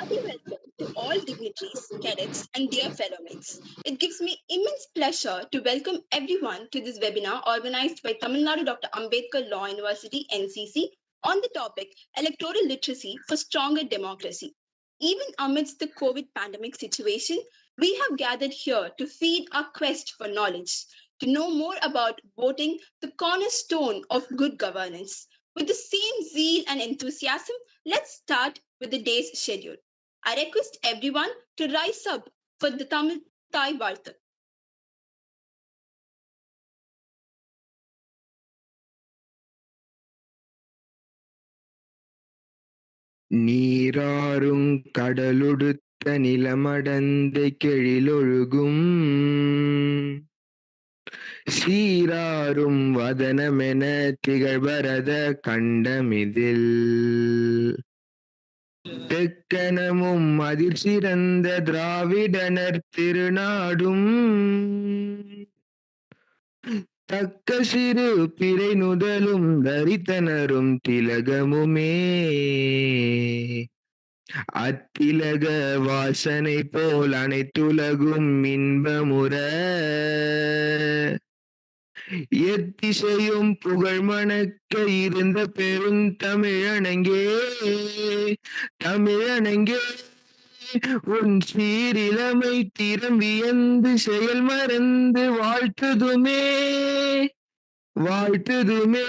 hearty welcome to all dignitaries, cadets, and dear fellow mates. It gives me immense pleasure to welcome everyone to this webinar organized by Tamil Nadu Dr. Ambedkar Law University NCC on the topic Electoral Literacy for Stronger Democracy. Even amidst the COVID pandemic situation, we have gathered here to feed our quest for knowledge, to know more about voting, the cornerstone of good governance. With the same zeal and enthusiasm, let's start with the day's schedule. I request everyone to rise up for the Tamil Thai Vartha. நீராறும் கடலுடுத்த நிலமடந்தை கெழிலொழுகும் சீராரும் வதனமென திகழ்பரத கண்டமிதில் தெக்கணமும் அதிர்சிறந்த திராவிடனர் திருநாடும் தக்க சிறு பிறை நுதலும் தரித்தனரும் திலகமுமே அத்திலக வாசனை போல் அனைத்துலகும் இன்பமுற எத்திசையும் புகழ் மணக்க இருந்த பெருந்தமிழனங்கே தமிழனங்கே உன் சீரிழமை திறம் வியந்து செயல் மறந்து வாழ்த்துதுமே வாழ்த்துதுமே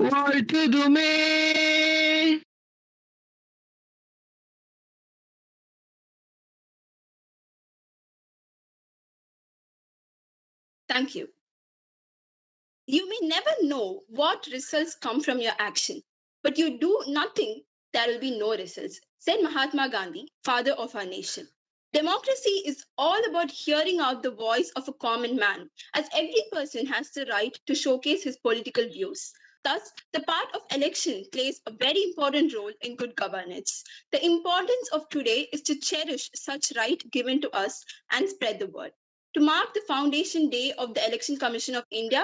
வாழ்த்துதுமே. Thank you. You may never know what results come from your action, but you do nothing, there will be no results, said Mahatma Gandhi, father of our nation. Democracy is all about hearing out the voice of a common man, as every person has the right to showcase his political views. Thus, the part of election plays a very important role in good governance. The importance of today is to cherish such right given to us and spread the word. To mark the foundation day of the Election Commission of India,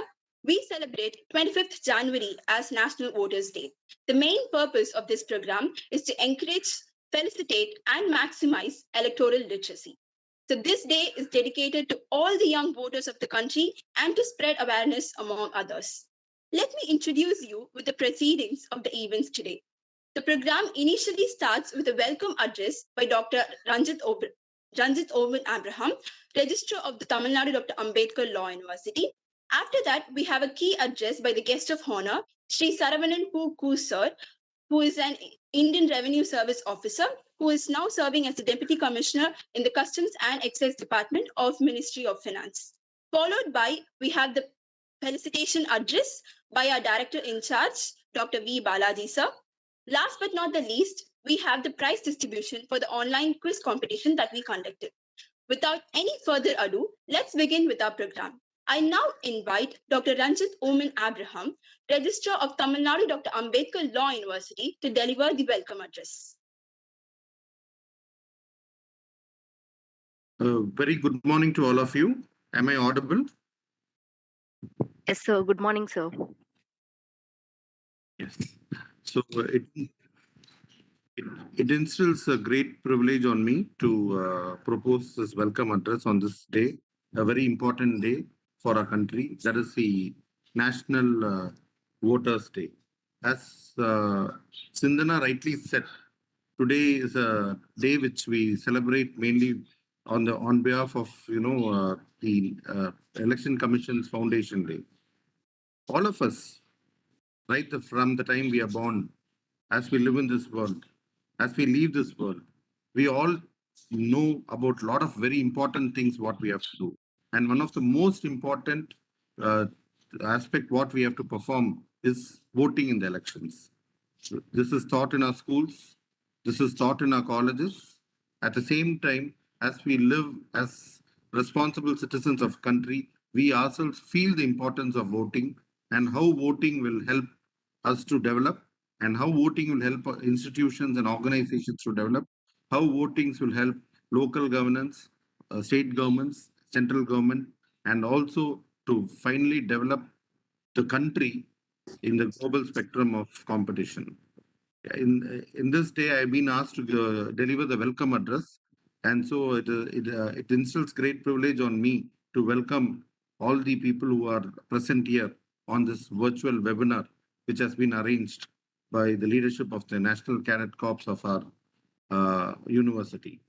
we celebrate 25th January as National Voters' Day. The main purpose of this program is to encourage, felicitate, and maximize electoral literacy. So this day is dedicated to all the young voters of the country and to spread awareness among others. Let me introduce you with the proceedings of the events today. The program initially starts with a welcome address by Dr. Ranjit Owen Abraham, Registrar of the Tamil Nadu Dr. Ambedkar Law University. After that, we have a key address by the guest of honor, Sri Saravanan Ku Sir, who is an Indian Revenue Service officer who is now serving as the Deputy Commissioner in the Customs and Excise Department of Ministry of Finance. Followed by, we have the felicitation address by our Director in Charge, Dr. V. Balaji Sir. Last but not the least, we have the prize distribution for the online quiz competition that we conducted. Without any further ado, let's begin with our program. I now invite Dr. Ranjit Oman Abraham, Registrar of Tamil Nadu Dr. Ambedkar Law University, to deliver the welcome address. Very good morning to all of you. Am I audible? Yes, sir. Good morning, sir. Yes. So it instills a great privilege on me to propose this welcome address on this day, a very important day for our country. That is the National Voters' Day. As Sindhana rightly said, today is a day which we celebrate mainly on behalf of the Election Commission's Foundation Day. All of us, right from the time we are born, as we live in this world, as we leave this world, we all know about a lot of very important things what we have to do. And one of the most important aspect what we have to perform is voting in the elections. This is taught in our schools. This is taught in our colleges. At the same time, as we live as responsible citizens of country, we ourselves feel the importance of voting and how voting will help us to develop and how voting will help institutions and organizations to develop, how votings will help local governance, state governments, central government, and also to finally develop the country in the global spectrum of competition. in this day, I've been asked to deliver the welcome address, and so it instills great privilege on me to welcome all the people who are present here on this virtual webinar, which has been arranged by the leadership of the National Cadet Corps of our university.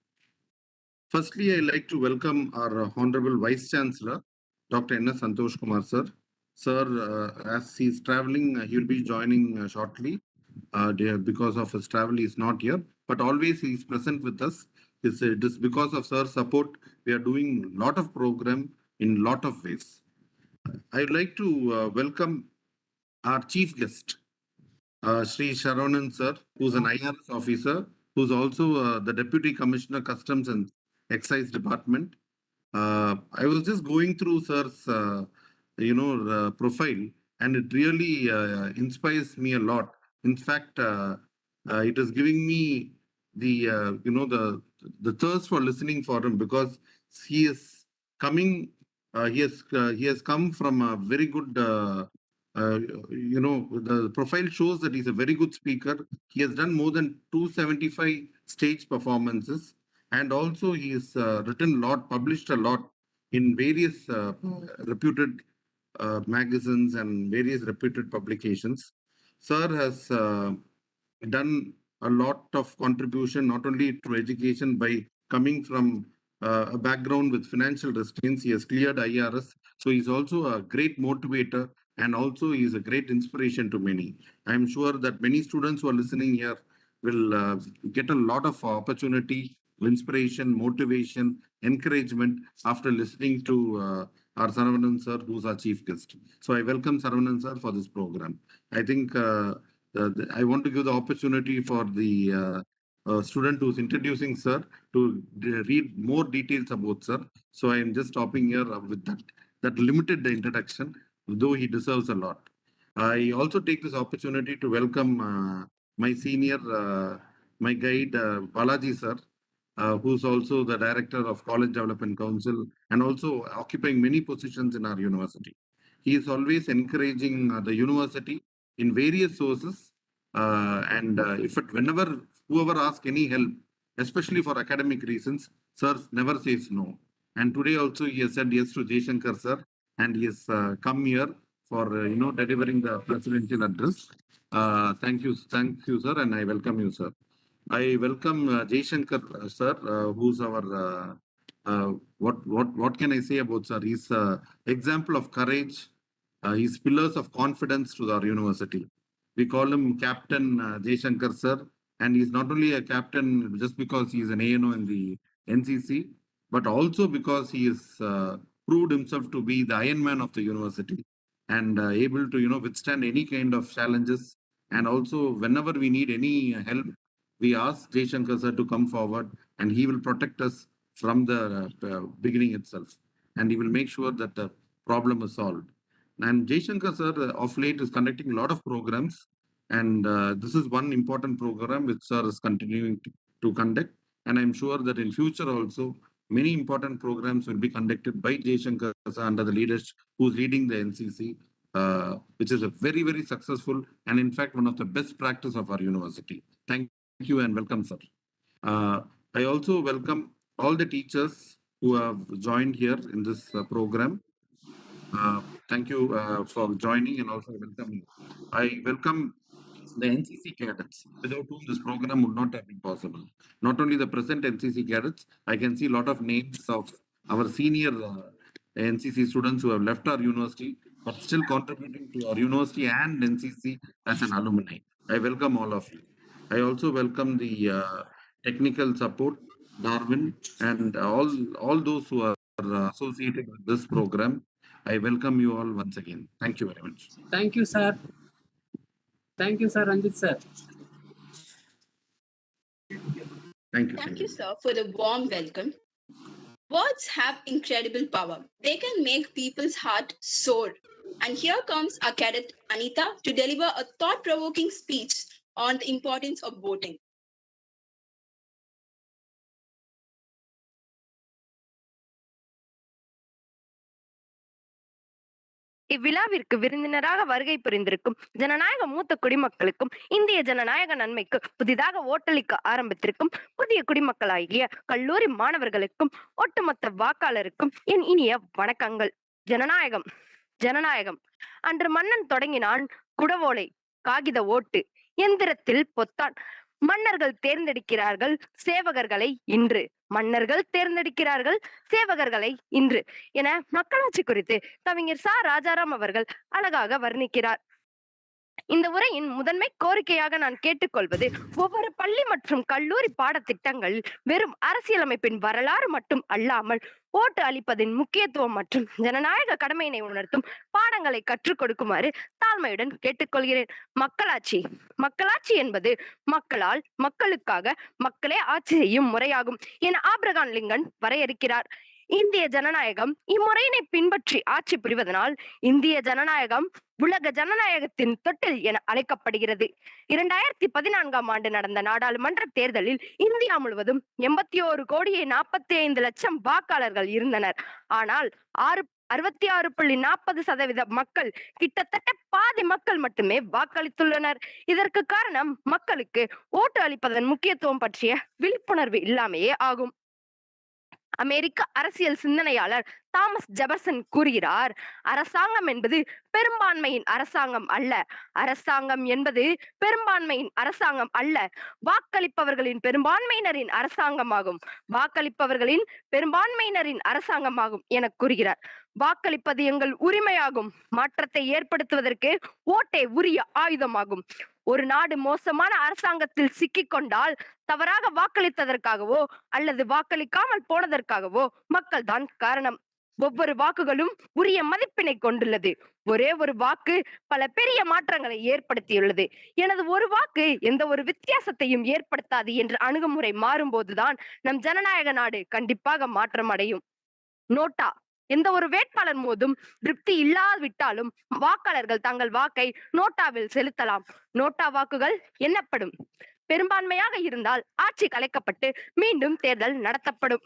Firstly, I'd like to welcome our Honorable Vice Chancellor, Dr. N. S. Santosh Kumar, sir. Sir, as he's traveling, he'll be joining shortly. Because of his travel, he's not here, but always he's present with us. It is because of sir's support, we are doing lot of program in lot of ways. I'd like to welcome our chief guest, Sri Sharonan sir, who's an IRS officer, who's also the Deputy Commissioner, Customs and Excise Department. I was just going through sir's, profile, and it really inspires me a lot. In fact, it is giving me the thirst for listening for him, because he is coming. He has come from a very good. The profile shows that he's a very good speaker. He has done more than 275 stage performances, and also he has written a lot, published a lot in various reputed magazines and various reputed publications. Sir has done a lot of contribution, not only to education by coming from a background with financial restraints. He has cleared IRS. So he's also a great motivator, and also he is a great inspiration to many. I'm sure that many students who are listening here will get a lot of opportunity, inspiration, motivation, encouragement after listening to our Saravanan sir, who's our chief guest. So I welcome Saravanan sir for this program. I think I want to give the opportunity for the student who's introducing sir to read more details about sir. So I am just stopping here with that limited introduction, though he deserves a lot. I also take this opportunity to welcome my senior, my guide, Balaji sir, who's also the director of College Development Council and also occupying many positions in our university. He is always encouraging the university in various sources, and if it, whenever whoever asks any help, especially for academic reasons, sir never says no. And today also he has said yes to Jaishankar sir, and he has come here for delivering the presidential address. Thank you, sir, and I welcome you, sir. I welcome Jaishankar sir, who's our what can I say about sir? He's example of courage. He's pillars of confidence to our university. We call him Captain Jaishankar sir, and he's not only a captain just because he's an ANO in the NCC, but also because he has proved himself to be the Iron Man of the university, and able to withstand any kind of challenges. And also, whenever we need any help, we ask Jaishankar sir to come forward, and he will protect us from the beginning itself, and he will make sure that the problem is solved. And Jaishankar sir, of late, is conducting a lot of programs, and this is one important program which sir is continuing to conduct. And I'm sure that in future also, many important programs will be conducted by Jaishankar sir under the leadership who's leading the NCC, which is a very, very successful and in fact one of the best practice of our university. Thank you and welcome, sir. Uh, I also welcome all the teachers who have joined here in this program. Thank you for joining, and also welcome you. I welcome the NCC cadets, without whom this program would not have been possible. Not only the present NCC cadets, I can see a lot of names of our senior NCC students who have left our university, but still contributing to our university and NCC as an alumni. I welcome all of you. I also welcome the technical support, Darwin, and all those who are associated with this program. I welcome you all once again. Thank you very much. Thank you, sir. Thank you, sir, Ranjit sir. Thank you. Thank you, sir, for the warm welcome. Words have incredible power. They can make people's heart soar. And here comes our cadet Anita to deliver a thought provoking speech on the importance of voting. இவ்விழாவிற்கு விருந்தினராக வருகை புரிந்திருக்கும் ஜனநாயக மூத்த குடிமக்களுக்கும் இந்திய ஜனநாயக நன்மைக்கு புதிதாக ஓட்டளிக்க ஆரம்பித்திருக்கும் புதிய குடிமக்களாகிய கல்லூரி மாணவர்களுக்கும் ஒட்டுமொத்த வாக்காளருக்கும் என் இனிய வணக்கங்கள். ஜனநாயகம் ஜனநாயகம் அன்று மன்னன் தொடங்கினான் குடவோலை காகித ஓட்டு எந்திரத்தில் பொத்தான். மன்னர்கள் தேர்ந்தெடுக்கிறார்கள் சேவகர்களை இன்று. மன்னர்கள் தேர்ந்தெடுக்கிறார்கள் சேவகர்களை இன்று என மக்களாட்சி குறித்து கவிஞர் ச ராஜாராம் அவர்கள் அழகாக வர்ணிக்கிறார். இந்த உரையின் முதன்மை கோரிக்கையாக நான் கேட்டுக்கொள்வது, ஒவ்வொரு பள்ளி மற்றும் கல்லூரி பாடத்திட்டங்கள் வெறும் அரசியலமைப்பின் வரலாறு மட்டும் அல்லாமல் ஓட்டு அளிப்பதின் முக்கியத்துவம் மற்றும் ஜனநாயக கடமையினை உணர்த்தும் பாடங்களை கற்றுக் கொடுக்குமாறு தாழ்மையுடன் கேட்டுக்கொள்கிறேன். மக்களாட்சி மக்களாட்சி என்பது மக்களால் மக்களுக்காக மக்களே ஆட்சி செய்யும் முறையாகும் என ஆப்ரகாம் லிங்கன் வரையறுக்கிறார். இந்திய ஜனநாயகம் இம்முறையினை பின்பற்றி ஆட்சி புரிவதனால் இந்திய ஜனநாயகம் உலக ஜனநாயகத்தின் தொட்டில் என அழைக்கப்படுகிறது. 2014 நடந்த நாடாளுமன்ற தேர்தலில் இந்தியா முழுவதும் 81,45,00,000 வாக்காளர்கள் இருந்தனர். ஆனால் 66.40% மக்கள், கிட்டத்தட்ட பாதி மக்கள் மட்டுமே வாக்களித்துள்ளனர். இதற்கு காரணம் மக்களுக்கு ஓட்டு அளிப்பதன் முக்கியத்துவம் பற்றிய விழிப்புணர்வு இல்லாமையே ஆகும். அமெரிக்க அரசியல் சிந்தனையாளர் தாமஸ் ஜெபர்சன் கூறுகிறார், அரசாங்கம் என்பது பெரும்பான்மையின் அரசாங்கம் அல்ல. அரசாங்கம் என்பது பெரும்பான்மையின் அரசாங்கம் அல்ல, வாக்களிப்பவர்களின் பெரும்பான்மையினரின் அரசாங்கமாகும். வாக்களிப்பவர்களின் பெரும்பான்மையினரின் அரசாங்கமாகும் என கூறுகிறார். வாக்களிப்பது எங்கள் உரிமையாகும். மாற்றத்தை ஏற்படுத்துவதற்கு ஓட்டே உரிய ஆயுதமாகும். ஒரு நாடு மோசமான அரசாங்கத்தில் சிக்கிக் கொண்டால் தவறாக வாக்களித்ததற்காகவோ அல்லது வாக்களிக்காமல் போனதற்காகவோ மக்கள் தான் காரணம். ஒவ்வொரு வாக்குகளும் உரிய மதிப்பினை கொண்டுள்ளது. ஒரே ஒரு வாக்கு பல பெரிய மாற்றங்களை ஏற்படுத்தியுள்ளது. எனது ஒரு வாக்கு எந்த ஒரு வித்தியாசத்தையும் ஏற்படுத்தாது என்ற அணுகுமுறை மாறும்போதுதான் நம் ஜனநாயக நாடு கண்டிப்பாக மாற்றம் அடையும். நோட்டா எந்த ஒரு வேட்பாளர் போதும் திருப்தி இல்லாவிட்டாலும் வாக்காளர்கள் தங்கள் வாக்கை நோட்டாவில் செலுத்தலாம். நோட்டா வாக்குகள் எண்ணப்படும். பெரும்பான்மையாக இருந்தால் ஆட்சி கலைக்கப்பட்டு மீண்டும் தேர்தல் நடத்தப்படும்.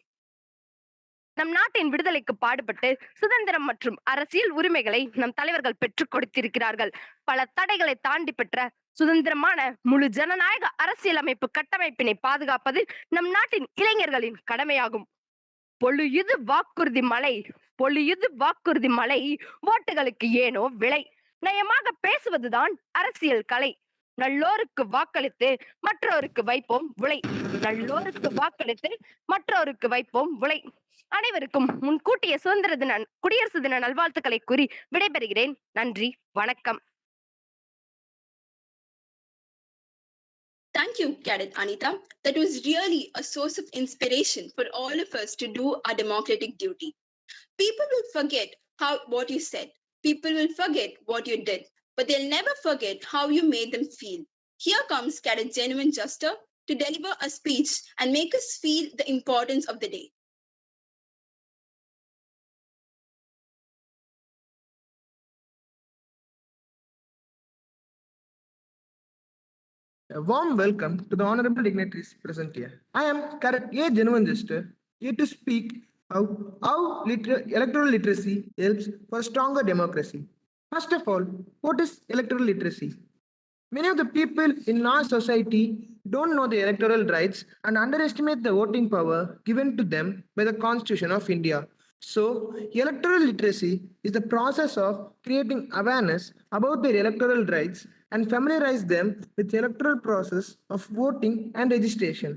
நம் நாட்டின் விடுதலைக்கு பாடுபட்டு சுதந்திரம் மற்றும் அரசியல் உரிமைகளை நம் தலைவர்கள் பெற்றுக் கொடுத்திருக்கிறார்கள். பல தடைகளை தாண்டி பெற்ற சுதந்திரமான முழு ஜனநாயக அரசியலமைப்பு கட்டமைப்பினை பாதுகாப்பது நம் நாட்டின் இளைஞர்களின் கடமையாகும். பொழியுது வாக்குறுதி மலை, பொழியுது வாக்குறுதி மலை, ஓட்டுகளுக்கு ஏனோ விலை. நயமாக பேசுவதுதான் அரசியல் கலை. நல்லோருக்கு வாக்களித்து மற்றோருக்கு வைப்போம் விலை. நல்லோருக்கு வாக்களித்து மற்றோருக்கு வைப்போம் விலை. அனைவருக்கும் முன்கூட்டிய சுதந்திர தின குடியரசு தின நல்வாழ்த்துக்களை கூறி விடைபெறுகிறேன். நன்றி, வணக்கம். Thank you, Cadet Anita. That was really a source of inspiration for all of us to do our democratic duty. People will forget what you said. People will forget what you did, but they'll never forget how you made them feel. Here comes Cadet Genuine Juster to deliver a speech and make us feel the importance of the day. A warm welcome to the honorable dignitaries present here. I am Cadet A. Genuine Jester, here to speak how electoral literacy helps for stronger democracy. First of all, what is electoral literacy? Many of the people in our society don't know the electoral rights and underestimate the voting power given to them by the Constitution of India. So, electoral literacy is the process of creating awareness about their electoral rights and familiarize them with the electoral process of voting and registration.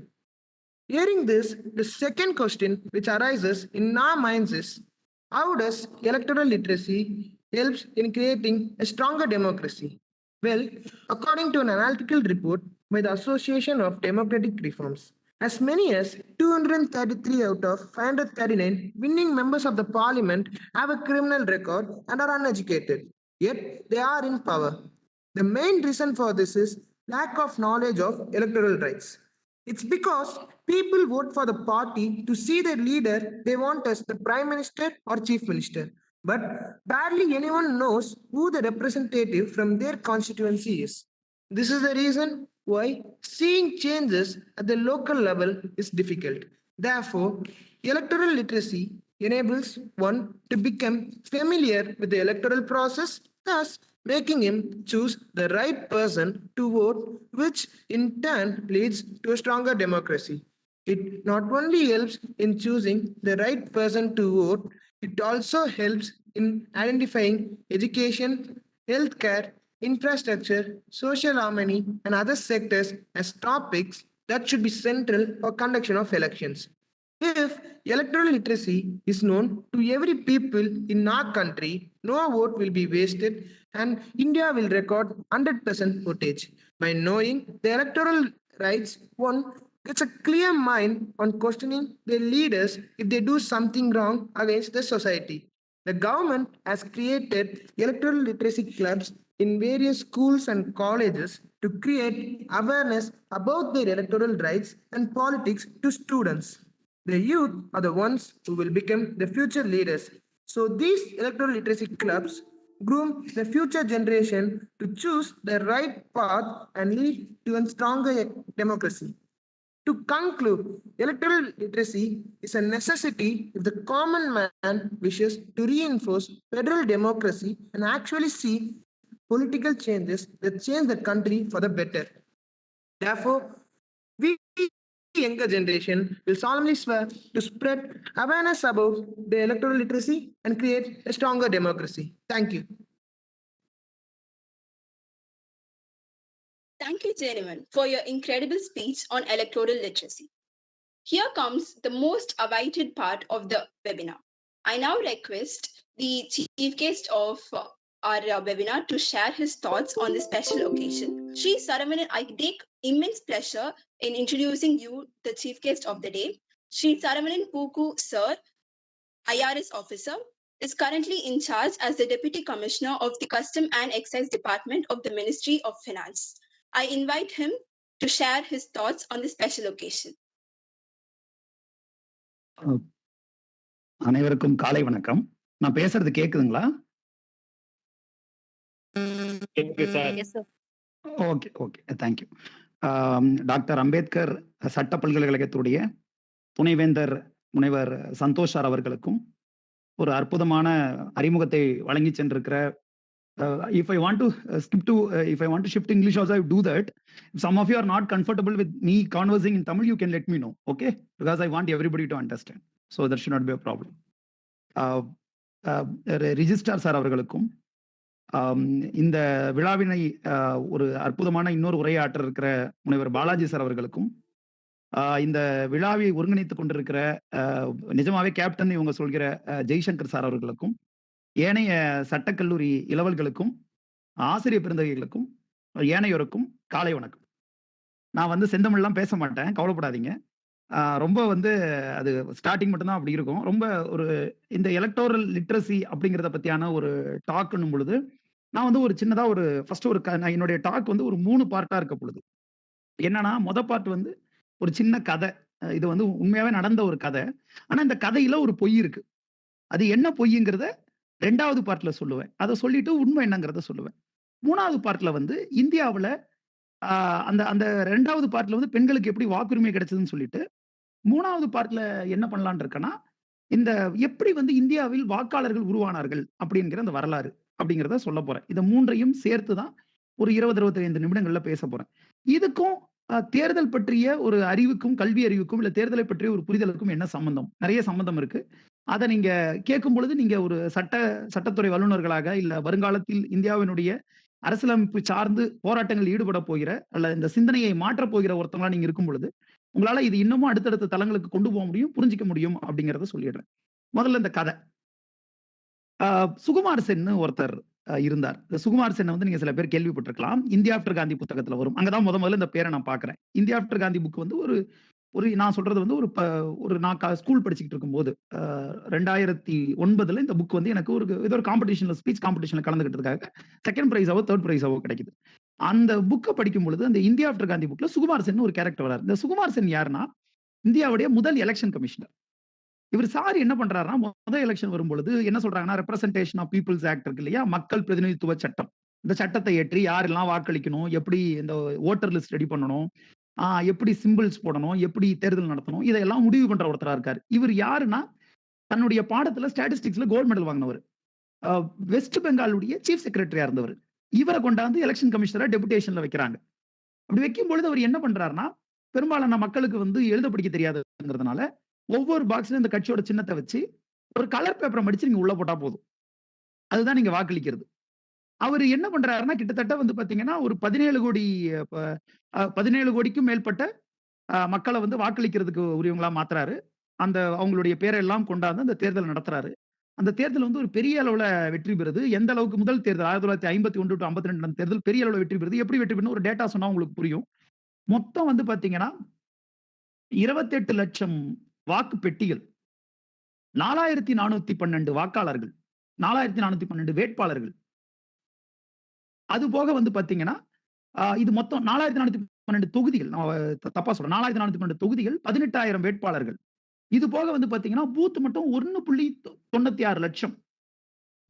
Hearing this, the second question which arises in our minds is, how does electoral literacy helps in creating a stronger democracy? Well, according to an analytical report by the Association of Democratic Reforms, as many as 233 out of 539 winning members of the parliament have a criminal record and are uneducated, yet they are in power. The main reason for this is lack of knowledge of electoral rights. It's because people vote for the party to see their leader they want as the prime minister or chief minister. But barely anyone knows who the representative from their constituency is. This is the reason why seeing changes at the local level is difficult. Therefore, electoral literacy enables one to become familiar with the electoral process, thus making him choose the right person to vote, which in turn leads to a stronger democracy. It not only helps in choosing the right person to vote, it also helps in identifying education, healthcare, infrastructure, social harmony, and other sectors as topics that should be central for conduction of elections. If electoral literacy is known to every people in our country, no vote will be wasted and India will record 100% footage. By knowing the electoral rights, one gets a clear mind on questioning the leaders if they do something wrong against the society. The government has created electoral literacy clubs in various schools and colleges to create awareness about their electoral rights and politics to students. The youth are the ones who will become the future leaders. So these electoral literacy clubs groom the future generation to choose the right path and lead to a stronger democracy. To conclude, electoral literacy is a necessity if the common man wishes to reinforce federal democracy and actually see political changes that change the country for the better. Therefore, we younger generation will solemnly swear to spread awareness about the electoral literacy and create a stronger democracy. Thank you. Thank you, Jeniman, for your incredible speech on electoral literacy. Here comes the most awaited part of the webinar. I now request the chief guest of our webinar to share his thoughts on this special occasion. Sri Saravanan, I take immense pleasure in introducing you, the chief guest of the day. Sri Saravanan Puku, sir, IRS officer, is currently in charge as the Deputy Commissioner of the Custom and Excise Department of the Ministry of Finance. I invite him to share his thoughts on this special occasion. அனைவருக்கும் காலை வணக்கம். நான் பேசுறது கேக்குதுங்களா? Okay okay, thank you. Doctor Ambedkar சட்ட பல்கலைக்கழகத்துடைய துணைவேந்தர் முனைவர் Santhosh sir அவர்களுக்கும் ஒரு அற்புதமான அறிமுகத்தை வழங்கி சென்றிருக்கிற if I want to shift English also, I do that. If some of you are not comfortable with me conversing in Tamil, you can let me know, okay? Because I want everybody to understand. So there should not be a problem. Registrar sir அவர்களுக்கும் இந்த விழாவினை ஒரு அற்புதமான இன்னொரு உரையாற்ற இருக்கிற முனைவர் Balaji sir அவர்களுக்கும் இந்த விழாவை ஒருங்கிணைத்துக் கொண்டிருக்கிற நிஜமாவே கேப்டன் இவங்க சொல்கிற ஜெய்சங்கர் சார் அவர்களுக்கும் ஏனைய சட்டக்கல்லூரி இளவல்களுக்கும் ஆசிரியர் பெருந்தகைகளுக்கும் ஏனையோருக்கும் காலை வணக்கம். நான் செந்தமிழ்லாம் பேச மாட்டேன், கவலைப்படாதீங்க. ரொம்ப அது ஸ்டார்டிங் மட்டும்தான் அப்படி இருக்கும். ரொம்ப ஒரு இந்த எலக்டோரல் லிட்ரஸி அப்படிங்கிறத பத்தியான ஒரு டாக்னும் பொழுது நான் ஒரு சின்னதா ஒரு ஃபர்ஸ்ட் நான் என்னுடைய டாக் ஒரு 3 பார்ட்டா இருக்க பொழுது என்னன்னா, பார்ட் ஒரு சின்ன கதை. இது உண்மையாவே நடந்த ஒரு கதை. ஆனா இந்த கதையில ஒரு பொய் இருக்கு. அது என்ன பொய்ங்கிறத 2வது பார்ட்ல சொல்லுவேன். அதை சொல்லிட்டு உண்மை என்னங்கிறத சொல்லுவேன். 3வது பார்ட்ல இந்தியாவுல அந்த அந்த 2வது பார்ட்ல பெண்களுக்கு எப்படி வாக்குரிமை கிடைச்சதுன்னு சொல்லிட்டு 3வது பார்ட்ல என்ன பண்ணலாம்னு இருக்கேன்னா, இந்த எப்படி இந்தியாவில் வாக்காளர்கள் உருவானார்கள் அப்படிங்கிற அந்த வரலாறு அப்படிங்கிறத சொல்ல போறேன். இதை 3ஐயும் சேர்த்து தான் ஒரு 20-25 நிமிடங்கள்ல பேச போறேன். இதுக்கும் தேர்தல் பற்றிய ஒரு அறிவுக்கும், கல்வி அறிவுக்கும், இல்ல தேர்தலை பற்றிய ஒரு புரிதலுக்கும் என்ன சம்பந்தம்? நிறைய சம்பந்தம் இருக்கு. அதை நீங்க கேட்கும் பொழுது நீங்க ஒரு சட்டத்துறை வல்லுநர்களாக, இல்ல வருங்காலத்தில் இந்தியாவினுடைய அரசியலமைப்பு சார்ந்து போராட்டங்கள் ஈடுபட போகிற, அல்ல இந்த சிந்தனையை மாற்றப் போகிற ஒருத்தவங்களா நீங்க இருக்கும் பொழுது உங்களால இது இன்னமும் அடுத்தடுத்த தளங்களுக்கு கொண்டு போக முடியும், புரிஞ்சிக்க முடியும் அப்படிங்கிறத சொல்லிடுறேன். முதல்ல இந்த கதை. சுகுமார் சென்னு ஒருத்தர் இருந்தார். இந்த சுகுமார் சென்னை நீங்க சில பேர் கேள்விப்பட்டிருக்கலாம். இந்தியா ஆஃப்டர் காந்தி புத்தகத்துல வரும். அங்கதான் முதல்ல இந்த பேரை நான் பாக்குறேன். இந்தியா ஆஃப்டர் காந்தி புக் ஒரு நான் சொல்றது ஒரு நான் ஸ்கூல் படிச்சுக்கிட்டு இருக்கும்போது 2009 இந்த புக் எனக்கு ஏதோ ஒரு காம்படிஷன்ல, ஸ்பீச் காம்படிஷன்ல கலந்துக்கிட்டதுக்காக 2nd பிரைஸாவோ 3rd பிரைஸாவோ கிடைக்குது. அந்த புக்கை படிக்கும் பொழுது அந்த இந்தியா ஆஃப்டர் காந்தி புக்ல சுகுமார் சென் ஒரு கேரக்டர் வராரு. இந்த சுகுமார் சென் யாருன்னா, இந்தியாவுடைய முதல் எலெக்ஷன் கமிஷனர். இவர் சார் என்ன பண்றாருன்னா, முதல் எலெக்ஷன் வரும்பொழுது என்ன சொல்றாங்கன்னா, ரெப்ரசன்டேஷன் ஆஃப் பீப்புள்ஸ் ஆக்ட் இருக்கு இல்லையா, மக்கள் பிரதிநிதித்துவ சட்டம். இந்த சட்டத்தை ஏற்றி யாரெல்லாம் வாக்களிக்கணும், எப்படி இந்த ஓட்டர் லிஸ்ட் ரெடி பண்ணணும், எப்படி சிம்பிள்ஸ் போடணும், எப்படி தேர்தல் நடத்தணும், இதெல்லாம் முடிவு பண்ற ஒருத்தரா இருக்காரு. இவர் யாருன்னா, தன்னுடைய பாடத்துல ஸ்டாட்டிஸ்டிக்ஸ்ல கோல்டு மெடல் வாங்கினவர். வெஸ்ட் பெங்காலுடைய சீஃப் செக்ரட்டரியா இருந்தவர். இவரை கொண்டாந்து எலெக்ஷன் கமிஷனரா டெபுடேஷன்ல வைக்கிறாங்க. அப்படி வைக்கும் பொழுது அவர் என்ன பண்றாருன்னா, பெரும்பாலான மக்களுக்கு எழுத படிக்க தெரியாதுங்கிறதுனால ஒவ்வொரு பாக்ஸ்லயும் இந்த கட்சியோட சின்னத்தை வச்சு ஒரு கலர் பேப்பரை மடிச்சு நீங்க உள்ள போட்டா போதும், அதுதான் நீங்க வாக்களிக்கிறது. அவர் என்ன பண்றாருன்னா, கிட்டத்தட்ட பாத்தீங்கன்னா ஒரு 17 கோடிக்கும் மேற்பட்ட மக்களை வாக்களிக்கிறதுக்கு உரியவங்களா மாத்துறாரு. அந்த அவங்களுடைய பேரை எல்லாம் கொண்டாந்து அந்த தேர்தல் நடத்துறாரு. அந்த தேர்தல் ஒரு பெரிய அளவுல வெற்றி பெறுது. எந்த அளவுக்கு முதல் தேர்தல் 1951 to 52 தேர்தல் பெரிய அளவுல வெற்றி பெறுது. எப்படி வெற்றி பெறும் ஒரு டேட்டா சொன்னா உங்களுக்கு புரியும். மொத்தம் பாத்தீங்கன்னா 28 லட்சம் வாக்கு பெட்டிகள், 4412 வாக்காளர்கள், 4412 வேட்பாளர்கள். அது போக பாத்தீங்கன்னா இது மொத்தம் 4412 தொகுதிகள். தப்பா சொல்றேன், 4412 தொகுதிகள், 18,000 வேட்பாளர்கள். இது போக பாத்தீங்கன்னா பூத் மட்டும் 1.96 லட்சம்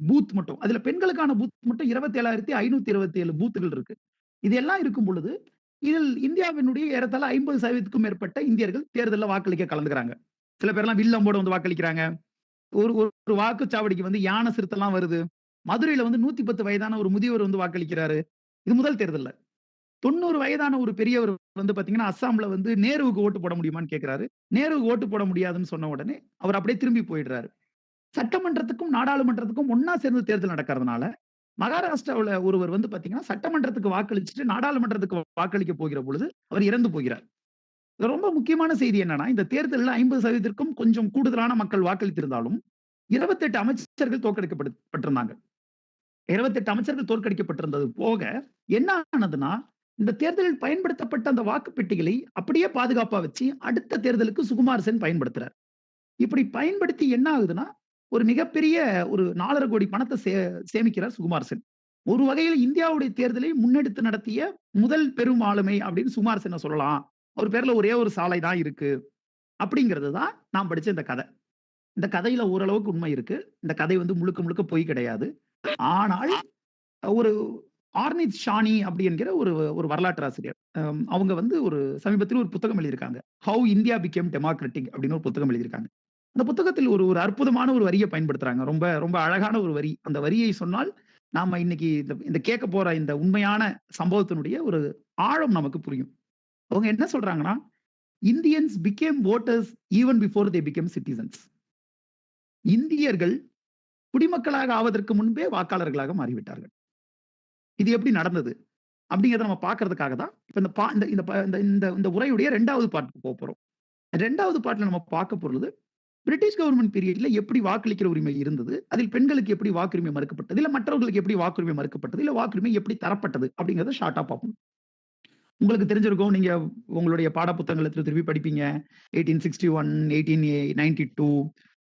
பூத் மட்டும். அதுல பெண்களுக்கான பூத் மட்டும் 27,527 பூத்துகள் இருக்கு. இது எல்லாம் இருக்கும் பொழுது இதில் இந்தியாவினுடைய ஏறத்தாழ 50% மேற்பட்ட இந்தியர்கள் தேர்தலில் வாக்களிக்க கலந்துக்கிறாங்க. சில பேர்லாம் வில்லம்போட வாக்களிக்கிறாங்க. ஒரு வாக்குச்சாவடிக்கு யானை சிறுத்தெல்லாம் வருது. மதுரையில 110 வயதான ஒரு முதியவர் வாக்களிக்கிறாரு. இது முதல் தேர்தல்ல. 90 வயதான ஒரு பெரியவர் பாத்தீங்கன்னா அஸ்ஸாம்ல நேருவுக்கு ஓட்டு போட முடியுமான்னு கேட்கிறாரு. நேருவுக்கு ஓட்டு போட முடியாதுன்னு சொன்ன உடனே அவர் அப்படியே திரும்பி போயிடுறாரு. சட்டமன்றத்துக்கும் நாடாளுமன்றத்துக்கும் ஒன்னா சேர்ந்து தேர்தல் நடக்கிறதுனால மகாராஷ்டிராவுல ஒருவர் பாத்தீங்கன்னா சட்டமன்றத்துக்கு வாக்களிச்சுட்டு நாடாளுமன்றத்துக்கு வாக்களிக்க போகிற பொழுது அவர் இறந்து போகிறார். ரொம்ப முக்கியமான செய்தி என்னன்னா, இந்த தேர்தலில் 50%க்கும் கொஞ்சம் கூடுதலான மக்கள் வாக்களித்திருந்தாலும் 28 அமைச்சர்கள் தோற்கடிக்கப்பட்டிருந்தாங்க. 28 அமைச்சர்கள் தோற்கடிக்கப்பட்டிருந்தது போக என்ன ஆனதுன்னா, இந்த தேர்தலில் பயன்படுத்தப்பட்ட அந்த வாக்கு பெட்டிகளை அப்படியே பாதுகாப்பா வச்சு அடுத்த தேர்தலுக்கு சுகுமார் சென் பயன்படுத்துறார். இப்படி பயன்படுத்தி என்ன ஆகுதுன்னா, ஒரு மிகப்பெரிய ஒரு 4.5 கோடி பணத்தை சேமிக்கிறார் சுகுமார் சென். ஒரு வகையில் இந்தியாவுடைய தேர்தலை முன்னெடுத்து நடத்திய முதல் பெரும் ஆளுமை அப்படின்னு சுகுமார் சென்னை சொல்லலாம். அவர் பேர்ல ஒரே ஒரு சாலை தான் இருக்கு அப்படிங்கிறது தான் நான் படிச்ச இந்த கதை. இந்த கதையில ஓரளவுக்கு உண்மை இருக்கு. இந்த கதை முழுக்க முழுக்க பொய் கிடையாது. ஆனால் ஒரு ஆர்னித் ஷானி அப்படி என்கிற ஒரு வரலாற்று ஆசிரியர், அவங்க ஒரு சமீபத்தில் ஒரு புத்தகம் எழுதியிருக்காங்க. ஹவு இந்தியா பிகேம் டெமோக்ராட்டிக் அப்படின்னு ஒரு புத்தகம் எழுதியிருக்காங்க. அந்த புத்தகத்தில் ஒரு அற்புதமான ஒரு வரியை பயன்படுத்துறாங்க. ரொம்ப ரொம்ப அழகான ஒரு வரி. அந்த வரியை சொன்னால் நாம இன்னைக்கு இந்த கேட்க போற இந்த உண்மையான சம்பவத்தினுடைய ஒரு ஆழம் நமக்கு புரியும். அவங்க என்ன சொல்றாங்கன்னா, Indians became voters even before they became citizens. இந்தியர்கள் குடிமக்களாக ஆவதற்கு முன்பே வாக்காளர்களாக மாறிவிட்டார்கள். இது எப்படி நடந்தது அப்படிங்கிறத நம்ம பார்க்கறதுக்காக தான் இந்த உரையுடைய 2வது பார்ட்டுக்கு போறோம். 2வது பார்ட்ல நம்ம பார்க்க போறது பிரிட்டிஷ் கவர்மெண்ட் பீரியட்ல எப்படி வாக்களிக்கிற உரிமை இருந்தது, அதில் பெண்களுக்கு எப்படி வாக்குரிமை மறுக்கப்பட்டது, இல்ல மற்றவர்களுக்கு எப்படி வாக்குரிமை மறுக்கப்பட்டது, இல்ல வாக்குரிமை எப்படி தரப்பட்டது அப்படிங்கறத ஷார்ட்டா பார்ப்போம். உங்களுக்கு தெரிஞ்சிருக்கும், நீங்க உங்களுடைய பாட புத்தகங்களை திருப்பி படிப்பீங்க. 1861, 1892,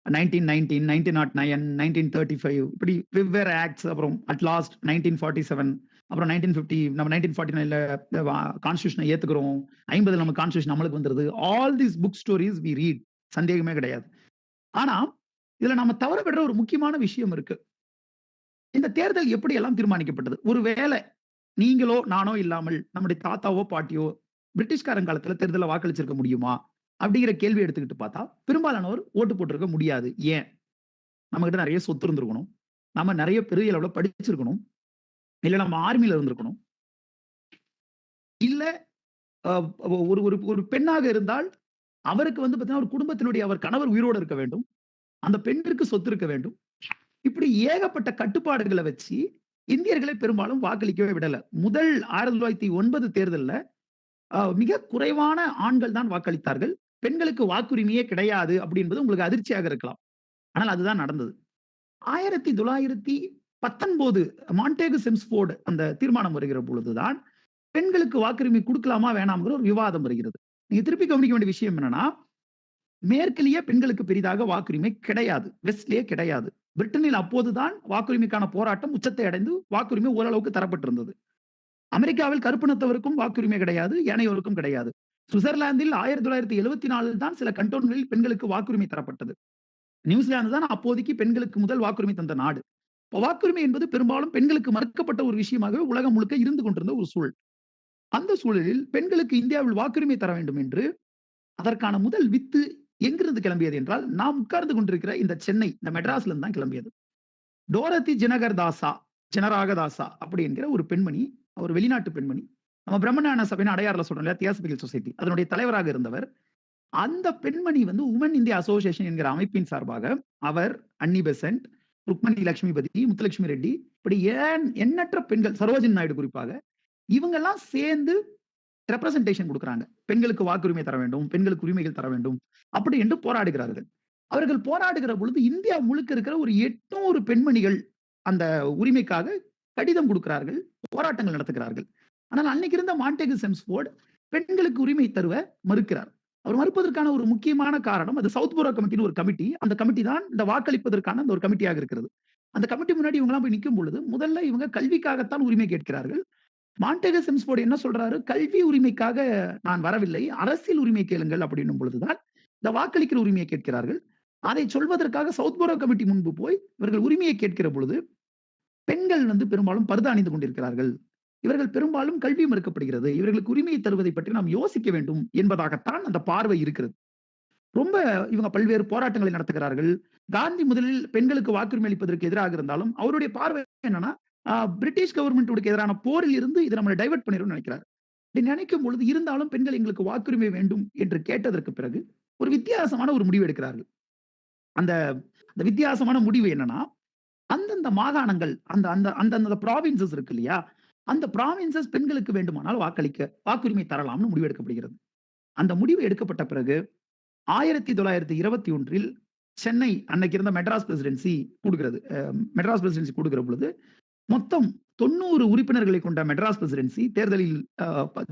1919, 1909, 1935 இப்படி வெவ்வேறு ஆக்ட்ஸ். அப்புறம் அட் லாஸ்ட் 1947, அப்புறம் 1950 நம்ம 1949ல கான்ஸ்டியூஷனை ஏத்துக்கிறோம். 50 நம்ம கான்ஸ்டியூஷன் அமலுக்கு வந்துருது. All these book stories we read, சந்தேகமே கிடையாது. ஆனா இதுல நம்ம தவற விடுற ஒரு முக்கியமான விஷயம் இருக்கு. இந்த தேர்தல் எப்படி எல்லாம் தீர்மானிக்கப்பட்டது? ஒருவேளை நீங்களோ நானோ இல்லாமல் நம்முடைய தாத்தாவோ பாட்டியோ பிரிட்டிஷ்காரன் காலத்துல தேர்தல வாக்களிச்சிருக்க முடியுமா அப்படிங்கிற கேள்வி எடுத்துக்கிட்டு பார்த்தா பெரும்பாலானவர் ஓட்டு போட்டிருக்க முடியாது. ஏன்? நம்ம கிட்ட நிறைய சொத்து இருந்திருக்கணும், நம்ம நிறைய பெரிய அளவுல படிச்சிருக்கணும், இல்ல நம்ம ஆர்மியில இருந்திருக்கணும், இல்ல ஒரு ஒரு பெண்ணாக இருந்தால் அவருக்கு பாத்தீங்கன்னா ஒரு குடும்பத்தினுடைய அவர் கணவர் உயிரோடு இருக்க வேண்டும், அந்த பெண்ணிற்கு சொத்து இருக்க வேண்டும். இப்படி ஏகப்பட்ட கட்டுப்பாடுகளை வச்சு இந்தியர்களை பெரும்பாலும் வாக்களிக்கவே விடல. முதல் 1909 தேர்தல்ல மிக குறைவான ஆண்கள் தான் வாக்களித்தார்கள். பெண்களுக்கு வாக்குரிமையே கிடையாது அப்படி என்பது உங்களுக்கு அதிர்ச்சியாக இருக்கலாம். ஆனால் அதுதான் நடந்தது. 1919 மாண்டேகு செம்ஸ்போர்டு அந்த தீர்மானம் வருகிற பொழுதுதான் பெண்களுக்கு வாக்குரிமை கொடுக்கலாமா வேணாம்ங்கிற ஒரு விவாதம் வருகிறது. நீங்க திருப்பி கவனிக்க வேண்டிய விஷயம் என்னன்னா, மேற்கிலேயே பெண்களுக்கு பெரிதாக வாக்குரிமை கிடையாது, வெஸ்ட்லயே கிடையாது. பிரிட்டனில் அப்போதுதான் வாக்குரிமைக்கான போராட்டம் உச்சத்தை அடைந்து வாக்குரிமை ஓரளவுக்கு தரப்பட்டிருந்தது. அமெரிக்காவில் கருப்பினத்தவருக்கும் வாக்குரிமை கிடையாது, ஏனையோருக்கும் கிடையாது. சுவிட்சர்லாந்தில் 1974 தான் சில கண்டோன்களில் பெண்களுக்கு வாக்குரிமை தரப்பட்டது. நியூசிலாந்து தான் அப்போதைக்கு பெண்களுக்கு முதல் வாக்குரிமை தந்த நாடு. வாக்குரிமை என்பது பெரும்பாலும் பெண்களுக்கு மறுக்கப்பட்ட ஒரு விஷயமாகவே உலகம் முழுக்க இருந்து கொண்டிருந்த ஒரு சூழல். அந்த சூழலில் பெண்களுக்கு இந்தியாவில் வாக்குரிமை தர வேண்டும் என்று அதற்கான முதல் வித்து எங்கிருந்து கிளம்பியது என்றால் நாம் உட்கார்ந்து கொண்டிருக்கிற இந்த சென்னை, இந்த மெட்ராஸ்ல இருந்து தான் கிளம்பியது. டோரதி ஜனராகதாசா அப்படி என்கிற ஒரு பெண்மணி, ஒரு வெளிநாட்டு பெண்மணி, நம்ம பிரம்மஞான சபையின் அடையாறுல சொல்றோம் இல்லையா, தியாசபிகல் சொசைட்டி, அதனுடைய தலைவராக இருந்தவர். அந்த பெண்மணி வந்து உமன் இந்தியா அசோசியேஷன் என்கிற அமைப்பின் சார்பாக அவர், அன்னி பெசன்ட், ருக்மணி லட்சுமிபதி, முத்துலட்சுமி ரெட்டி, இப்படி எண்ணற்ற பெண்கள், சரோஜினி நாயுடு குறிப்பாக, இவங்க எல்லாம் சேர்ந்து ரெப்ரசன்டேஷன் கொடுக்குறாங்க. பெண்களுக்கு வாக்குரிமை தர வேண்டும், பெண்களுக்கு உரிமைகள் தர வேண்டும் அப்படி என்று போராடுகிறார்கள். அவர்கள் போராடுகிற பொழுது இந்தியா முழுக்க இருக்கிற ஒரு 800 பெண்மணிகள் அந்த உரிமைக்காக கடிதம் கொடுக்கிறார்கள், போராட்டங்கள் நடத்துகிறார்கள். ஆனால் அன்னைக்கு இருந்த மாண்டேகு செம்ஸ்போர்ட் பெண்களுக்கு உரிமை தருவ மறுக்கிறார். அவர் மறுப்பதற்கான ஒரு முக்கியமான காரணம், அது சவுத் போரோ கமிட்டின்னு ஒரு கமிட்டி, அந்த கமிட்டி தான் இந்த வாக்களிப்பதற்கான அந்த ஒரு கமிட்டியாக இருக்கிறது. அந்த கமிட்டி முன்னாடி இவங்க எல்லாம் போய் நிற்கும் பொழுது முதல்ல இவங்க கல்விக்காகத்தான் உரிமை கேட்கிறார்கள். மாண்டேகு செம்ஸ்போர்ட் என்ன சொல்றாரு, கல்வி உரிமைக்காக நான் வரவில்லை, அரசியல் உரிமை கேளுங்கள் அப்படின்னும் பொழுதுதான் இந்த வாக்களிக்கிற உரிமையை கேட்கிறார்கள். அதை சொல்வதற்காக சவுத் போரோ கமிட்டி முன்பு போய் இவர்கள் உரிமையை கேட்கிற பொழுது பெண்கள் வந்து பெரும்பாலும் பர்தா அணிந்து கொண்டிருக்கிறார்கள், இவர்கள் பெரும்பாலும் கல்வி மறுக்கப்படுகிறது, இவர்களுக்கு உரிமையை தருவதை பற்றி நாம் யோசிக்க வேண்டும் என்பதாகத்தான் அந்த பார்வை இருக்கிறது. ரொம்ப இவங்க பல்வேறு போராட்டங்களை நடத்துகிறார்கள். காந்தி முதலில் பெண்களுக்கு வாக்குரிமை அளிப்பதற்கு எதிராக இருந்தாலும் அவருடைய பார்வை என்னன்னா, பிரிட்டிஷ் கவர்மெண்ட்டுக்கு எதிரான போரில் இருந்து இதை நம்ம டைவர்ட் பண்ணிடும் நினைக்கிறார். அப்படி நினைக்கும் பொழுது இருந்தாலும் பெண்கள் எங்களுக்கு வாக்குரிமை வேண்டும் என்று கேட்டதற்கு பிறகு ஒரு வித்தியாசமான ஒரு முடிவு எடுக்கிறார்கள். அந்த வித்தியாசமான முடிவு என்னன்னா, அந்தந்த மாகாணங்கள், அந்த அந்த அந்தந்த ப்ராவின்சஸ் இருக்கு இல்லையா, அந்த ப்ராவின்சஸ் பெண்களுக்கு வேண்டுமானால் வாக்குரிமை தரலாம்னு முடிவு எடுக்கப்படுகிறது. அந்த முடிவு எடுக்கப்பட்ட பிறகு 1921 சென்னை, அன்னைக்கு இருந்த மெட்ராஸ் பிரசிடென்சி கூடுகிறது. மெட்ராஸ் பிரசிடென்சி கூடுகிற பொழுது மொத்தம் 90 உறுப்பினர்களை கொண்ட மெட்ராஸ் பிரசிடென்சி தேர்தலில்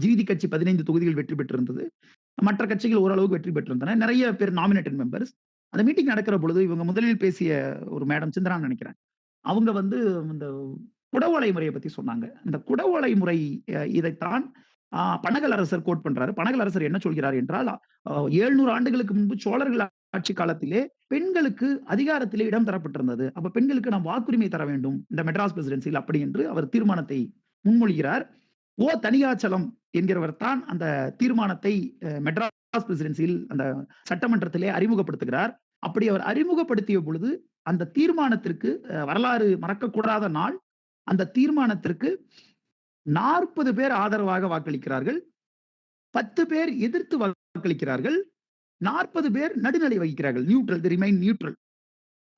ஜீதி கட்சி 15 தொகுதிகள் வெற்றி பெற்றிருந்தது, மற்ற கட்சிகள் ஓரளவுக்கு வெற்றி பெற்றிருந்தன, நிறைய பேர் நாமினேட்டட் மெம்பர்ஸ். அந்த மீட்டிங் நடக்கிற பொழுது இவங்க முதலில் பேசிய ஒரு மேடம் சிந்தரான்னு நினைக்கிறேன், அவங்க வந்து இந்த குடவோலை முறையை பத்தி சொன்னாங்க. இந்த குடவோலை முறை இதைத்தான் பனகல் அரசர் கோட் பண்றாரு. பனகல் அரசர் என்ன சொல்கிறார் என்றால், 700 ஆண்டுகளுக்கு முன்பு சோழர்கள் ஆட்சி காலத்திலே பெண்களுக்கு அதிகாரத்திலே இடம் தரப்பட்டிருந்தது, அப்ப பெண்களுக்கு நாம் வாக்குரிமை தர வேண்டும் இந்த மெட்ராஸ் பிரசிடென்சியில் அப்படி என்று அவர் தீர்மானத்தை முன்மொழிகிறார். தனியாச்சலம் என்கிறவர் தான் அந்த தீர்மானத்தை மெட்ராஸ் பிரசிடென்சியில் அந்த சட்டமன்றத்திலே அறிமுகப்படுத்துகிறார். அப்படி அவர் அறிமுகப்படுத்திய பொழுது அந்த தீர்மானத்திற்கு வரலாறு மறக்கக்கூடாத நாள், அந்த தீர்மானத்திற்கு 40 பேர் ஆதரவாக வாக்களிக்கிறார்கள், 10 பேர் எதிர்த்து வாக்களிக்கிறார்கள், 40 பேர் நடுநிலை வகிக்கிறார்கள், நியூட்ரல், தி ரிமைன் நியூட்ரல்.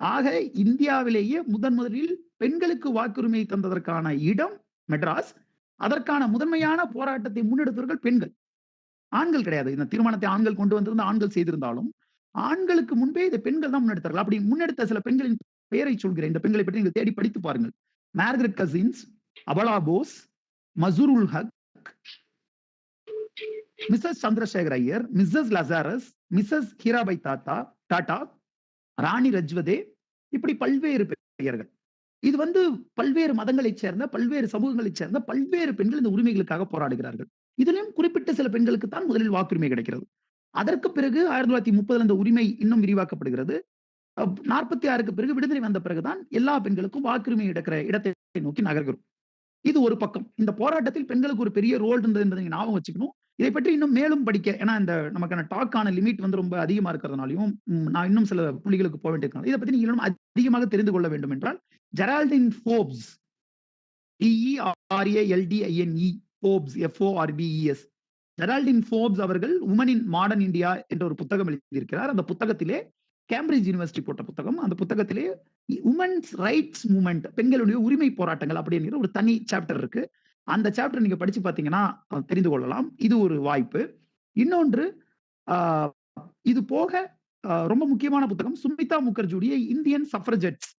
ஆக இந்தியாவிலேயே முதலில் பெண்களுக்கு வாக்குரிமை தந்ததற்கான இடம் மெட்ராஸ். அதற்கான முதன்மையான போராட்டத்தை முன்னெடுத்தவர்கள் பெண்கள், ஆண்கள் கிடையாது. இந்த தீர்மானத்தை ஆண்கள் கொண்டு வந்திருந்த ஆண்கள் செய்திருந்தாலும் ஆண்களுக்கு முன்பே இதை பெண்கள் தான் முன்னெடுத்தார்கள். அப்படி முன்னெடுத்த சில பெண்களின் பெயரை சொல்கிறேன், இந்த பெண்களை பற்றி நீங்கள் தேடி படித்து பாருங்கள். Margaret Cousins, Abala Bose, Mazharul Haque, Mrs Chandrasekhar Iyer, Mrs Lazarus, Mrs Hirabai Tata, Rani Rajwade, இப்படி பல்வேறு பெயர்கள். இது வந்து பல்வேறு மதங்களைச் சேர்ந்த, பல்வேறு சமூகங்களைச் சேர்ந்த பல்வேறு பெண்கள் இந்த உரிமைகளுக்காக போராடுகிறார்கள். இதிலும் குறிப்பிட்ட சில பெண்களுக்கு தான் முதலில் வாக்குரிமை கிடைக்கிறது. அதற்கு பிறகு 1930 இந்த உரிமை இன்னும் விரிவாக்கப்படுகிறது. 46க்கு பிறகு விடுதலை வந்த பிறகுதான் எல்லா பெண்களுக்கும் வாக்குரிமை எடுக்கிற இடத்தை நோக்கி நகர்கிறோம். இது ஒரு பக்கம். இந்த போராட்டத்தில் பெண்களுக்கு ஒரு பெரிய ரோல் இருந்தது என்பதை ஞாபகம் வச்சுக்கணும். இதை பற்றி இன்னும் மேலும் படிக்க, ஏன்னா இந்த நமக்கான டாக்கான லிமிட் வந்து ரொம்ப அதிகமா இருக்கிறதுனாலையும் நான் இன்னும் சில புள்ளிகளுக்கு போக வேண்டியிருக்கணும். இதை பற்றி நீங்க இன்னும் அதிகமாக தெரிந்து கொள்ள வேண்டும் என்றால் Geraldine Forbes, DERALDINE, Forbes, FORBES, Geraldine Forbes அவர்கள் உமன் இன் மாடர்ன் இந்தியா என்ற ஒரு புத்தகம் எழுதியிருக்கிறார். அந்த புத்தகத்திலே, கேம்பிரிட்ஜ் யூனிவர்சிட்டி போட்ட புத்தகம், அந்த புத்தகத்திலே உமன்ஸ் ரைட்ஸ் மூவ்மெண்ட், பெண்களுடைய உரிமை போராட்டங்கள் அப்படிங்கிற ஒரு தனி சாப்டர் இருக்கு. அந்த சாப்டர் நீங்க படிச்சு பார்த்தீங்கன்னா தெரிந்து கொள்ளலாம். இது ஒரு வாய்ப்பு. இன்னொன்று, இது போக ரொம்ப முக்கியமான புத்தகம் சுமிதா முகர்ஜியுடைய இந்தியன் சஃப்ரஜெட்ஸ்.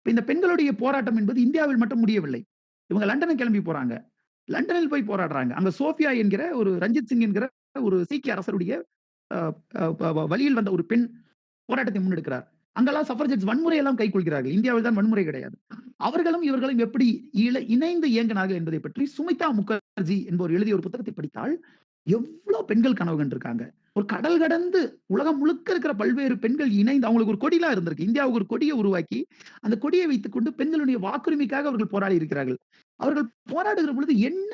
இந்த பெண்களுடைய போராட்டம் என்பது இந்தியாவில் மட்டும் முடியவில்லை. இவங்க லண்டனை கிளம்பி போறாங்க, லண்டனில் போய் போராடுறாங்க. அங்க சோஃபியா என்கிற ஒரு ரஞ்சித் சிங் என்கிற ஒரு சீக்கிய அரசருடைய வழியில் வந்த ஒரு பெண் போராட்டத்தை முன்னெடுக்கிறார். அங்கெல்லாம் சஃப்ரஜெட்ஸ் வன்முறையெல்லாம் கைக்கொள்கிறார்கள். இந்தியாவில் தான் வன்முறை கிடையாது. அவர்களும் இவர்களும் எப்படி இணைந்து இயங்கினார்கள் என்பதை பற்றி சுமிதா முகர்ஜி என்பவர் எழுதிய ஒரு புத்தகத்தை படித்தால் எவ்வளவு பெண்கள் கனவு கண்டிருக்காங்க. ஒரு கடல் கடந்து உலகம் முழுக்க இருக்கிற பல்வேறு பெண்கள் இணைந்து, அவங்களுக்கு ஒரு கொடிலாம் இருந்திருக்கு. இந்தியாவுக்கு ஒரு கொடியை உருவாக்கி அந்த கொடியை வைத்துக் கொண்டு பெண்களுடைய வாக்குரிமைக்காக அவர்கள் போராடி இருக்கிறார்கள். அவர்கள் போராடுகிற பொழுது என்ன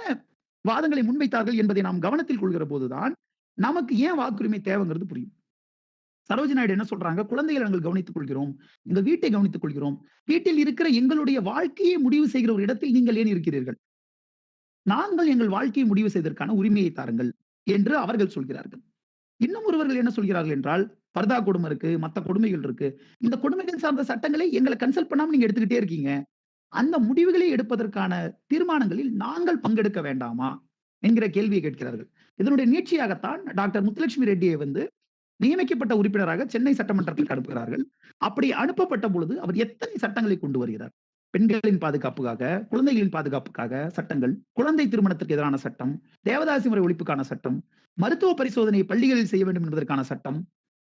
வாதங்களை முன்வைத்தார்கள் என்பதை நாம் கவனத்தில் கொள்கிற போதுதான் நமக்கு ஏன் வாக்குரிமை தேவைங்கிறது புரியும். சரோஜி நாயுடு என்ன சொல்றாங்க, குழந்தைகளை நாங்கள் கவனித்துக் கொள்கிறோம், எங்கள் வீட்டை கவனித்துக் கொள்கிறோம், வீட்டில் இருக்கிற எங்களுடைய வாழ்க்கையை முடிவு செய்கிற ஒரு இடத்தில் நீங்கள் ஏன் இருக்கிறீர்கள், நாங்கள் எங்கள் வாழ்க்கையை முடிவு செய்வதற்கான உரிமையை தாருங்கள் என்று அவர்கள் சொல்கிறார்கள். இன்னும் ஒருவர்கள் என்ன சொல்கிறார்கள் என்றால், பர்தா கொடுமை இருக்கு, மற்ற கொடுமைகள் இருக்கு, இந்த கொடுமைகள் சார்ந்த சட்டங்களை எங்களை கன்சல்ட் பண்ணாம நீங்க எடுத்துக்கிட்டே இருக்கீங்க, அந்த முடிவுகளை எடுப்பதற்கான தீர்மானங்களில் நாங்கள் பங்கெடுக்க வேண்டாமா என்கிற கேள்வியை கேட்கிறார்கள். இதனுடைய நீட்சியாகத்தான் டாக்டர் முத்துலட்சுமி ரெட்டியை நியமிக்கப்பட்ட உறுப்பினராக சென்னை சட்டமன்றத்திற்கு அனுப்புகிறார்கள். அப்படி அனுப்பப்பட்ட பொழுது அவர் எத்தனை சட்டங்களை கொண்டு வருகிறார்? பெண்களின் பாதுகாப்புக்காக, குழந்தைகளின் பாதுகாப்புக்காக சட்டங்கள், குழந்தை திருமணத்திற்கு எதிரான சட்டம், தேவதாசி முறை ஒழிப்புக்கான சட்டம், மருத்துவ பரிசோதனை பள்ளிகளில் செய்ய வேண்டும் என்பதற்கான சட்டம்,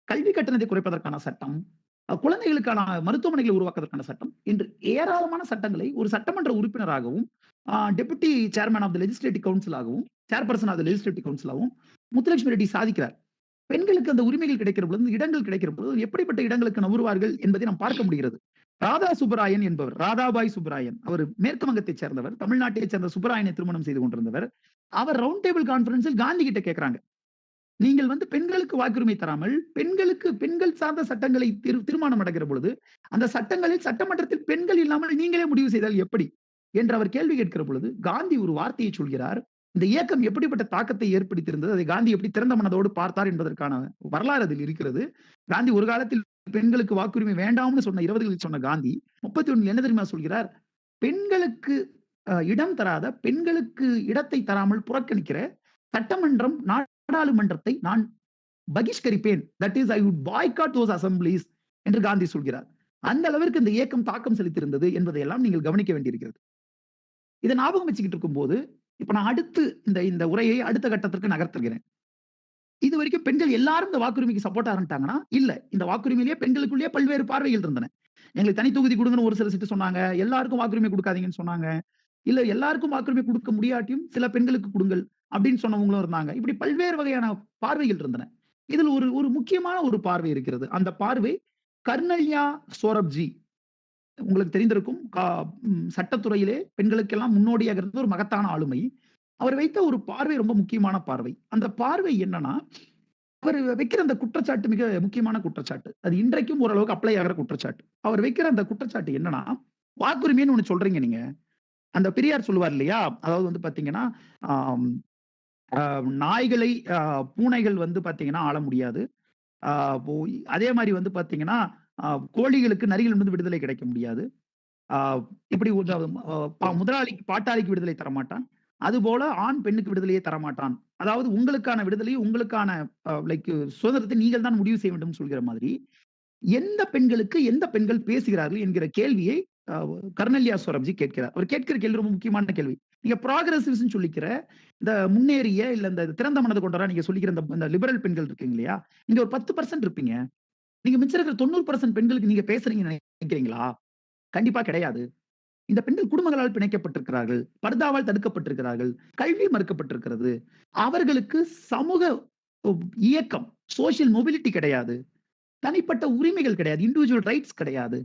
கல்வி கட்டணத்தை குறைப்பதற்கான சட்டம், குழந்தைகளுக்கான மருத்துவமனைகளை உருவாக்குவதற்கான சட்டம் என்று ஏராளமான சட்டங்களை ஒரு சட்டமன்ற உறுப்பினராகவும், deputy chairman of the legislative கவுன்சிலாகவும், சேர்பர்சன் ஆஃப் த லெஜிஸ்லேட்டிவ் கவுன்சிலாகவும் முத்துலட்சுமி ரெட்டி சாதிக்கிறார். பெண்களுக்கு அந்த உரிமைகள் கிடைக்கிற பொழுது, இடங்கள் கிடைக்கிற பொழுது எப்படிப்பட்ட இடங்களுக்கு நகருவார்கள் என்பதை நாம் பார்க்க முடிகிறது. ராதா சுப்பராயன் என்பவர், ராதாபாய் சுப்பராயன், அவர் மேற்கு வங்கத்தைச் சேர்ந்தவர், தமிழ்நாட்டைச் சேர்ந்த சுப்பராயனை திருமணம் செய்து கொண்டிருந்தவர். அவர் ரவுண்ட் டேபிள் கான்பரன்ஸில் காந்தி கிட்ட கேட்கிறாங்க, நீங்கள் பெண்களுக்கு வாக்குரிமை தராமல் பெண்கள் சார்ந்த சட்டங்களை தீர்மானம் நடக்கிற பொழுது அந்த சட்டங்களில் சட்டமன்றத்தில் பெண்கள் இல்லாமல் நீங்களே முடிவு செய்தால் எப்படி என்று அவர் கேள்வி கேட்கிற பொழுது காந்தி ஒரு வார்த்தையை சொல்கிறார். இந்த இயக்கம் எப்படிப்பட்ட தாக்கத்தை ஏற்படுத்தியிருந்தது, அதை காந்தி எப்படி திறந்த மனதோடு பார்த்தார் என்பதற்கான வரலாறு அதில் இருக்கிறது. காந்தி ஒரு காலத்தில் பெண்களுக்கு வாக்குரிமை வேண்டாம்னு சொன்ன 20களில் சொன்ன காந்தி 31 என்ன தெரியுமா சொல்கிறார், பெண்களுக்கு இடம் தராத, பெண்களுக்கு இடத்தை தராமல் புறக்கணிக்கிற சட்டமன்றம், நாடாளுமன்றத்தை நான் பகிஷ்கரிப்பேன், that is I would boycott those assemblies என்று காந்தி சொல்கிறார். அந்த அளவிற்கு இந்த இயக்கம் தாக்கம் செலுத்தியிருந்தது என்பதையெல்லாம் நீங்கள் கவனிக்க வேண்டியிருக்கிறது. இதை ஞாபகம் வச்சுக்கிட்டு இருக்கும் போது இப்ப நான் அடுத்து இந்த உரையை அடுத்த கட்டத்திற்கு நகர்த்துகிறேன். இது வரைக்கும் பெண்கள் எல்லாரும் இந்த வாக்குரிமைக்கு சப்போர்ட் ஆரம்பிட்டாங்கன்னா இல்ல, இந்த வாக்குரிமையிலேயே பெண்களுக்குள்ளேயே பல்வேறு பார்வைகள் இருந்தன. எங்களுக்கு தனி தொகுதி கொடுங்கன்னு ஒரு சில சிட்டு சொன்னாங்க, எல்லாருக்கும் வாக்குரிமை கொடுக்காதீங்கன்னு சொன்னாங்க, இல்ல எல்லாருக்கும் வாக்குரிமை கொடுக்க முடியாட்டியும் சில பெண்களுக்கு கொடுங்கள் அப்படின்னு சொன்னவங்களும் இருந்தாங்க. இப்படி பல்வேறு வகையான பார்வைகள் இருந்தன. இதில் ஒரு முக்கியமான ஒரு பார்வை இருக்கிறது. அந்த பார்வை கர்னல்யா சோரப்ஜி, உங்களுக்கு தெரிந்திருக்கும், சட்டத்துறையிலே பெண்களுக்கெல்லாம் முன்னோடியாக இருந்த ஒரு மகத்தான ஆளுமை. அவர் வைத்த ஒரு பார்வை ரொம்ப முக்கியமான பார்வை. அந்த பார்வை என்னன்னா, அவர் வைக்கிற அந்த குற்றச்சாட்டு மிக முக்கியமான குற்றச்சாட்டு. அது இன்றைக்கும் ஓரளவுக்கு அப்ளை ஆகிற குற்றச்சாட்டு. அவர் வைக்கிற அந்த குற்றச்சாட்டு என்னன்னா, வாக்குரிமைன்னு ஒண்ணு சொல்றீங்க நீங்க, அந்த பெரியார் சொல்லுவார் இல்லையா, அதாவது பாத்தீங்கன்னா நாய்களை பூனைகள் பாத்தீங்கன்னா ஆள முடியாது, அதே மாதிரி பாத்தீங்கன்னா கோழிகளுக்கு நரிகள் விடுதலை கிடைக்க முடியாது, இப்படி முதலாளிக்கு பாட்டாளிக்கு விடுதலை தரமாட்டான், அதுபோல ஆண் பெண்ணுக்கு விடுதலையே தரமாட்டான், அதாவது உங்களுக்கான விடுதலையை, உங்களுக்கான சுதந்திரத்தை நீங்கள் தான் முடிவு செய்ய வேண்டும் சொல்கிற மாதிரி எந்த பெண்களுக்கு எந்த பெண்கள் பேசுகிறார்கள் என்கிற கேள்வியை கர்னல்யா சோரப்ஜி கேட்கிறார். அவர் கேட்கிற கேள்வி ரொம்ப முக்கியமான கேள்வி. நீங்க ப்ராகிரசிவ்ஸ் சொல்லிக்கிற இந்த முன்னேறிய இல்ல இந்த திறந்த மனது கொண்டவரா நீங்க சொல்லிக்கிற இந்த லிபரல் பெண்கள் இருக்கீங்க இல்லையா, நீங்க ஒரு 10% இருப்பீங்க, நீங்க மிச்சம் இருக்கிற 90% பெண்களுக்கு நீங்க பேசுறீங்கன்னு நினைக்கிறீங்களா? கண்டிப்பா கிடையாது. இந்த பெண்கள் குடும்பங்களால் பிணைக்கப்பட்டிருக்கிறார்கள், பர்தாவால் தடுக்கப்பட்டிருக்கிறார்கள், கல்வி மறுக்கப்பட்டிருக்கிறது, அவர்களுக்கு சமூக இயக்கம், சோசியல் மொபிலிட்டி கிடையாது, தனிப்பட்ட உரிமைகள் கிடையாது, இண்டிவிஜுவல் ரைட்ஸ் கிடையாது,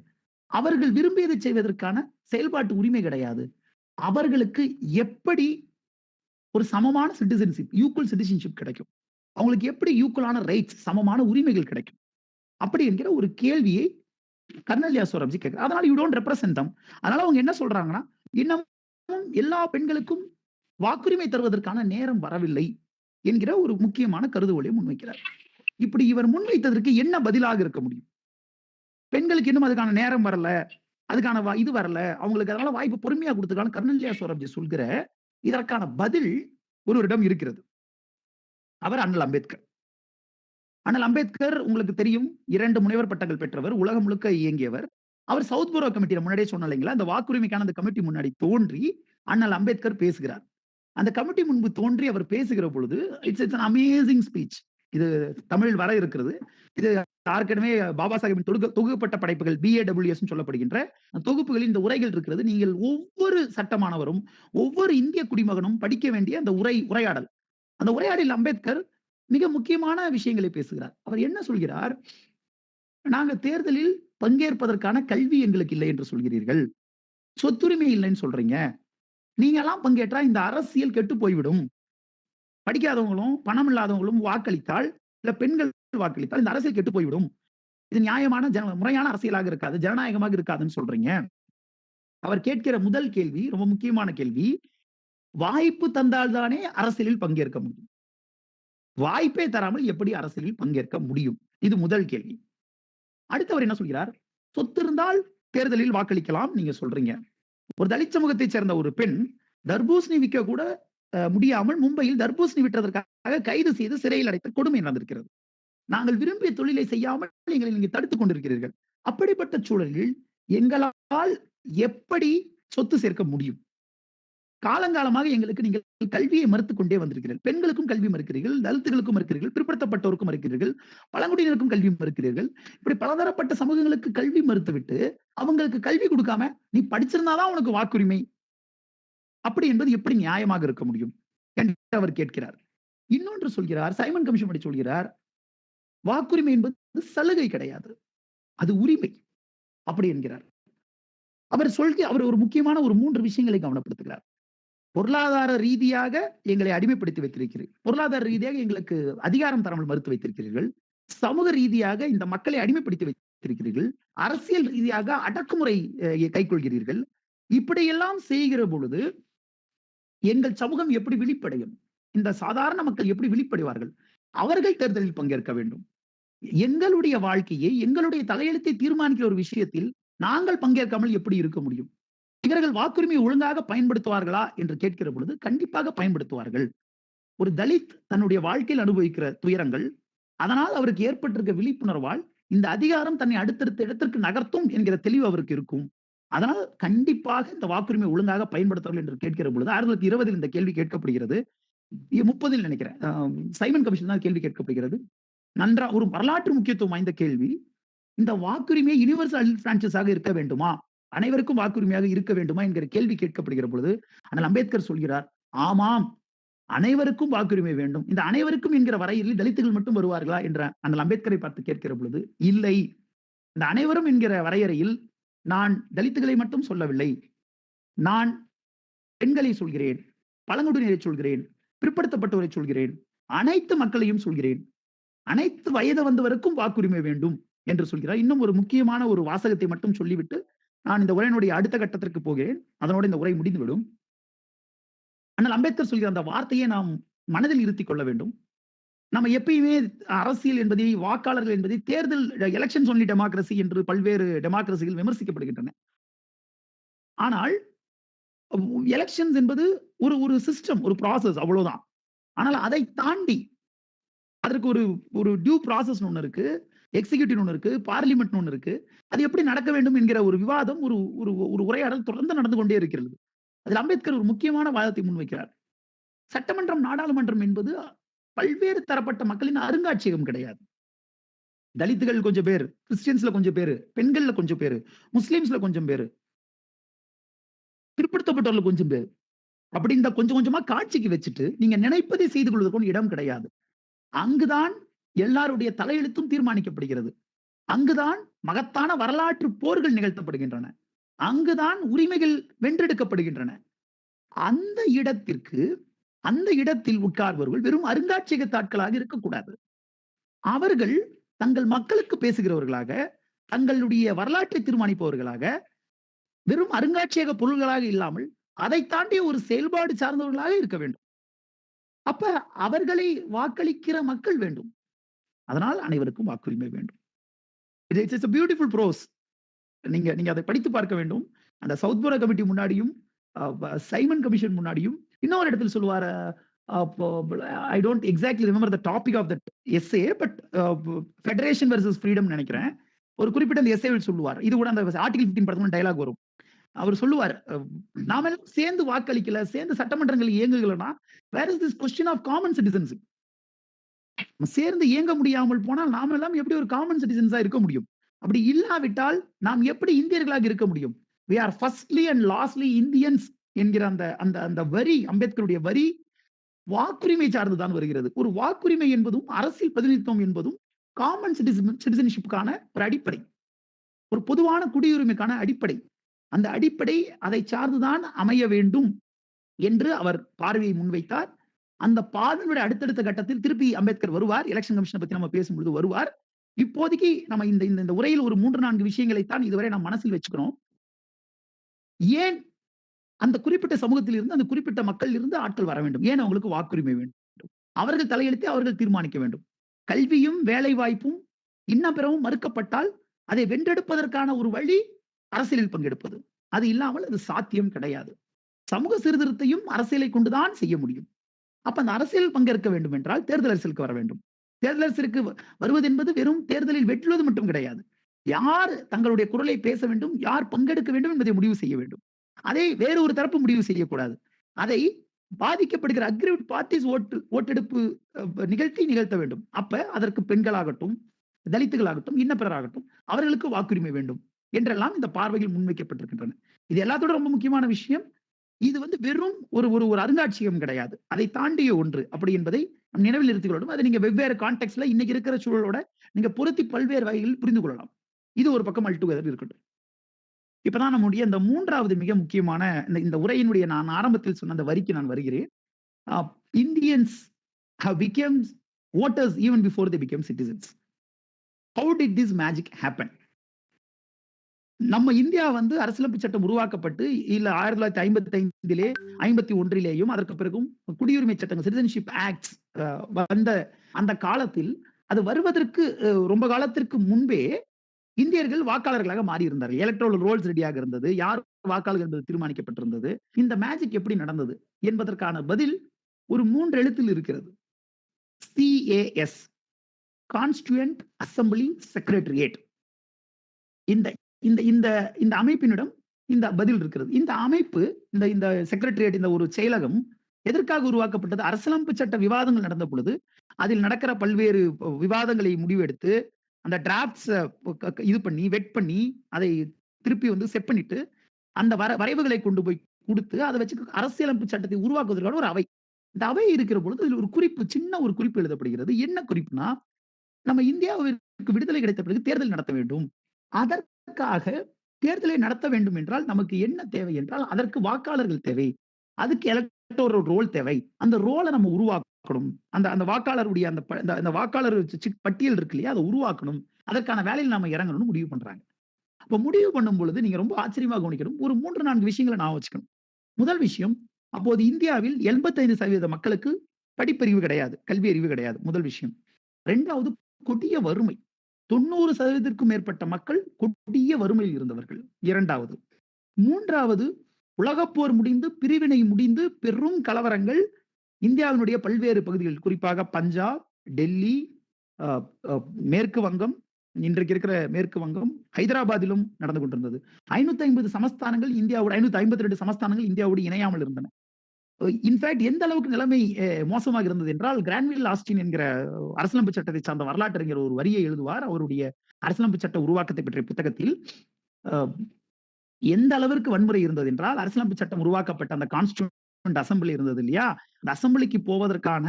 அவர்கள் விரும்பியதை செய்வதற்கான செயல்பாட்டு உரிமை கிடையாது, அவர்களுக்கு எப்படி ஒரு சமமான சிட்டிசன்ஷிப், ஈக்குவல் சிட்டிசன்ஷிப் கிடைக்கும், அவங்களுக்கு எப்படி ஈக்குவலான ரைட்ஸ், சமமான உரிமைகள் கிடைக்கும், அப்படி என்கிற ஒரு கேள்வியை கர்னல்யா சோரப்ஜி கேட்கிறார். அதனால யூ டோன்ட் ரெப்ரசென்ட் தம். அதனால அவங்க என்ன சொல்றாங்கன்னா, இன்னமும் எல்லா பெண்களுக்கும் வாக்குரிமை தருவதற்கான நேரம் வரவில்லை என்கிற ஒரு முக்கியமான கருதுகோளை முன்வைக்கிறார். இப்படி இவர் முன்வைத்ததற்கு என்ன பதிலாக இருக்க முடியும்? பெண்களுக்கு இன்னும் அதுக்கான நேரம் வரல, அதுக்கான இது வரல, அவங்களுக்கு அதனால வாய்ப்பு பொறுமையா கொடுத்துருக்காங்க கர்னல்யா சோரப்ஜி சொல்கிற இதற்கான பதில் ஒருவரிடம் இருக்கிறது. அவர் அண்ணல் அம்பேத்கர். அண்ணல் அம்பேத்கர் உங்களுக்கு தெரியும், 2 முனைவர் பட்டங்கள் பெற்றவர், உலகம் முழுக்க இயங்கியவர். அவர் சவுத் போரோ கமிட்டியில முன்னாடியே சொன்ன இல்லைங்களா, அந்த வாக்குரிமைக்கான அந்த கமிட்டி முன்னாடி தோன்றி அண்ணல் அம்பேத்கர் பேசுகிறார். அந்த கமிட்டி முன்பு தோன்றி அவர் பேசுகிற பொழுது இட்ஸ் an amazing speech. இது தமிழில் வர இருக்கிறது. இது ஏற்கனவே பாபா சாஹிப்பின் தொகுக்கப்பட்ட படைப்புகள் BAWS சொல்லப்படுகின்ற தொகுப்புகளில் இந்த உரைகள் இருக்கிறது. நீங்கள் ஒவ்வொரு சட்டமானவரும், ஒவ்வொரு இந்திய குடிமகனும் படிக்க வேண்டிய அந்த உரையாடல். அந்த உரையாடலில் அம்பேத்கர் மிக முக்கியமான விஷயங்களை பேசுகிறார். அவர் என்ன சொல்கிறார், நாங்க தேர்தலில் பங்கேற்பதற்கான கல்வி எங்களுக்கு இல்லை என்று சொல்கிறீர்கள், சொத்துரிமை இல்லைன்னு சொல்றீங்க, நீங்க எல்லாம் பங்கேற்றா இந்த அரசியல் கெட்டு போய்விடும், படிக்காதவங்களும் பணம் இல்லாதவங்களும் வாக்களித்தால் இல்ல பெண்கள் வாக்களித்தால் இந்த அரசியல் கெட்டு போய்விடும், இது நியாயமான முறையான அரசியலாக இருக்காது, ஜனநாயகமாக இருக்காதுன்னு சொல்றீங்க. அவர் கேட்கிற முதல் கேள்வி ரொம்ப முக்கியமான கேள்வி. வாய்ப்பு தந்தால்தானே அரசியலில் பங்கேற்க முடியும். வாய்ப்பே தராமல் எப்படி அரசியலில் பங்கேற்க முடியும்? இது முதல் கேள்வி. அடுத்தவர் என்ன சொல்கிறார்? சொத்து இருந்தால் தேர்தலில் வாக்களிக்கலாம் நீங்க சொல்றீங்க. ஒரு தலித் சமூகத்தை சேர்ந்த ஒரு பெண் தர்பூசணி விற்க கூட முடியாமல் மும்பையில் தர்பூசணி விற்றதற்காக கைது செய்து சிறையில் அடைத்த கொடுமை நடந்திருக்கிறது. நாங்கள் விரும்பிய தொழிலை செய்யாமல் எங்களை நீங்க தடுத்துக் கொண்டிருக்கிறீர்கள். அப்படிப்பட்ட சூழலில் எங்களால் எப்படி சொத்து சேர்க்க முடியும்? காலங்காலமாக எங்களுக்கு நீங்கள் கல்வியை மறுத்துக் கொண்டே வந்திருக்கிறீர்கள். பெண்களுக்கும் கல்வி மறுக்கிறீர்கள், தலித்துகளுக்கும் மறுக்கிறீர்கள், பிற்படுத்தப்பட்டோருக்கும் மறுக்கிறீர்கள், பழங்குடியினருக்கும் கல்வி மறுக்கிறீர்கள். இப்படி பலதரப்பட்ட சமூகங்களுக்கு கல்வி மறுத்துவிட்டு அவங்களுக்கு கல்வி கொடுக்காம நீ படிச்சிருந்தாதான் உனக்கு வாக்குரிமை அப்படி என்பது எப்படி நியாயமாக இருக்க முடியும் என்று அவர் கேட்கிறார். இன்னொன்று சொல்கிறார், சைமன் கமிஷன் படி சொல்கிறார், வாக்குரிமை என்பது சலுகை கிடையாது, அது உரிமை அப்படி என்கிறார். அவர் ஒரு முக்கியமான ஒரு 3 விஷயங்களை கவனப்படுத்துகிறார். பொருளாதார ரீதியாக எங்களை அடிமைப்படுத்தி வைத்திருக்கிறீர்கள், பொருளாதார ரீதியாக எங்களுக்கு அதிகாரம் தராமல் மறுத்து வைத்திருக்கிறீர்கள், சமூக ரீதியாக இந்த மக்களை அடிமைப்படுத்தி வைத்திருக்கிறீர்கள், அரசியல் ரீதியாக அடக்குமுறை கைக்கொள்கிறீர்கள். இப்படியெல்லாம் செய்கிற பொழுது எங்கள் சமூகம் எப்படி விழிப்படையும்? இந்த சாதாரண மக்கள் எப்படி விழிப்படைவார்கள்? அவர்கள் தேர்தலில் பங்கேற்க வேண்டும். எங்களுடைய வாழ்க்கையை, எங்களுடைய தலையெழுத்தை தீர்மானிக்கிற ஒரு விஷயத்தில் நாங்கள் பங்கேற்காமல் எப்படி இருக்க முடியும்? இவர்கள் வாக்குரிமையை ஒழுங்காக பயன்படுத்துவார்களா என்று கேட்கிற பொழுது கண்டிப்பாக பயன்படுத்துவார்கள். ஒரு தலித் தன்னுடைய வாழ்க்கையில் அனுபவிக்கிற துயரங்கள், அதனால் அவருக்கு ஏற்பட்டிருக்க விழிப்புணர்வால் இந்த அதிகாரம் தன்னை அடுத்தடுத்த இடத்திற்கு நகர்த்தும் என்கிற தெளிவு அவருக்கு இருக்கும். அதனால் கண்டிப்பாக இந்த வாக்குரிமை ஒழுங்காக பயன்படுத்துவார்கள் என்று கேட்கிற பொழுது 1920 இந்த கேள்வி கேட்கப்படுகிறது, 30 நினைக்கிறேன் சைமன் கமிஷன் தான் கேள்வி கேட்கப்படுகிறது. நன்றா ஒரு வரலாற்று முக்கியத்துவம் வாய்ந்த கேள்வி. இந்த வாக்குரிமை யுனிவர்சல் பிரான்சஸாக இருக்க வேண்டுமா, அனைவருக்கும் வாக்குரிமையாக இருக்க வேண்டுமா என்கிற கேள்வி கேட்கப்படுகிற பொழுது அண்ணல் அம்பேத்கர் சொல்கிறார், ஆமாம் அனைவருக்கும் வாக்குரிமை வேண்டும். இந்த அனைவருக்கும் என்கிற வரையில் தலித்துகள் மட்டும் வருவார்களா என்ற அண்ணல் அம்பேத்கரை பார்த்து கேட்கிற பொழுது இல்லை, இந்த அனைவரும் என்கிற வரையறையில் நான் தலித்துகளை மட்டும் சொல்லவில்லை, நான் பெண்களை சொல்கிறேன், பழங்குடியினரை சொல்கிறேன், பிற்படுத்தப்பட்டவரை சொல்கிறேன், அனைத்து மக்களையும் சொல்கிறேன், அனைத்து வயது வந்தவருக்கும் வாக்குரிமை வேண்டும் என்று சொல்கிறார். இன்னும் ஒரு முக்கியமான ஒரு வாசகத்தை மட்டும் சொல்லிவிட்டு நான் இந்த உரையினுடைய அடுத்த கட்டத்திற்கு போகிறேன், அதனோடு இந்த உரை முடிந்துவிடும். ஆனால் அம்பேத்கர் சொல்கிற அந்த வார்த்தையை நாம் மனதில் இருத்திக் கொள்ள வேண்டும். நம்ம எப்பயுமே அரசியல் என்பதை, வாக்காளர்கள் என்பதை தேர்தல் எலெக்ஷன்ஸ் ஒன்லி டெமோக்ரசி என்று பல்வேறு டெமோக்ரசிகள் விமர்சிக்கப்படுகின்றன. ஆனால் எலெக்ஷன்ஸ் என்பது ஒரு சிஸ்டம், ஒரு ப்ராசஸ், அவ்வளவுதான். ஆனால் அதை தாண்டி அதற்கு ஒரு டியூ ப்ராசஸ் ஒன்று இருக்கு, எக்ஸிகியூட்டிவ் ஒன்று இருக்கு, பார்லிமெண்ட் ஒன்று இருக்கு. அது எப்படி நடக்க வேண்டும் என்கிற ஒரு விவாதம், ஒரு உரையாடல் தொடர்ந்து நடந்து கொண்டே இருக்கிறது. அதில் அம்பேத்கர் ஒரு முக்கியமான வாதத்தை முன்வைக்கிறார். சட்டமன்றம், நாடாளுமன்றம் என்பது பல்வேறு தரப்பட்ட மக்களின் அருங்காட்சியகம் கிடையாது. தலித்துகள் கொஞ்சம் பேர், கிறிஸ்டியன்ஸ்ல கொஞ்சம் பேரு, பெண்கள்ல கொஞ்சம் பேரு, முஸ்லிம்ஸ்ல கொஞ்சம் பேரு, பிற்படுத்தப்பட்டவர்கள் கொஞ்சம் பேர், அப்படி இந்த கொஞ்சம் கொஞ்சமா காட்சிக்கு வச்சுட்டு நீங்க நினைப்பதை செய்து கொள்வதற்கு இடம் கிடையாது. அங்குதான் எல்லாருடைய தலையெழுத்தும் தீர்மானிக்கப்படுகிறது. அங்குதான் மகத்தான வரலாற்று போர்கள் நிகழ்த்தப்படுகின்றன. அங்குதான் உரிமைகள் வென்றெடுக்கப்படுகின்றன. அந்த இடத்தில் உட்கார்பவர்கள் வெறும் அருங்காட்சியகத்தாட்களாக இருக்கக்கூடாது. அவர்கள் தங்கள் மக்களுக்கு பேசுகிறவர்களாக, தங்களுடைய வரலாற்றை தீர்மானிப்பவர்களாக, வெறும் அருங்காட்சியக பொருள்களாக இல்லாமல் அதை தாண்டிய ஒரு செயல்பாடு சார்ந்தவர்களாக இருக்க வேண்டும். அப்ப அவர்களை வாக்களிக்கிற மக்கள் வேண்டும். அதனால் அனைவருக்கும் வாக்குரிமை வேண்டும். It's a beautiful prose. நீங்க அதை படித்து பார்க்க வேண்டும். அந்த சவுத்புரா கமிட்டி முன்னாடியும், சைமன் கமிஷன் முன்னாடியும் இன்னொரு இடத்தில் சொல்லுவார், I don't exactly remember the topic of that essay, but federation versus freedom நினைக்கிறேன். ஒரு குறிப்பிட்ட அந்த எஸ்ஏவில் சொல்லுவார், இது கூட அந்த ஆர்டிகல் 15 படத்துல டயலாக் வரும். அவர் சொல்லுவார், நாம எல்லாம் சேர்ந்து வாக்களிக்கல, சேர்ந்து சட்டமன்றங்கள் இயங்குகலன்னா where is this question of common citizenship? சேர்ந்து இயங்க முடியாமல் போனால் நாம எல்லாம் எப்படி ஒரு காமன் சிட்டிசன்ஸா இருக்க முடியும்? அப்படி இல்லாவிட்டால் நாம் எப்படி இந்தியர்களாக இருக்க முடியும்? we are firstly and lastly Indians என்கிற அந்த வரி, அம்பேத்கருடைய வரி வாக்குரிமை சார்ந்துதான் வருகிறது. ஒரு வாக்குரிமை என்பதும் அரசியல் பிரதிநிதித்துவம் என்பதும் காமன் சிட்டிசன்ஷிப்புக்கான ஒரு அடிப்படை, ஒரு பொதுவான குடியுரிமைக்கான அடிப்படை. அந்த அடிப்படை அதை சார்ந்துதான் அமைய வேண்டும் என்று அவர் பார்வையை முன்வைத்தார். அந்த பாதையுடைய அடுத்தடுத்த கட்டத்தில் திருப்பி அம்பேத்கர் வருவார். எலெக்ஷன் கமிஷனை பத்தி நம்ம பேசும்பொழுது வருவார். இப்போதைக்கு நம்ம இந்த இந்த உரையில் ஒரு 3-4 விஷயங்களைத்தான் இதுவரை நாம் மனசில் வச்சுக்கிறோம். ஏன் அந்த குறிப்பிட்ட சமூகத்தில் இருந்து அந்த குறிப்பிட்ட மக்கள் இருந்து ஆட்கள் வர வேண்டும்? ஏன் அவங்களுக்கு வாக்குரிமை வேண்டும்? அவர்கள் தலையெழுத்தை அவர்கள் தீர்மானிக்க வேண்டும். கல்வியும் வேலை வாய்ப்பும் இன்னபிறவும் மறுக்கப்பட்டால் அதை வென்றெடுப்பதற்கான ஒரு வழி அரசியலில் பங்கெடுப்பது. அது இல்லாமல் அது சாத்தியம் கிடையாது. சமூக சீர்திருத்தையும் அரசியலை கொண்டுதான் செய்ய முடியும். அப்ப அந்த அரசியல் பங்கேற்க வேண்டும் என்றால் தேர்தல் அரசியலுக்கு வர வேண்டும். தேர்தல் அரசியலுக்கு வருவது என்பது வெறும் தேர்தலில் வெற்றுவது மட்டும் கிடையாது. யார் தங்களுடைய குரலை பேச வேண்டும், யார் பங்கெடுக்க வேண்டும் என்பதை முடிவு செய்ய வேண்டும். அதை வேறு ஒரு தரப்பு முடிவு செய்யக்கூடாது. அதை பாதிக்கப்படுகிற அக்ரிவ்ட் பார்ட்டிஸ் ஓட்டெடுப்பு நிகழ்த்த வேண்டும். அப்ப அதற்கு பெண்களாகட்டும், தலித்துகளாகட்டும், இன்னபிறராகட்டும் அவர்களுக்கு வாக்குரிமை வேண்டும் என்றெல்லாம் இந்த பார்வையில் முன்வைக்கப்பட்டிருக்கின்றன. இது எல்லாத்தோட ரொம்ப முக்கியமான விஷயம். இது வெறும் ஒரு அருங்காட்சியகம் கிடையாது. அதை தாண்டிய ஒன்று அப்படி என்பதை நம் நினைவில் நிறுத்திக் கொள்ளணும். அதை நீங்க வெவ்வேறு கான்டெக்ட்ல இன்னைக்கு இருக்கிற சூழலோட நீங்க பொருத்தி பல்வேறு வகைகளில் புரிந்து கொள்ளலாம். இது ஒரு பக்கம் அல்டுகெதர் இருக்கட்டும். இப்பதான் நம்முடைய இந்த 3வது மிக முக்கியமான இந்த உரையினுடைய நான் ஆரம்பத்தில் சொன்ன அந்த வரிக்கு நான் வருகிறேன். Indians have become voters even before they became citizens. How did this magic happen? நம்ம இந்தியா அரசியலமைப்பு சட்டம் உருவாக்கப்பட்டு இல்ல 1955 51 அதற்கு பிறகும் குடியுரிமை சட்டங்கள் சிட்டிசன்ஷிப் ஆக்ட்ஸ் வந்த அந்த காலத்தில் அது வருவதற்கு ரொம்ப காலத்திற்கு முன்பே இந்தியர்கள் வாக்காளர்களாக மாறி இருந்தார்கள். எலக்ட்ரல் ரோல்ஸ் ரெடியாக இருந்தது. யார் வாக்காளர்கள் என்பது தீர்மானிக்கப்பட்டிருந்தது. இந்த மேஜிக் எப்படி நடந்தது என்பதற்கான பதில் ஒரு 3 எழுத்தில் இருக்கிறது. CAS, constituent assembly secretariat. இந்த இந்த இந்த இந்த அமைப்பினிடம் இந்த பதில் இருக்கிறது. இந்த அமைப்பு இந்த செக்ரட்டரியேட், இந்த ஒரு செயலகம் எதற்காக உருவாக்கப்பட்டது? அரசியலமைப்பு சட்ட விவாதங்கள் நடந்த பொழுது அதில் நடக்கிற பல்வேறு விவாதங்களை முடிவெடுத்து அந்த டிராப்ட்ஸ் இது பண்ணி வெட் பண்ணி அதை திருப்பி செட் பண்ணிட்டு அந்த வரைவுகளை கொண்டு போய் கொடுத்து அதை வச்சு அரசியலமைப்பு சட்டத்தை உருவாக்குவதற்கான ஒரு அவை. இந்த அவை இருக்கிற பொழுது இதில் ஒரு குறிப்பு, சின்ன ஒரு குறிப்பு எழுதப்படுகிறது. என்ன குறிப்புனா, நம்ம இந்தியாவிற்கு விடுதலை கிடைத்த பிறகு தேர்தல் நடத்த வேண்டும். அதற்காக தேர்தலை நடத்த வேண்டும் என்றால் நமக்கு என்ன தேவை என்றால் அதற்கு வாக்காளர்கள் தேவை. அதுக்கு எலக்டோரல் ரோல் தேவை. அந்த ரோலை நம்ம உருவாக்கணும். அந்த வாக்காளருடைய அந்த வாக்காளர் பட்டியல் இருக்கு இல்லையா, அதை உருவாக்கணும். அதற்கான வேலையில் நாம இறங்கணும்னு முடிவு பண்றாங்க. அப்ப முடிவு பண்ணும் பொழுது நீங்க ரொம்ப ஆச்சரியமா கவனிக்கணும். ஒரு 3-4 விஷயங்களை நான் வச்சுக்கணும். முதல் விஷயம், அப்போது இந்தியாவில் 85% மக்களுக்கு படிப்பறிவு கிடையாது, கல்வி அறிவு கிடையாது. முதல் விஷயம். 2வது, கொடிய வறுமை. 90%க்கும் மேற்பட்ட மக்கள் கொடிய வறுமையில் இருந்தவர்கள். 2வது. 3வது, உலகப்போர் முடிந்து பிரிவினை முடிந்து பெரும் கலவரங்கள் இந்தியாவினுடைய பல்வேறு பகுதிகள், குறிப்பாக பஞ்சாப், டெல்லி, மேற்கு வங்கம், இன்றைக்கு இருக்கிற மேற்கு வங்கம், ஹைதராபாத்திலும் நடந்து கொண்டிருந்தது. 550 சமஸ்தானங்கள் இந்தியாவோட 552 சமஸ்தானங்கள் இந்தியாவோடு இணையாமல் இருந்தன. இன்ஃபேக்ட் எந்த அளவுக்கு நிலைமை மோசமாக இருந்தது என்றால், கிரான்வில் ஆஸ்டின் என்கிற அரசியலமைப்பு சட்டத்தை சார்ந்த வரலாற்றறிஞர் ஒரு வரியை எழுதுவார். அவருடைய அரசியலமைப்பு சட்ட உருவாக்கத்தை பற்றிய புத்தகத்தில் எந்த அளவிற்கு வன்முறை இருந்தது என்றால், அரசியலமைப்பு சட்டம் உருவாக்கப்பட்ட அந்த கான்ஸ்டியூண்ட் அசம்பிளி இருந்தது இல்லையா, அந்த அசம்பிளிக்கு போவதற்கான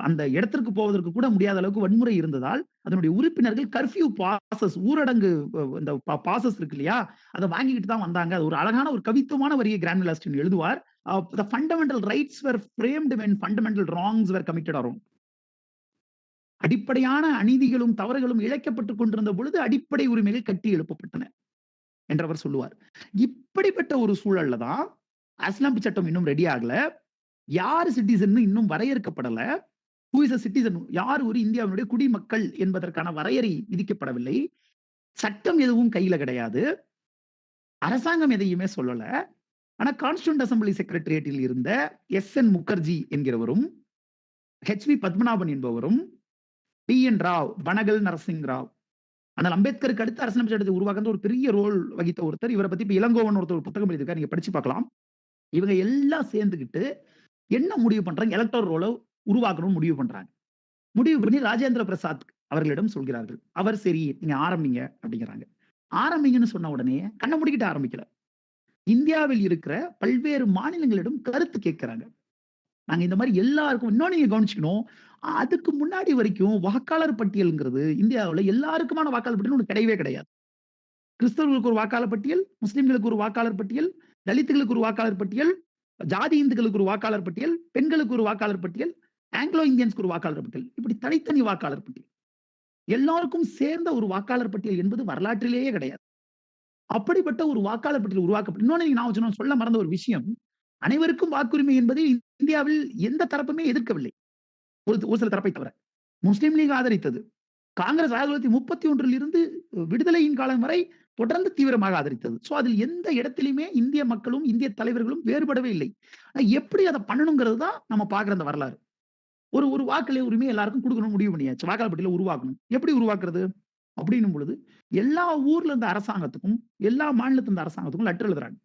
அந்த இடத்திற்கு போவதற்கு கூட முடியாத அளவுக்கு வன்முறை இருந்ததால் அதனுடைய உறுப்பினர்கள் கர்ஃபியூ பாசஸ், ஊரடங்கு இந்த பாசஸ் இருக்கு இல்லையா, அதை வாங்கிக்கிட்டு தான் வந்தாங்க. அது ஒரு அழகான ஒரு கவித்துவமான வரியை கிரான்வில் ஆஸ்டின் எழுதுவார். The fundamental rights were framed when fundamental wrongs were committed around. அடிப்படையான அநீதிகளும் தவறுகளும் இழைக்கப்பட்டுக் கொண்டிருந்த பொழுது அடிப்படை உரிமைகள் கட்டி எழுப்பப்பட்டன என்றவர் சொல்லுவார். இப்படிப்பட்ட ஒரு சூழல்ல தான் அரசியலமைப்பு சட்டம் இன்னும் ரெடி ஆகல. யார் சிட்டிசன் இன்னும் வரையறுக்கப்படல. Who is a citizen? யார் ஒரு இந்தியாவினுடைய குடிமக்கள் என்பதற்கான வரையறை விதிக்கப்படவில்லை. சட்டம் எதுவும் கையில கிடையாது. அரசாங்கம் எதையுமே சொல்லல. ஆனா கான்ஸ்டியூண்ட் அசம்பிளி செக்ரட்டரியேட்டில் இருந்த SN முகர்ஜி என்கிறவரும், HV பத்மநாபன் என்பவரும், PN ராவ், பனகல் நரசிங் ராவ், ஆனால் அம்பேத்கருக்கு அடுத்து அரசியலமைப்பு சட்டத்தை உருவாக்க ஒரு பெரிய ரோல் வகித்த ஒருத்தர். இவரை பத்தி இப்ப இளங்கோவன் ஒருத்தர் ஒரு புத்தகம் எழுதியிருக்காரு, நீங்க படிச்சு பார்க்கலாம். இவங்க எல்லாம் சேர்ந்துக்கிட்டு என்ன முடிவு பண்றாங்க? எலக்டோரல் ரோலை உருவாக்கணும்னு முடிவு பண்றாங்க. முடிவு பண்ணி ராஜேந்திர பிரசாத் அவர்களிடம் சொல்கிறார்கள். அவர் சரி நீங்க ஆரம்பிங்க அப்படிங்கிறாங்க. ஆரம்பிங்கன்னு சொன்ன உடனே கண்ணை முடிக்கிட்டு ஆரம்பிக்கல. இந்தியாவில் இருக்கிற பல்வேறு மாநிலங்களிடம் கருத்து கேட்கிறாங்க. நாங்க இந்த மாதிரி எல்லாருக்கும், இன்னொன்னு நீங்க கவனிச்சுக்கணும், அதுக்கு முன்னாடி வரைக்கும் வாக்காளர் பட்டியல்ங்கிறது இந்தியாவில் எல்லாருக்குமான வாக்காளர் பட்டியல் ஒன்று கிடையவே கிடையாது. கிறிஸ்தவர்களுக்கு ஒரு வாக்காளர் பட்டியல், முஸ்லிம்களுக்கு ஒரு வாக்காளர் பட்டியல், தலித்துகளுக்கு ஒரு வாக்காளர் பட்டியல், ஜாதி இந்துக்களுக்கு ஒரு வாக்காளர் பட்டியல், பெண்களுக்கு ஒரு வாக்காளர் பட்டியல், ஆங்கிலோ இந்தியன்ஸ்க்கு ஒரு வாக்காளர் பட்டியல், இப்படி தனித்தனி வாக்காளர் பட்டியல். எல்லாருக்கும் சேர்ந்த ஒரு வாக்காளர் பட்டியல் என்பது வரலாற்றிலேயே கிடையாது. அப்படிப்பட்ட ஒரு வாக்காளர் பட்டியல் உருவாக்கப்பட்டு, இன்னொன்னு நான் சொல்ல மறந்த ஒரு விஷயம், அனைவருக்கும் வாக்குரிமை என்பதை இந்தியாவில் எந்த தரப்புமே எதிர்க்கவில்லை, ஒரு சில தரப்பை தவிர. முஸ்லிம் லீக் ஆதரித்தது. காங்கிரஸ் 1931 இருந்து விடுதலையின் காலம் வரை தொடர்ந்து தீவிரமாக ஆதரித்தது. சோ அதில் எந்த இடத்திலுமே இந்திய மக்களும் இந்திய தலைவர்களும் வேறுபடவே இல்லை. எப்படி அதை பண்ணணுங்கிறது தான் நம்ம பாக்குற அந்த வரலாறு. ஒரு வாக்களி உரிமை எல்லாருக்கும் கொடுக்கணும் முடிவு பண்ணியாச்சு. வாக்காளர் பட்டியலை உருவாக்கணும். எப்படி உருவாக்குறது அப்படின்னும் பொழுது எல்லா ஊர்ல இருந்த அரசாங்கத்துக்கும் எல்லா மாநிலத்துல இருந்த அரசாங்கத்துக்கும் லெட்டர் எழுதுறாங்க.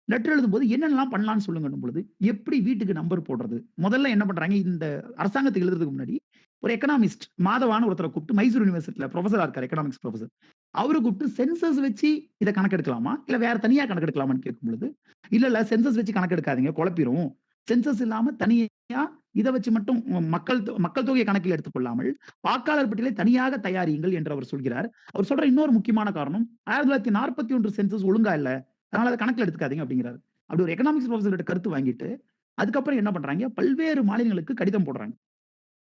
லெட்டர் எழுதும் போது என்னென்னலாம் பண்ணலாம்னு சொல்லுங்கன்னும் பொழுது எப்படி வீட்டுக்கு நம்பர் போடுறது, முதல்ல என்ன பண்றாங்க, இந்த அரசாங்கத்துக்கு எழுதுறதுக்கு முன்னாடி ஒரு எக்கனாமிஸ்ட் மாதவான ஒருத்தரை கூப்பிட்டு, மைசூர் யூனிவர்சிட்டியில ப்ரொஃபஸரா இருக்காரு, எக்கனாமிக்ஸ் ப்ரொஃபசர், அவரை கூப்பிட்டு சென்சஸ் வச்சு இதை கணக்கெடுக்கலாமா இல்ல வேற தனியா கணக்கெடுக்கலாமான்னு கேட்கும் பொழுது, இல்ல சென்சஸ் வச்சு கணக்கெடுக்காதீங்க, குழப்பிரும். சென்சஸ் இல்லாம தனியா இதை வச்சு மட்டும் மக்கள் தொகையை கணக்கில் எடுத்துக்கொள்ளாமல் வாக்காளர் பட்டியலை தனியாக தயாரியுங்கள் என்று அவர் சொல்கிறார். அவர் சொல்ற இன்னொரு முக்கியமான காரணம், 1941 சென்சஸ் ஒழுங்கா இல்ல, அதனால அதை கணக்கில் எடுத்துக்காதீங்க அப்படிங்கிறாரு. அப்படி ஒரு எக்கனாமிக்ஸ் ப்ரொஃபசர் கருத்து வாங்கிட்டு அதுக்கப்புறம் என்ன பண்றாங்க, பல்வேறு மாநிலங்களுக்கு கடிதம் போடுறாங்க.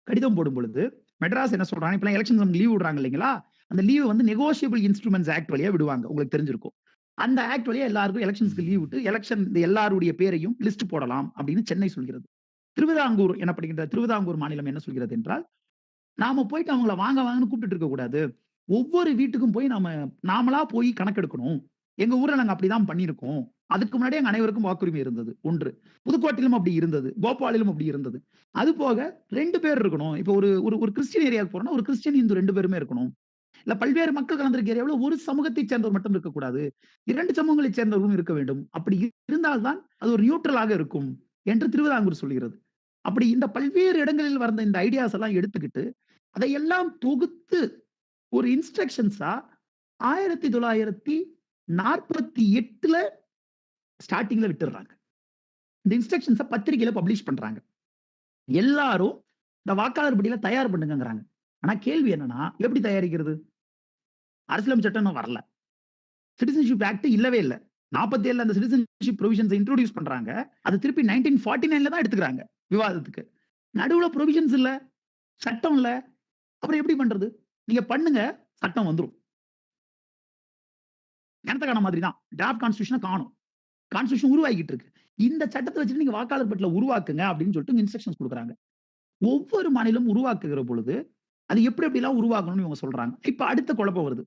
கடிதம் போடும் பொழுது மெட்ராஸ் என்ன சொல்றாங்க, இப்ப எலெக்ஷன் லீவ் விடுறாங்க இல்லைங்களா, அந்த லீவ் வந்து நெகோசியபிள் இன்ஸ்ட்ருமெண்ட்ஸ் ஆக்ட் வழியா விடுவாங்க, உங்களுக்கு தெரிஞ்சிருக்கும். அந்த ஆக்ட் வழியா எல்லாருக்கும் எலெக்ஷன்ஸ்க்கு லீவ் விட்டு எலெக்ஷன் எல்லாருடைய பேரையும் லிஸ்ட் போடலாம் அப்படின்னு சென்னை சொல்கிறது. திருவிதாங்கூர் எனப்படுகின்ற திருவிதாங்கூர் மாநிலம் என்ன சொல்கிறது என்றால், நாம போயிட்டு அவங்கள வாங்க வாங்கன்னு கூப்பிட்டு இருக்க கூடாது, ஒவ்வொரு வீட்டுக்கும் போய் நாமளா போய் கணக்கெடுக்கணும். எங்க ஊர்ல நாங்க அப்படிதான் பண்ணியிருக்கோம். அதுக்கு முன்னாடி எங்க அனைவருக்கும் வாக்குரிமை இருந்தது ஒன்று. புதுக்கோட்டையிலும் அப்படி இருந்தது, போபாலிலும் அப்படி இருந்தது. அது போக 2 பேர் இருக்கணும். இப்போ ஒரு கிறிஸ்டியன் ஏரியாவுக்கு போறோம்னா ஒரு கிறிஸ்டியன் இந்து 2 பேருமே இருக்கணும். இல்ல பல்வேறு மக்கள் கலந்திருக்க ஏரியாவுல ஒரு சமூகத்தை சேர்ந்தவர் மட்டும் இருக்கக்கூடாது, 2 சமூகங்களை சேர்ந்தவர்களும் இருக்க வேண்டும். அப்படி இருந்தால்தான் அது ஒரு நியூட்ரலாக இருக்கும் என்று திருவிதாங்கூர் சொல்கிறது. அப்படி இந்த பல்வேறு இடங்களில் வந்த இந்த ஐடியாஸ் எல்லாம் எடுத்துக்கிட்டு அதையெல்லாம் தொகுத்து ஒரு இன்ஸ்ட்ரக்ஷன்ஸா 1948ல ஸ்டார்டிங்ல விட்டுறாங்க. இந்த இன்ஸ்ட்ரக்ஷன்ஸை பத்திரிகையில பப்ளிஷ் பண்றாங்க. எல்லாரும் இந்த வாக்காளர் பட்டியலை தயார் பண்ணுங்கிறாங்க. ஆனா கேள்வி என்னன்னா, எப்படி தயாரிக்கிறது? அரசியலமைப்பு சட்டம் இன்னும் வரல, சிட்டிசன்ஷிப் ஆக்ட் இல்லவே இல்லை. 47 அந்த சிட்டிசன்ஷிப் ப்ரொவிஷன்ஸ் இன்ட்ரோடியூஸ் பண்றாங்க. அது திருப்பி 1949ல தான் எடுத்துக்கிறாங்க விவாதத்துக்கு. நடுவுல ப்ரொவிஷன்ஸ் இல்ல, சட்டம் இல்ல, அப்புறம் எப்படி பண்றது? நீங்க பண்ணுங்க, சட்டம் வந்துரும். கணத்தக்கான மாதிரி தான் டிராஃப்ட் கான்ஸ்டிடியூஷனை காணும். கான்ஸ்டிடியூஷன் உருவாக்கிட்டு இருக்கு. இந்த சட்டத்தை வச்சுட்டு நீங்க வாக்காளர் பட்டியலை உருவாக்குங்க அப்படின்னு சொல்லிட்டு இன்ஸ்ட்ரக்ஷன்ஸ் கொடுக்குறாங்க. ஒவ்வொரு மாநிலம் உருவாக்குகிற பொழுது அது எப்படி எப்படிலாம் உருவாக்கணும்னு இவங்க சொல்றாங்க. இப்ப அடுத்த குழப்பம் வருது,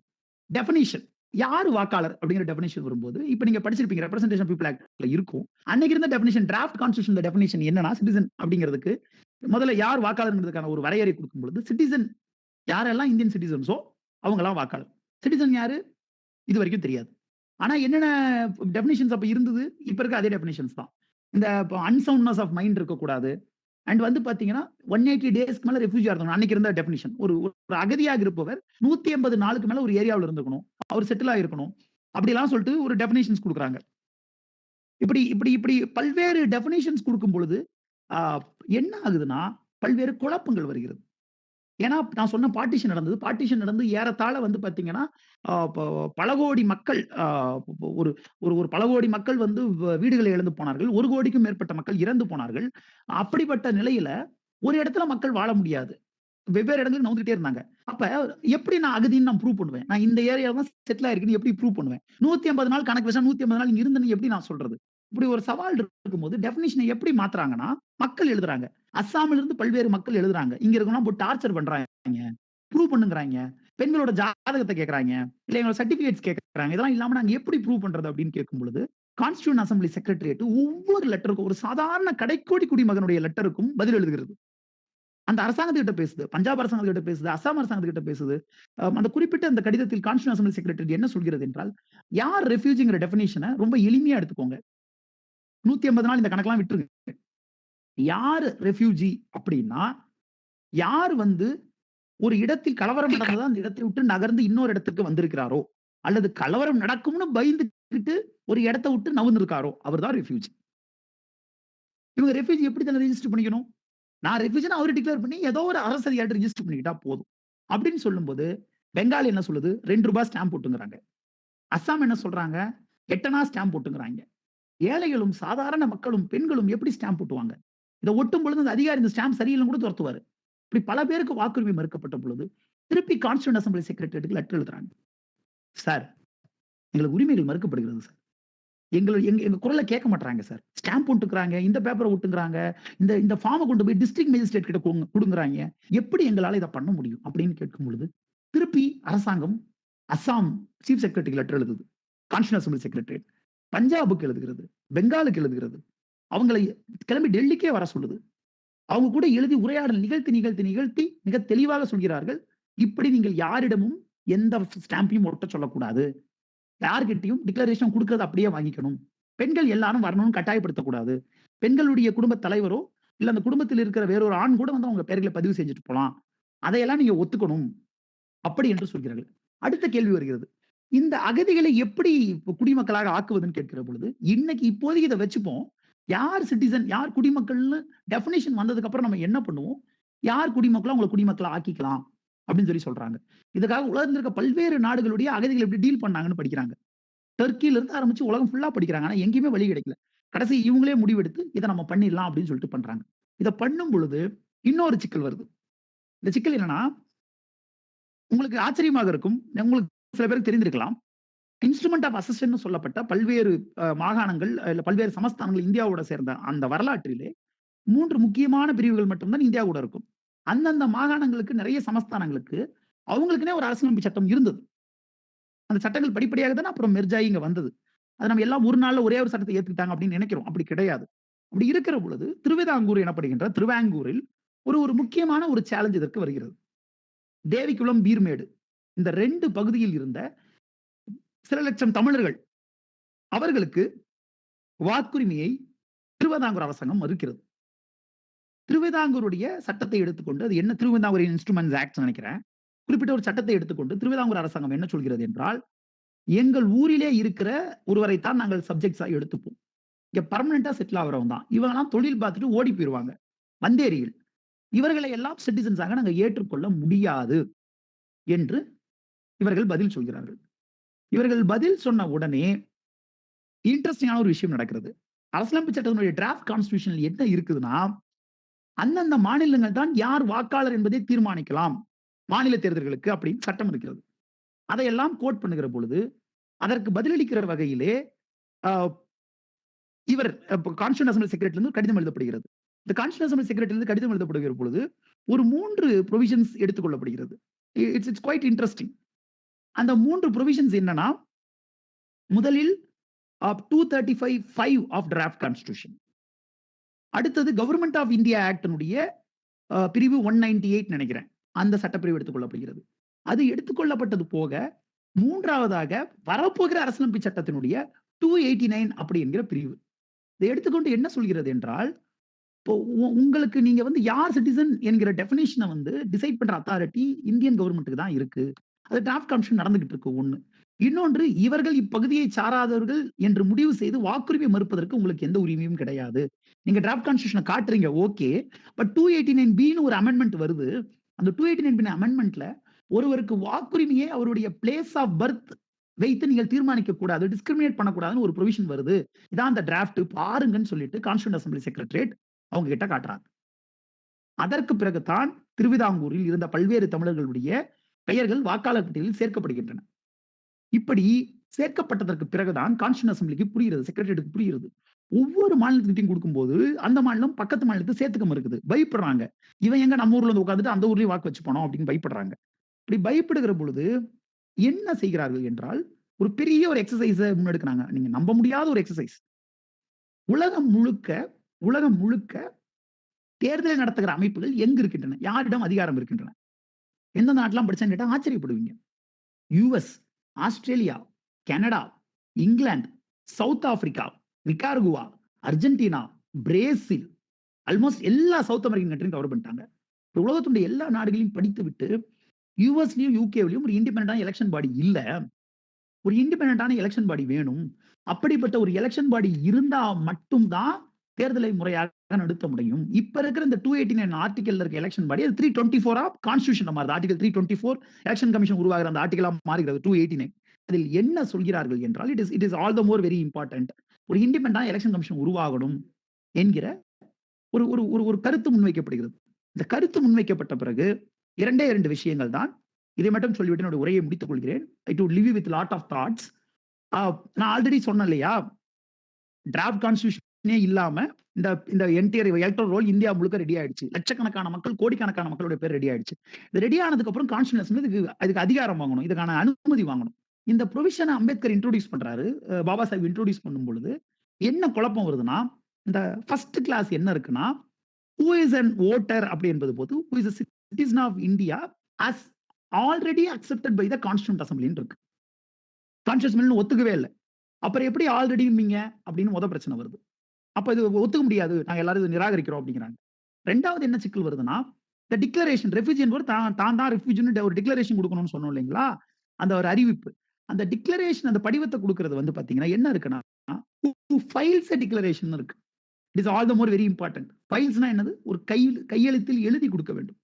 டெஃபினிஷன். யாரு வாக்காளர் அப்படிங்கிற டெஃபினிஷன் வரும்போது, இப்ப நீங்க படிச்சிருப்பீங்க ரெப்ரசன்டேஷன் பீப்பிள் ஆக்ட்ல இருக்கும். அன்னைக்கு இருந்த டெஃபினிஷன், டிராஃப்ட் கான்ஸ்டிடியூஷன் டெஃபினிஷன் என்னன்னா, சிட்டிசன் அப்படிங்கிறதுக்கு முதல்ல யார் வாக்காளர்ங்கிறதுக்கான ஒரு வரையறை கொடுக்கும் பொழுது, சிட்டிசன் யாரெல்லாம் இந்தியன் சிட்டிசன்ஸோ அவங்க எல்லாம் வாக்காளர். சிட்டிசன் யாரு இது வரைக்கும் தெரியாது. ஆனா என்னென்ன டெஃபினிஷன்ஸ் அப்ப இருந்தது, இப்ப இருக்க அதே டெஃபினிஷன்ஸ் தான். இந்த அன்சவுண்ட்னஸ் ஆஃப் மைண்ட் இருக்கக்கூடாது, அண்ட் வந்து பாத்தீங்கன்னா 180 டேஸ்க்கு மேல ரெஃப்யூஜியா இருக்கணும். அன்னைக்கு இருந்த டெஃபினிஷன், ஒரு அகதியாக இருப்பவர் 180 நாளுக்கு மேல ஒரு ஏரியாவில் இருந்துக்கணும், அவர் செட்டில் ஆகிருக்கணும், அப்படிலாம் சொல்லிட்டு ஒரு டெஃபினிஷன்ஸ் கொடுக்குறாங்க. இப்படி இப்படி இப்படி பல்வேறு டெஃபினிஷன்ஸ் கொடுக்கும் பொழுது என்ன ஆகுதுன்னா, பல்வேறு குழப்பங்கள் வருகிறது. ஏன்னா நான் சொன்ன பார்ட்டிஷன் நடந்து ஏறத்தாழ வந்து பாத்தீங்கன்னா பல கோடி மக்கள், ஒரு ஒரு பல கோடி மக்கள் வந்து வீடுகளை இழந்து போனார்கள், 1 கோடிக்கும் மேற்பட்ட மக்கள் இறந்து போனார்கள். அப்படிப்பட்ட நிலையில ஒரு இடத்துல மக்கள் வாழ முடியாது, வெவ்வேறு இடங்களுக்கு நவுந்துட்டே இருந்தாங்க. அப்ப எப்படி நான் அகதின்னு நான் ப்ரூவ் பண்ணுவேன்? நான் இந்த ஏரியால தான் செட்டில் ஆயிருக்குன்னு எப்படி ப்ரூவ் பண்ணுவேன்? 180 நாள் கணக்கு வச்சா 180 நாள் இங்க இருந்தேன்னு எப்படி நான் சொல்றது? இப்படி ஒரு சவால் இருக்கும்போது டெஃபினிஷனை எப்படி மாத்துறாங்கன்னா, மக்கள் எழுதுறாங்க. அஸ்ஸாமில இருந்து பல்வேறு மக்கள் எழுதுறாங்க. இங்க இருக்கவங்க போட்டு டார்ச்சர் பண்றாங்க, ப்ரூவ் பண்ணுங்கறாங்க, பெண்களோட ஜாதகத்தை கேட்கறாங்க, இல்ல எங்களோட சர்டிபிகேட்ஸ் கேட்கறாங்க. இதெல்லாம் இல்லாம நாங்க எப்படி ப்ரூவ் பண்றது அப்படின்னு கேட்கும் பொழுது, கான்ஸ்டிடியூஷன் அசம்பிளி செக்ரட்டரியேட் ஒவ்வொரு லெட்டருக்கும், ஒரு சாதாரண கடைக்கோடி குடிமகனுடைய லெட்டருக்கும் பதில் எழுதுகிறது. அந்த அரசாங்கத்துக்கிட்ட பேசுது, பஞ்சாப் அரசாங்கத்துக்கிட்ட பேசுது, அஸ்ஸாம் அரசாங்கத்துக்கிட்ட பேசுது. அந்த குறிப்பிட்ட அந்த கடிதத்தில் கான்ஸ்டிடியூஷன் அசம்பிளி செக்ரட்டரி என்ன சொல்கிறது என்றால், யார் ரெஃப்யூஜிங்கிற டெஃபினிஷனை ரொம்ப எளிமையா எடுத்துக்கோங்க. 180 நாள் இந்த கணக்கெல்லாம் விட்டுருங்க. யாரு ரெஃப்யூஜி அப்படின்னா, யார் வந்து ஒரு இடத்தில் கலவரம் நடந்ததா அந்த இடத்தை விட்டு நகர்ந்து இன்னொரு இடத்துக்கு வந்திருக்கிறாரோ, அல்லது கலவரம் நடக்கும்னு பயந்துக்கிட்டு ஒரு இடத்தை விட்டு நகர்ந்திருக்காரோ, அவர் தான் ரெஃப்யூஜி. இவங்க ரெஃப்யூஜி எப்படி தானே ரெஜிஸ்டர் பண்ணிக்கணும்? நான் ரெஃப்யூஜின்னு அவர் டிக்ளேர் பண்ணி ஏதோ ஒரு அரசு அதிகாரி ரெஜிஸ்டர் பண்ணிக்கிட்டா போதும் அப்படின்னு சொல்லும்போது, பெங்கால் என்ன சொல்லுது, ₹2 ஸ்டாம்ப் போட்டுங்கிறாங்க. அஸ்ஸாம் என்ன சொல்றாங்க, 8 ஸ்டாம்ப் போட்டுங்கிறாங்க. ஏழைகளும் சாதாரண மக்களும் பெண்களும் எப்படி ஸ்டாம்ப் ஒட்டுவாங்க? இதை ஒட்டும் பொழுது அந்த அதிகாரி இந்த ஸ்டாம்ப் சரியில்லைன்னு கூட துரத்துவாரு. இப்படி பல பேருக்கு வாக்குரிமை மறுக்கப்பட்ட பொழுது திருப்பி கான்ஸ்டியூண்ட் அசம்பிளி செக்ரட்டரியேட்டுக்கு லெட்டர் எழுதுறாங்க. சார், எங்களுக்கு உரிமைகள் மறுக்கப்படுகிறது சார். எங்க குரலை கேட்க மாட்டாங்க சார். ஸ்டாம்ப் ஒட்டுக்கிறாங்க, இந்த பேப்பரை ஒட்டுங்கிறாங்க, இந்த ஃபார்மை கொண்டு போய் டிஸ்ட்ரிக்ட் மேஜிஸ்ட்ரேட் கிட்ட கொடுங்குறாங்க. எப்படி எங்களால இதை பண்ண முடியும் அப்படின்னு கேட்கும் பொழுது திருப்பி அரசாங்கம் அஸ்ஸாம் சீஃப் செக்ரட்டரிக்கு லெட்டர் எழுதுது. கான்ஸ்டியூண்ட் அசம்பிளி செக்ரட்டரியேட் பஞ்சாபுக்கு எழுதுகிறது, பெங்காலுக்கு எழுதுகிறது. அவங்களை கிளம்பி டெல்லிக்கே வர சொல்லுது. அவங்க கூட எழுதி உரையாடல் நிகழ்த்தி மிக தெளிவாக சொல்கிறார்கள், இப்படி நீங்கள் யாரிடமும் எந்த ஸ்டாம்பையும் ஒட்ட சொல்லக்கூடாது, யார்கிட்டையும் டிக்ளரேஷன் கொடுக்கறது அப்படியே வாங்கிக்கணும், பெண்கள் எல்லாரும் வரணும்னு கட்டாயப்படுத்தக்கூடாது, பெண்களுடைய குடும்ப தலைவரோ இல்ல அந்த குடும்பத்தில் இருக்கிற வேறொரு ஆண் கூட வந்து அவங்க பெயர்களை பதிவு செஞ்சுட்டு போலாம், அதையெல்லாம் நீங்க ஒத்துக்கணும் அப்படி என்று சொல்கிறார்கள். அடுத்த கேள்வி வருகிறது, இந்த அகதிகளை எப்படி குடிமக்களாக ஆக்குவதுன்னு கேட்கிற பொழுது இன்னைக்கு இப்போதைக்கு இதை வச்சுப்போம், யார் சிட்டிசன் யார் குடிமக்கள்னு டெஃபினேஷன் வந்ததுக்கு அப்புறம் நம்ம என்ன பண்ணுவோம், யார் குடிமக்களோ அவங்களை குடிமக்களை ஆக்கிக்கலாம் அப்படின்னு சொல்லி சொல்றாங்க. இதுக்காக உலகத்தில் இருக்க பல்வேறு நாடுகளுடைய அகதிகள் எப்படி டீல் பண்ணாங்கன்னு படிக்கிறாங்க. டர்க்கில இருந்து ஆரம்பிச்சு உலகம் ஃபுல்லா படிக்கிறாங்க. ஆனா எங்கேயுமே வழி கிடைக்கல. கடைசி இவங்களே முடிவெடுத்து இதை நம்ம பண்ணிடலாம் அப்படின்னு சொல்லிட்டு பண்றாங்க. இதை பண்ணும் பொழுது இன்னொரு சிக்கல் வருது. இந்த சிக்கல் என்னன்னா, உங்களுக்கு ஆச்சரியமாக இருக்கும், உங்களுக்கு சில பேருக்கு தெரிந்திருக்கலாம், இன்ஸ்ட்ருமெண்ட் ஆஃப் அசிஸ்டன்ட் சொல்லப்பட்ட பல்வேறு மாகாணங்கள் இல்ல பல்வேறு சமஸ்தானங்கள் இந்தியாவோட சேர்ந்த அந்த வரலாற்றிலே 3 முக்கியமான பிரிவுகள் மட்டும்தான் இந்தியா கூட இருக்கும். அந்தந்த மாகாணங்களுக்கு நிறைய சமஸ்தானங்களுக்கு அவங்களுக்குன்னே ஒரு அரசியலமைப்பு சட்டம் இருந்தது. அந்த சட்டங்கள் படிப்படியாக தானே அப்புறம் மெர்ஜாயி இங்க வந்தது. அது நம்ம எல்லாம் ஒரு நாள்ல ஒரே ஒரு சட்டத்தை ஏத்துக்கிட்டாங்க அப்படின்னு நினைக்கிறோம். அப்படி கிடையாது. அப்படி இருக்கிற பொழுது திருவிதாங்கூர் எனப்படுகின்ற திருவாங்கூரில் ஒரு முக்கியமான ஒரு சேலஞ்ச் இதற்கு வருகிறது. தேவிக்குளம், பீர்மேடு இந்த 2 பகுதியில் இருந்த சில லட்சம் தமிழர்கள் அவர்களுக்கு வாக்குரிமையை திருவிதாங்கூர் அரசாங்கம் மறுக்கிறது. திருவிதாங்கூருடைய சட்டத்தை எடுத்துக்கொண்டு, அது என்ன திருவிதாங்கூர் இன்ஸ்ட்ருமெண்ட்ஸ் ஆக்ட் நினைக்கிறேன், குறிப்பிட்ட ஒரு சட்டத்தை எடுத்துக்கொண்டு திருவிதாங்கூர் அரசாங்கம் என்ன சொல்கிறது என்றால், எங்கள் ஊரிலே இருக்கிற ஒருவரைத்தான் நாங்கள் சப்ஜெக்ட்ஸா எடுத்துப்போம், இங்க பர்மனண்டா செட்டில் ஆகிறவங்க தான், இவங்கெல்லாம் தொழில் பார்த்துட்டு ஓடி போயிருவாங்க வந்தேரியில், இவர்களை எல்லாம் சிட்டிசன்ஸாக நாங்கள் ஏற்றுக்கொள்ள முடியாது என்று இவர்கள் பதில் சொல்கிறார்கள். இவர்கள் பதில் சொன்ன உடனே இன்ட்ரெஸ்டிங்கான ஒரு விஷயம் நடக்கிறது. அரசியலமைப்பு சட்டத்தினுடைய டிராஃப்ட் கான்ஸ்டிடியூஷன் என்ன இருக்குதுன்னா, அந்தந்த மாநிலங்கள் தான் யார் வாக்காளர் என்பதை தீர்மானிக்கலாம் மாநில தேர்தல்களுக்கு அப்படின்னு சட்டம் இருக்கிறது. அதையெல்லாம் கோட் பண்ணுகிற பொழுது அதற்கு பதிலளிக்கிற வகையிலே இவர் கான்ஸ்டிடியூஷன் அசெம்பிளி செக்ரட்டரில இருந்து கடிதம் எழுதப்படுகிறது. இந்த கான்ஸ்டிடியூஷன் அசெம்பிளி செக்ரட்டரில இருந்து கடிதம் எழுதப்படுகிற பொழுது ஒரு 3 ப்ரொவிஷன்ஸ் எடுத்துக்கொள்ளப்படுகிறது. It's quite interesting. அந்த 3 ப்ரொவிஷன்ஸ் என்னன்னா, முதலில் 235(5) ஆஃப் டிராஃப்ட் கான்ஸ்டிடியூஷன், அடுத்தது கவர்மெண்ட் ஆஃப் இந்தியா ஆக்டினுடைய பிரிவு 198 நினைக்கிறேன், அந்த சட்டப்பிரிவு எடுத்துக்கொள்ளப்படுகிறது. அது எடுத்துக்கொள்ளப்பட்டது போக மூன்றாவதாக வரப்போகிற அரசியலமைப்பு சட்டத்தினுடைய 289 அப்படி என்கிற பிரிவு. இதை எடுத்துக்கொண்டு என்ன சொல்கிறது என்றால், இப்போ உங்களுக்கு நீங்க வந்து யார் சிட்டிசன் என்கிற டெபினிஷனை வந்து டிசைட் பண்ற அத்தாரிட்டி இந்தியன் கவர்மெண்ட்டுக்கு தான் இருக்கு. அது டிராஃப்ட் கான்ஸ்டிடியூஷன் நடந்துகிட்டு இருக்கு ஒண்ணு. இன்னொன்று, இவர்கள் இப்பகுதியை சாராதவர்கள் என்று முடிவு செய்து வாக்குரிமை மறுப்பதற்கு உங்களுக்கு எந்த உரிமையும் கிடையாது. நீங்க டிராஃப்ட் கான்ஸ்டிடியூஷனை காட்டுறீங்க ஓகே, பட் 289(b)ன்னு ஒரு அமெண்ட்மெண்ட் வருது. அந்த 289(b) அமெண்ட்மெண்ட்ல ஒருவருக்கு வாக்குரிமையை அவருடைய பிளேஸ் ஆஃப் பர்த் வைத்து நீங்கள் தீர்மானிக்க கூடாது, டிஸ்கிரிமினேட் பண்ணக்கூடாதுன்னு ஒரு ப்ரொவிஷன் வருது. இதான் அந்த டிராஃப்ட் பாருங்கன்னு சொல்லிட்டு கான்ஸ்டிடியூஷன் அசெம்பிளி செக்ரட்டரியேட் அவங்க கிட்ட காட்டுறாங்க. அதற்கு பிறகுதான் திருவிதாங்கூரில் இருந்த பல்வேறு தமிழர்களுடைய பெயர்கள் வாக்காளர் பட்டியலில் சேர்க்கப்படுகின்றன. இப்படி சேர்க்கப்பட்டதற்கு பிறகுதான் கான்ஸ்டிடியூஷன் அசெம்பிளிக்கு புரிகிறது, செக்ரட்டரியேட்டுக்கு புரிகிறது. ஒவ்வொரு மாநிலத்துக்கிட்டையும் கொடுக்கும்போது அந்த மாநிலம் பக்கத்து மாநிலத்தை சேர்த்துக்க மறுக்குது, பயப்படுறாங்க. இவன் எங்க நம்ம ஊர்ல வந்து உட்காந்துட்டு அந்த ஊர்லயும் வாக்கு வச்சு போனோம் அப்படின்னு பயப்படுறாங்க. இப்படி பயப்படுகிற பொழுது என்ன செய்கிறார்கள் என்றால், ஒரு பெரிய ஒரு எக்ஸசைஸை முன்னெடுக்கிறாங்க. நீங்க நம்ப முடியாத ஒரு எக்ஸசைஸ். உலகம் முழுக்க தேர்தலை நடத்துகிற அமைப்புகள் எங்க இருக்கின்றன, யாரிடம் அதிகாரம் இருக்கின்றன, எந்த நாட்டெல்லாம் படிச்சான்னு கேட்டா ஆச்சரியப்படுவீங்க. US, Australia, Canada, England, South Africa, Nicaragua, Argentina, Brazil, almost எல்லா சவுத் அமெரிக்கன் கண்ட்ரியும் கவர் பண்ணிட்டாங்க. உலகத்துடைய எல்லா நாடுகளையும் படித்து விட்டு யூஎஸ்லயும் யூகேவிலையும் ஒரு இண்டிபெண்டன்டான எலெக்ஷன் பாடி இல்ல, ஒரு இண்டிபெண்டன்டான எலெக்ஷன் பாடி வேணும். அப்படிப்பட்ட ஒரு எலெக்ஷன் பாடி இருந்தா மட்டும்தான் தேர்தலை முறையாக நடத்த முடியும். இப்ப இருக்கிற இந்த 289 ஆர்டிகல்ல இருக்க எலெக்ஷன் பாடி அது 324 ஆஃப் கான்ஸ்டிடியூஷன் மாறுது. ஆர்டிகல் 324 எலெக்ஷன் கமிஷன் உருவாகிற அந்த ஆர்டிகலா மாறுகிறது 289. அதில் என்ன சொல்கிறார்கள் என்றால், it is all the more very important. ஒரு இண்டிபெண்டா எலெக்ஷன் கமிஷன் உருவாகணும் என்கிற ஒரு ஒரு ஒரு ஒரு கருத்து முன்வைக்கப்படுகிறது. இந்த கருத்து முன்வைக்கப்பட்ட பிறகு 2 விஷயங்கள் தான். இதை மட்டும் சொல்லிவிட்டு என்னுடைய உரையை முடித்துக் கொள்கிறேன். It would leave you with lot of thoughts. நான் ஆல்ரெடி சொன்னேன் இல்லையா, டிராஃப்ட் கான்ஸ்டிடியூஷனே இல்லாம இந்த இந்த என்டையர் எலக்ட்ரல் ரோல் இந்தியா முழுக்க ரெடி ஆயிடுச்சு. லட்சக்கணக்கான மக்கள், கோடிக்கணக்கான மக்களுடைய பேர் ரெடி ஆயிடுச்சு. இது ரெடி ஆனதுக்கு அப்புறம் கான்ஸ்டிடியூஷன் அதுக்கு அதிகாரம் வாங்கணும், இதுக்கான அனுமதி வாங்கணும். இந்த ப்ரொவிஷனை அம்பேத்கர் இன்ட்ரோடியூஸ் பண்றாரு. பாபா சாஹிப் இன்ட்ரோடியூஸ் பண்ணும் பொழுது என்ன குழப்பம் வருதுன்னா, இந்த ஃபர்ஸ்ட் கிளாஸ் என்ன இருக்குன்னா, who is an voter அப்படி என்பது போது who is a citizen of India as already accepted by the Constituent Assembly இருக்கு. கான்ஸ்டிடியூஷன் அசெம்பிளி ஒத்துக்கவே இல்லை. அப்புறம் எப்படி ஆல்ரெடி நீங்க அப்படின்னு முத பிரச்சனை வருது. அப்ப இது ஒத்துக்க முடியாது, நாங்க எல்லாரும் இது நிராகரிக்கிறோம் அப்படிங்கிறாங்க. 2வது என்ன சிக்கல் வருதுன்னா, இந்த டிக்ளரேஷன் ரெஃப்யூஜி என்பவர் தான் ரெஃப்யூஜின்னு ஒரு டிக்ளரேஷன் கொடுக்கணும்னு சொன்னோம் இல்லைங்களா, அந்த ஒரு அறிவிப்பு. அந்த டிக்ளரேஷன், அந்த படிவத்தை கொடுக்கறது வந்து பாத்தீங்கன்னா என்ன இருக்குன்னா, who files a declaration இருக்கு. It is all the more very important. ஃபைல்ஸ்னா என்னது? ஒரு கையெழுத்தில் எழுதி கொடுக்க வேண்டும்.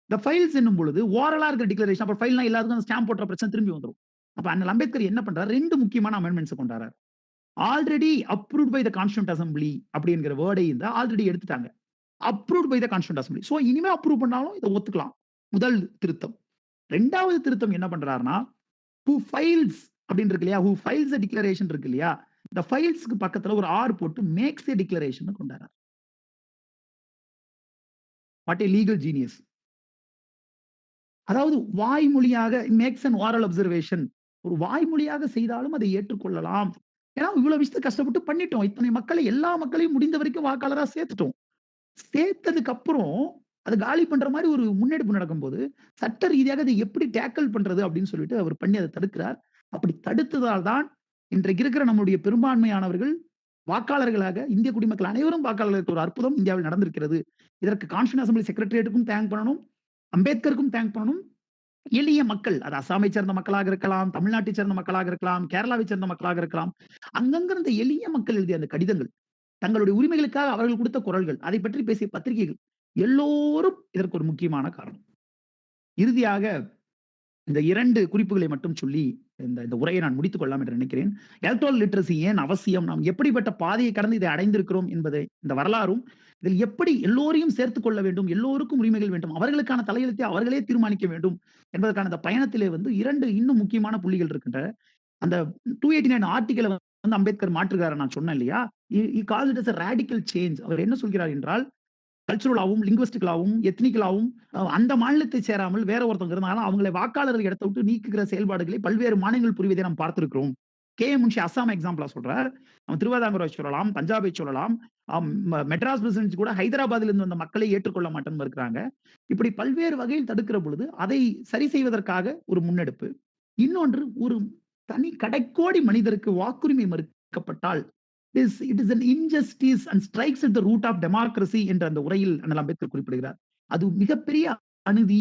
இந்த ஃபைல்ஸ் என்னும் பொழுது ஓரலா இருக்கிற டிக்ளரேஷன், அப்புறம் ஃபைல்னா எல்லாருக்கும் ஸ்டாம்ப் போட்ட பிரச்சனை திரும்பி வந்துடும். அப்ப அண்ணல் அம்பேத்கர் என்ன பண்றாரு, 2 முக்கியமான அமெண்ட்மெண்ட்ஸ் கொண்டாரு. Already approved by the constituent assembly அப்படிங்கிற வேர்டை இந்த ஆல்ரெடி எடுத்துட்டாங்க. Approved by the constituent assembly. So இனிமே அப்ரூவ் பண்ணாலும் இதை ஒத்துக்கலாம். முதல் திருத்தம். 2வது திருத்தம் என்ன பண்றாருன்னா, who files அப்படின்னு இருக்கு இல்லையா, who files a declaration இருக்கு இல்லையா, இந்த ஃபைல்ஸ்க்கு பக்கத்துல ஒரு ஆர் போட்டு மேக்ஸ் ஏ டிக்ளரேஷன் கொண்டாரு. What a legal genius. அதாவது வாய்மொழியாக மேக்ஸ் அண்ட் ஓரல் அப்சர்வேஷன், ஒரு வாய்மொழியாக செய்தாலும் அதை ஏற்றுக்கொள்ளலாம். ஏன்னா இவ்வளவு விஷயத்தை கஷ்டப்பட்டு பண்ணிட்டோம். இத்தனை மக்களை, எல்லா மக்களையும் முடிந்த வரைக்கும் வாக்காளரா சேர்த்துட்டோம். சேர்த்ததுக்கு அப்புறம் அதை காலி பண்ற மாதிரி ஒரு முன்னெடுப்பு நடக்கும்போது சட்ட ரீதியாக அதை எப்படி டேக்கிள் பண்றது அப்படின்னு சொல்லிட்டு அவர் பண்ணி அதை தடுக்கிறார். அப்படி தடுத்ததால் தான் இன்றைக்கு இருக்கிற நம்முடைய பெரும்பான்மையானவர்கள் வாக்காளர்களாக, இந்திய குடிமக்கள் அனைவரும் வாக்காளர்களுக்கு ஒரு அற்புதம் இந்தியாவில் நடந்திருக்கிறது. இதற்கு கான்ஸ்டிடியூஷன் அசெம்பிளி செக்ரட்டரியேட்டுக்கும் தேங்க் பண்ணணும், அம்பேத்கருக்கும் தேங்க் பண்ணணும். எளிய மக்கள், அது அசாமை சேர்ந்த மக்களாக இருக்கலாம், தமிழ்நாட்டை சேர்ந்த மக்களாக இருக்கலாம், கேரளாவை சேர்ந்த மக்களாக இருக்கலாம், அங்கங்க இருந்த எளிய மக்கள் எழுதிய அந்த கடிதங்கள், தங்களுடைய உரிமைகளுக்காக அவர்கள் கொடுத்த குரல்கள், அதை பற்றி பேசிய பத்திரிகைகள், எல்லோரும் இதற்கு ஒரு முக்கியமான காரணம். இறுதியாக இந்த 2 குறிப்புகளை மட்டும் சொல்லி இந்த உரையை நான் முடித்துக் கொள்ளலாம் என்று நினைக்கிறேன். எலக்ட்ரல் லிட்ரசி ஏன் அவசியம், நாம் எப்படிப்பட்ட பாதையை கடந்து இதை அடைந்திருக்கிறோம் என்பதை இந்த வரலாறும், இதில் எப்படி எல்லோரையும் சேர்த்துக் கொள்ள வேண்டும், எல்லோருக்கும் உரிமைகள் வேண்டும், அவர்களுக்கான தலையெழுத்தை அவர்களே தீர்மானிக்க வேண்டும் என்பதற்கான இந்த பயணத்திலே வந்து 2 இன்னும் முக்கியமான புள்ளிகள் இருக்கின்ற. அந்த 289 ஆர்டிகலை வந்து அம்பேத்கர் மாற்றுகிறார், நான் சொன்னேன் இல்லையா, he calls it as a radical change. அவர் என்ன சொல்கிறார் என்றால், கல்ச்சுரலாவும், லிங்குவிஸ்டிக்கலாவும், எத்னிக்கலாவும் அந்த மாநிலத்தை சேராமல் வேற ஒருத்தவங்க இருந்தாலும் அவங்களை வாக்காளர்கள் இடத்தை விட்டு நீக்குகிற செயல்பாடுகளை பல்வேறு மாநிலங்கள் புரிவதை நாம் பார்த்திருக்கிறோம். முன்ஷி அஸ்ஸாம் எக்ஸாம்பிளா சொல்றார். அவன் திருவாதாங்கரை சொல்லலாம், பஞ்சாபை சொல்லலாம், மெட்ராஸ் பிரசிடென்சி கூட ஹைதராபாத்ல இருந்து வந்த மக்களை ஏற்றுக்கொள்ள மாட்டேன்னு இருக்கிறாங்க. இப்படி பல்வேறு வகையில் தடுக்கிற பொழுது அதை சரி செய்வதற்காக ஒரு முன்னெடுப்பு. இன்னொன்று, ஒரு தனி கடைக்கோடி மனிதருக்கு வாக்குரிமை மறுக்கப்பட்டால் it is an injustice and strikes at the root of democracy என்ற அந்த உரையில் அண்ணல் அம்பேத்கர் குறிப்பிடுகிறார். அது மிகப்பெரிய அநீதி.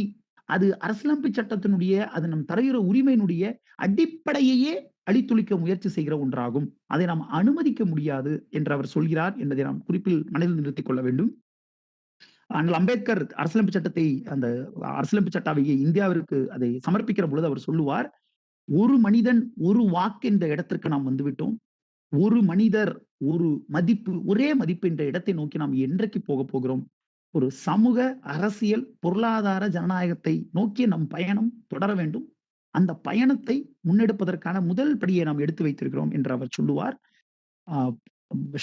அது அரசியலமைப்பு சட்டத்தினுடைய, அது நம் தருகிற உரிமையினுடைய அடிப்படையையே அழித்துளிக்க முயற்சி செய்கிற ஒன்றாகும். அதை நாம் அனுமதிக்க முடியாது என்று அவர் சொல்கிறார் என்பதை நாம் குறிப்பில் மனதில் நிறுத்திக் கொள்ள வேண்டும். அண்ணல் அம்பேத்கர் அரசியலமைப்பு சட்டத்தை, அந்த அரசியலமைப்பு சட்டாவையை இந்தியாவிற்கு அதை சமர்ப்பிக்கிற பொழுது அவர் சொல்லுவார், ஒரு மனிதன் ஒரு வாக்கு என்ற இடத்திற்கு நாம் வந்துவிட்டோம். ஒரு மனிதர் ஒரு மதிப்பு, ஒரே மதிப்பு என்ற இடத்தை நோக்கி நாம் என்றைக்கு போக போகிறோம்? ஒரு சமூக, அரசியல், பொருளாதார ஜனநாயகத்தை நோக்கி நம் பயணம் தொடர வேண்டும். அந்த பயணத்தை முன்னெடுப்பதற்கான முதல் படியை நாம் எடுத்து வைத்திருக்கிறோம் என்று அவர் சொல்லுவார்.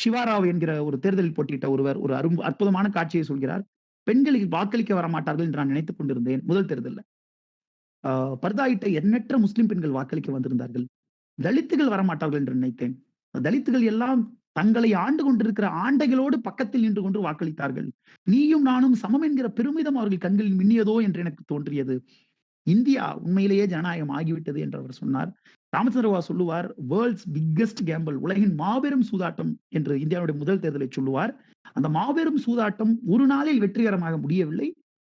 சிவாராவ் என்கிற ஒரு தேர்தலில் போட்டியிட்ட ஒருவர் ஒரு அற்புதமான காட்சியை சொல்கிறார். பெண்களில் வாக்களிக்க வரமாட்டார்கள் என்று நான் நினைத்துக் கொண்டிருந்தேன். முதல் தேர்தலில் பர்தாயிட்ட எண்ணற்ற முஸ்லிம் பெண்கள் வாக்களிக்க வந்திருந்தார்கள். தலித்துகள் வரமாட்டார்கள் என்று நினைத்தேன். தலித்துகள் எல்லாம் தங்களை ஆண்டு கொண்டிருக்கிற ஆண்டைகளோடு பக்கத்தில் நின்று கொண்டு வாக்களித்தார்கள். நீயும் நானும் சமம் என்கிற பெருமிதம் அவர்கள் கண்களில் மின்னியதோ என்று எனக்கு தோன்றியது. இந்தியா உண்மையிலேயே ஜனநாயகம் ஆகிவிட்டது என்று அவர் சொன்னார். ராமச்சந்திரவா சொல்லுவார், வேர்ல்ட்ஸ் பிக்கஸ்ட் கேம்பிள், உலகின் மாபெரும் சூதாட்டம் என்று இந்தியாவுடைய முதல் தேர்தலை சொல்லுவார். அந்த மாபெரும் சூதாட்டம் ஒரு நாளில் வெற்றிகரமாக முடியவில்லை.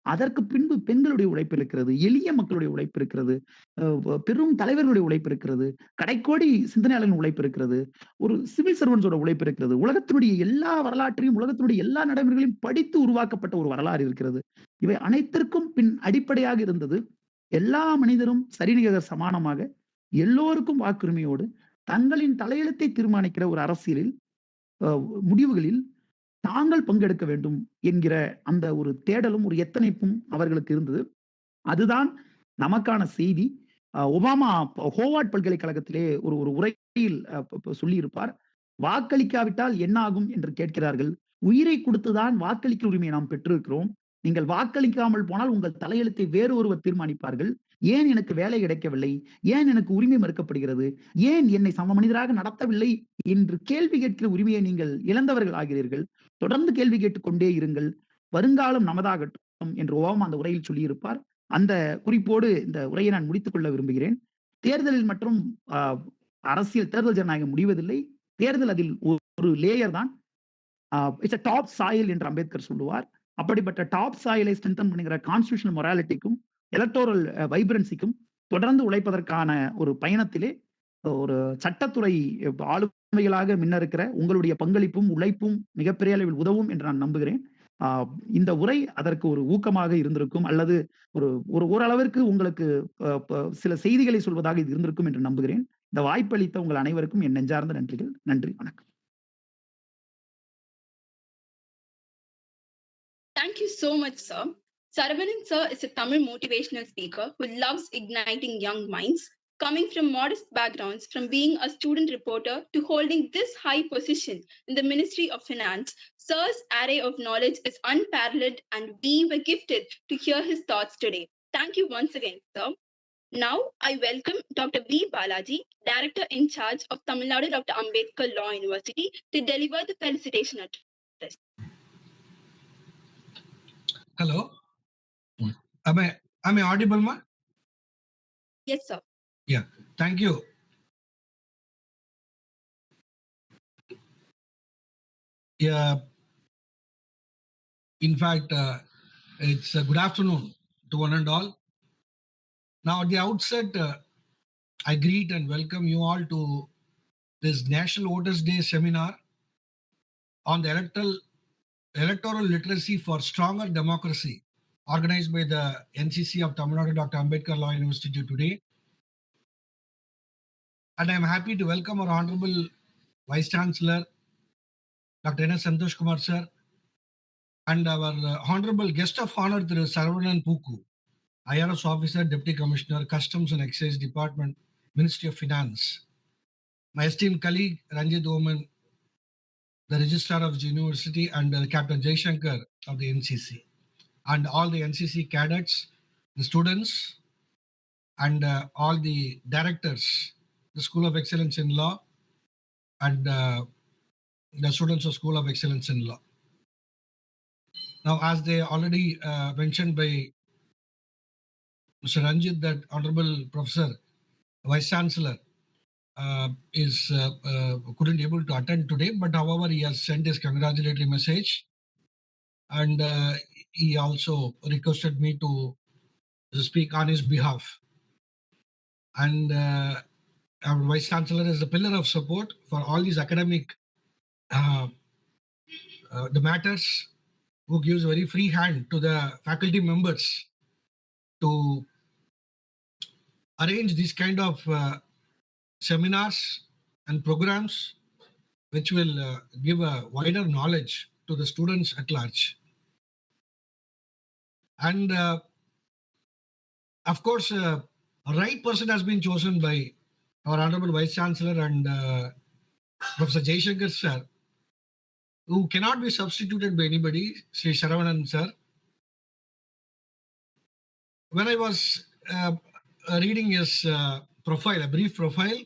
அதற்கு பின்பு பெண்களுடைய உழைப்பு இருக்கிறது, எளிய மக்களுடைய உழைப்பு இருக்கிறது, பெரும் தலைவர்களுடைய உழைப்பு இருக்கிறது, கடைக்கோடி சிந்தனையாளர்களின் உழைப்பு இருக்கிறது, ஒரு சிவில் சர்வன்ஸோட உழைப்பு இருக்கிறது. உலகத்தினுடைய எல்லா வரலாற்றையும், உலகத்தினுடைய எல்லா நடைமுறைகளையும் படித்து உருவாக்கப்பட்ட ஒரு வரலாறு இருக்கிறது. இவை அனைத்திற்கும் பின் அடிப்படையாக இருந்தது, எல்லா மனிதரும் சரிநிகர் சமானமாக எல்லோருக்கும் வாக்குரிமையோடு தங்களின் தலையெழுத்தை தீர்மானிக்கிற ஒரு அரசியலில் முடிவுகளில் தாங்கள் பங்கெடுக்க வேண்டும் என்கிற அந்த ஒரு தேடலும் ஒரு எத்தனைப்பும் அவர்களுக்கு இருந்தது. அதுதான் நமக்கான செய்தி. ஒபாமா ஹோவார்ட் பல்கலைக்கழகத்திலே ஒரு ஒரு உரையில் சொல்லியிருப்பார். வாக்களிக்காவிட்டால் என்ன ஆகும் என்று கேட்கிறார்கள். உயிரை கொடுத்துதான் வாக்களிக்க உரிமையை நாம் பெற்றிருக்கிறோம். நீங்கள் வாக்களிக்காமல் போனால் உங்கள் தலையெழுத்தை வேறு ஒருவர் தீர்மானிப்பார்கள். ஏன் எனக்கு வேலை கிடைக்கவில்லை, ஏன் எனக்கு உரிமை மறுக்கப்படுகிறது, ஏன் என்னை சம மனிதராக நடத்தவில்லை என்று கேள்வி கேட்கிற உரிமையை நீங்கள் இழந்தவர்கள் ஆகிறீர்கள். தொடர்ந்து கேள்வி கேட்டுக்கொண்டே இருங்கள், வருங்காலம் நமதாகட்டும் என்று ஒபாமா அந்த உரையில் சொல்லியிருப்பார். அந்த குறிப்போடு இந்த உரையை நான் முடித்துக் கொள்ள விரும்புகிறேன். தேர்தலில் மற்றும் அரசியல் தேர்தல் ஜனநாயகம் முடிவதில்லை. தேர்தல் அதில் ஒரு லேயர் தான். இட்ஸ் டாப் சாயில் என்று அம்பேத்கர் சொல்லுவார். அப்படிப்பட்ட டாப் சாயிலை ஸ்ட்ரென்தன் பண்ணுகிற கான்ஸ்டிடியூஷனல் மொராலிட்டிக்கும் எலக்டோரல் வைப்ரன்சிக்கும் தொடர்ந்து உழைப்பதற்கான ஒரு பயணத்திலே ஒரு சட்டத்துறை ஆளுமைகளாக முன்னிருக்கிற உங்களுடைய பங்களிப்பும் உழைப்பும் மிகப்பெரிய அளவில் உதவும் என்று நான் நம்புகிறேன். இந்த உரை அதற்கு ஒரு ஊக்கமாக இருந்திருக்கும், அல்லது ஒரு ஓரளவிற்கு உங்களுக்கு சில செய்திகளை சொல்வதாக இது இருந்திருக்கும் என்று நம்புகிறேன். இந்த வாய்ப்பளித்த உங்கள் அனைவருக்கும் என் நெஞ்சார்ந்த நன்றிகள். நன்றி, வணக்கம். Thank you so much, sir. Saravanan sir is a Tamil motivational speaker who loves igniting young minds. Coming from modest backgrounds, from being a student reporter to holding this high position in the Ministry of Finance, Sir's array of knowledge is unparalleled and we were gifted to hear his thoughts today. Thank you once again, sir. Now, I welcome Dr. V. Balaji, Director in charge of Tamil Nadu Dr. Ambedkar Law University, to deliver the felicitation address. Hello. Am I audible, ma? Yes, sir. Yeah. Thank you. Yeah. In fact, it's a good afternoon to one and all. Now, at the outset, I greet and welcome you all to this National Voters Day seminar on the electoral literacy for stronger democracy, organized by the NCC of Tamil Nadu Dr. Ambedkar Law University today. And I'm happy to welcome our Honorable Vice Chancellor, Dr. N. S. Santosh Kumar sir, and our Honorable Guest of Honor, Thiru Saravanan Puku, IRS Officer, Deputy Commissioner, Customs and Excise Department, Ministry of Finance. My esteemed colleague, Ranjit Oman, the Registrar of the University, and Captain Jaishankar of the NCC, and all the NCC cadets, the students, and all the directors, the School of Excellence in Law, and the students of School of Excellence in Law. Now, as they already mentioned by Mr. Ranjit, that Honorable Professor, Vice Chancellor, couldn't able to attend today, but however, he has sent his congratulatory message, and he also requested me to speak on his behalf. And our Vice Chancellor is the pillar of support for all these academic the matters, who gives very free hand to the faculty members to arrange these kind of seminars and programs which will give a wider knowledge to the students at large. And of course, a right person has been chosen by our Honorable Vice Chancellor and Professor Jaishankar sir, who cannot be substituted by anybody, Sri Saravanan sir. When I was reading his profile, a brief profile,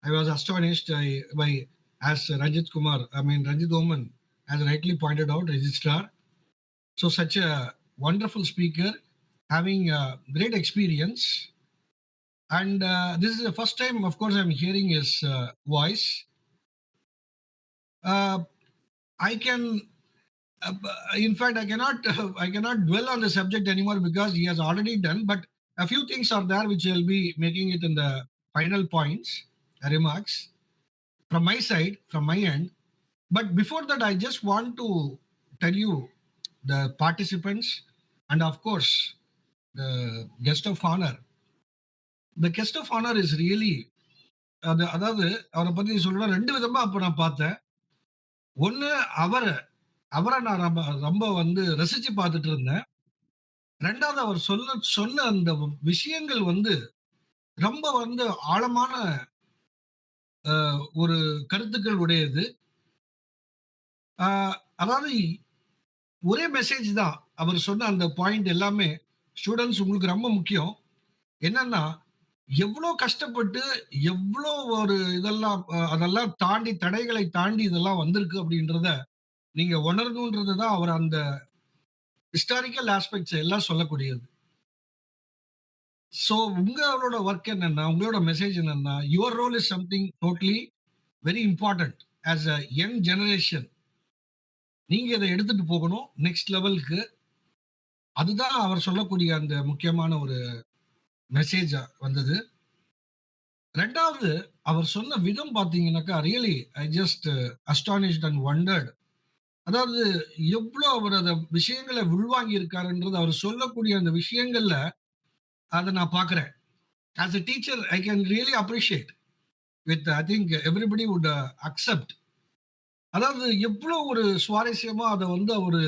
I was astonished by, as Ranjit Oman has rightly pointed out, Registrar. So such a wonderful speaker, having great experience. And this is the first time, of course, I'm hearing his voice. I can, in fact, I cannot dwell on the subject anymore because he has already done, but a few things are there which I'll be making it in the final points, remarks from my side, from my end. But before that, I just want to tell you the participants and of course, the guest of honor. The guest of honor is really அதாவது அவரை பத்தி சொல்லணும்னா 2 விதமா அப்ப நான் பார்த்தேன். ஒண்ணு அவர அவர நான் ரொம்ப வந்து ரசிச்சு பார்த்துட்டு இருந்தேன். 2வது அவர் சொன்ன அந்த விஷயங்கள் வந்து ரொம்ப வந்து ஆழமான ஒரு கருத்துக்கள் உடையது. ஆ அதாவது ஒரே மெசேஜ் தான். அவர் சொன்ன அந்த பாயிண்ட் எல்லாமே ஸ்டூடண்ட்ஸ் உங்களுக்கு ரொம்ப முக்கியம். என்னன்னா, எவ்ளோ கஷ்டப்பட்டு, எவ்ளோ ஒரு இதெல்லாம் அதெல்லாம் தாண்டி தடைகளை தாண்டி இதெல்லாம் வந்திருக்கு அப்படின்றத நீங்க உணரணும்ன்றது தான் அவர் அந்த ஹிஸ்டாரிக்கல் ஆஸ்பெக்ட்ஸ் எல்லாம் சொல்லக்கூடியது. ஸோ உங்களோட வொர்க் என்னன்னா, உங்களோட மெசேஜ் என்னன்னா, your role is something totally very important as a young generation. நீங்க இத எடுத்துட்டு போகணும் நெக்ஸ்ட் லெவல்க்கு. அதுதான் அவர் சொல்லக்கூடிய அந்த முக்கியமான ஒரு மெசேஜா வந்தது. 2வது அவர் சொன்ன விதம் பார்த்தீங்கன்னாக்கா, really I just astonished and wondered. அதாவது எவ்ளோ அவர் அத விஷயங்கள உள்வாங்கி இருக்காருன்றது அவர் சொல்லக்கூடிய அந்த விஷயங்கள்ல அத நான் பார்க்கிறேன். As a teacher I can really appreciate with I think everybody would accept. அதாவது எவ்ளோ ஒரு சுவாரஸ்யமா அத வந்து அவரு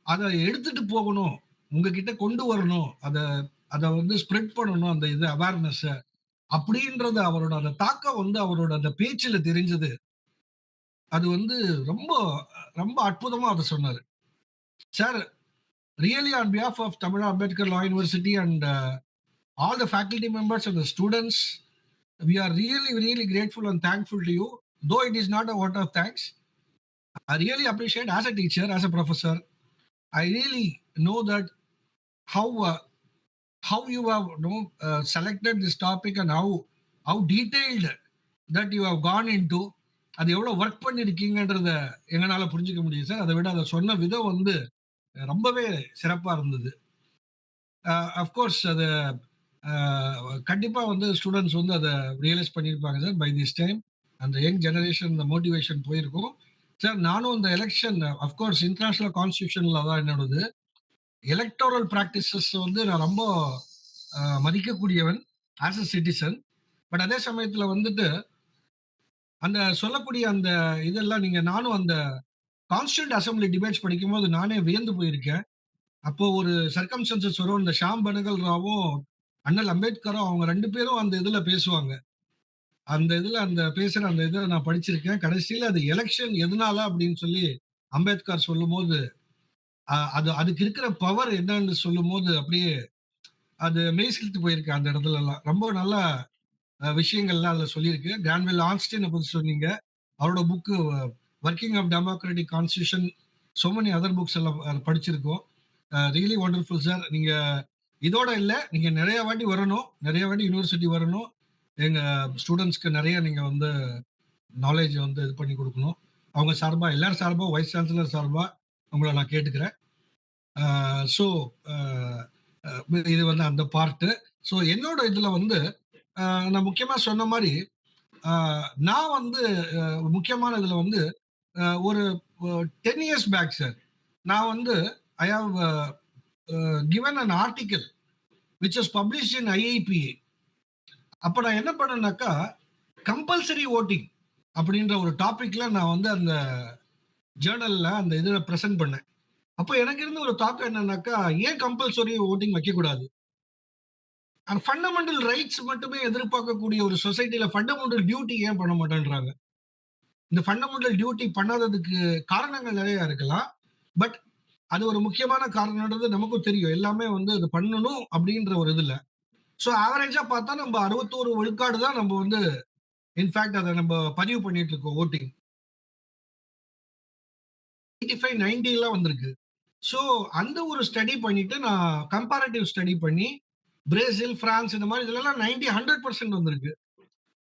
அத எடுத்துட்டு போகணும். உங்ககிட்ட கொண்டு வரணும். அத அத வந்து ஸ்ப்ரெட் பண்ணணும் அந்த இது அவேர்னஸ. அப்படின்றது அவரோட அந்த தாக்கம் வந்து அவரோட அந்த பேச்சுல தெரிஞ்சது. அது வந்து ரொம்ப ரொம்ப அற்புதமா அத சொன்னாரு. சார், ரியலி ஆன் பிஹால்ஃப் of Tamil Ambedkar law university and all the faculty members and the students, we are really, really grateful and thankful to you. Though it is not a vote of thanks, I really appreciate as a teacher, as a professor, I really know that how how you have selected this topic and how detailed that you have gone into. அது எவ்வளவு work பண்ணிருக்கீங்கன்றத எங்களால புரிஞ்சுக்க முடியும் sir. அதை விட அதை சொன்ன விதம் வந்து ரொம்பவே சிறப்பா இருந்தது. அஃப்கோர்ஸ் அது கண்டிப்பா வந்து ஸ்டூடெண்ட்ஸ் வந்து அதை ரியலைஸ் பண்ணியிருப்பாங்க சார் பை திஸ் டைம். அந்த யங் ஜெனரேஷன் இந்த மோட்டிவேஷன் போயிருக்கும் சார். நானும் இந்த எலெக்ஷன் அஃப்கோர்ஸ் இன்டர்நேஷனல் கான்ஸ்டியூஷன்ல தான் என்னோடது எலக்டோரல் பிராக்டிசஸ் வந்து நான் ரொம்ப மதிக்கக்கூடியவன் ஆஸ் அ சிட்டிசன். பட் அதே சமயத்துல வந்துட்டு அந்த சொல்லக்கூடிய அந்த இதெல்லாம் நீங்க நானும் அந்த கான்ஸ்டியூண்ட் அசம்பிளி டிபேட்ஸ் படிக்கும்போது நானே வியந்து போயிருக்கேன். அப்போ ஒரு சர்க்கம்ஸ்டன்சஸ் வரும். இந்த ஷாம் பனகல் ராவும் அண்ணல் அம்பேத்கரும் அவங்க 2 பேரும் அந்த இதுல பேசுவாங்க. அந்த இதுல அந்த பேசுற அந்த இத நான் படிச்சிருக்கேன். கடைசியில அது எலக்ஷன் எதனால அப்படின்னு சொல்லி அம்பேத்கர் சொல்லும்போது, அது அதுக்கு இருக்கிற பவர் என்னன்னு சொல்லும்போது அப்படியே அது மெய்சிலிர்த்து போயிருக்கு அந்த இடத்துலலாம். ரொம்ப நல்லா விஷயங்கள்லாம் அதுல சொல்லியிருக்கு. கிரான்வெல் ஆன்ஸ்டின பத்தி சொன்னீங்க. அவரோட book working of democratic constitution, so many other books எல்லாம் படிச்சிருக்கோம். Really wonderful sir. நீங்க இதோட இல்ல, நீங்க நெறைய வாட்டி வரணும். நெறைய வாட்டி யுனிவர்சிட்டி வரணும். எங்க ஸ்டூடண்ட்ஸ்க்கு நெறைய நீங்க வந்து நாலேட்ஜ் வந்து இது பண்ணி குடுக்கணும். அவங்க சார்பா, எல்லார் சார்பா, வைஸ் சான்சலர் சார்பா உங்கள நான் கேட்டுக்கிறேன். ஸோ அ அ இது வந்து அந்த பார்ட்டு. ஸோ என்னோட இதுல வந்து நான் முக்கியமா சொன்ன மாரி, அ நான் வந்து முக்கியமான இதுல வந்து ஒரு 10 இயர்ஸ் பேக் சார், நான் வந்து I have given an article which was published in IIPA. அப்ப நான் என்ன பண்ணேன்னாக்கா, கம்பல்சரி வோட்டிங் அப்படின்ற ஒரு டாபிக்ல நான் வந்து அந்த ஜர்னல்ல அந்த இதுல பிரசன்ட் பண்ணேன். அப்ப எனக்கு இருந்த ஒரு தாக்கம் என்னன்னாக்கா, ஏன் கம்பல்சரி வோட்டிங் வைக்கக்கூடாது? அந்த ஃபண்டமெண்டல் ரைட்ஸ் மட்டுமே எதிர்பார்க்கக்கூடிய ஒரு சொசைட்டில ஃபண்டமெண்டல் டியூட்டி ஏன் பண்ண மாட்டேன்றாங்க? இந்த ஃபண்டமெண்டல் டியூட்டி பண்ணாததுக்கு காரணங்கள் நெறைய இருக்கலாம். பட் அது ஒரு முக்கியமான காரணம்ன்றது நமக்கும் தெரியும். எல்லாமே வந்து அது பண்ணணும் அப்படின்ற ஒரு இதுல. ஸோ ஆவரேஜா பார்த்தா நம்ம 61 விழுக்காடு தான் நம்ம வந்து இன்ஃபாக்ட் அத நம்ம பதிவு பண்ணிட்டு இருக்கோம் வோட்டிங். 85, 90லாம் வந்திருக்கு. ஸோ அந்த ஒரு ஸ்டடி பண்ணிட்டு நான் கம்பேரிட்டிவ் ஸ்டடி பண்ணி பிரேசில், பிரான்ஸ் இந்த மாரி இதுலலாம் 90, 100% வந்திருக்கு.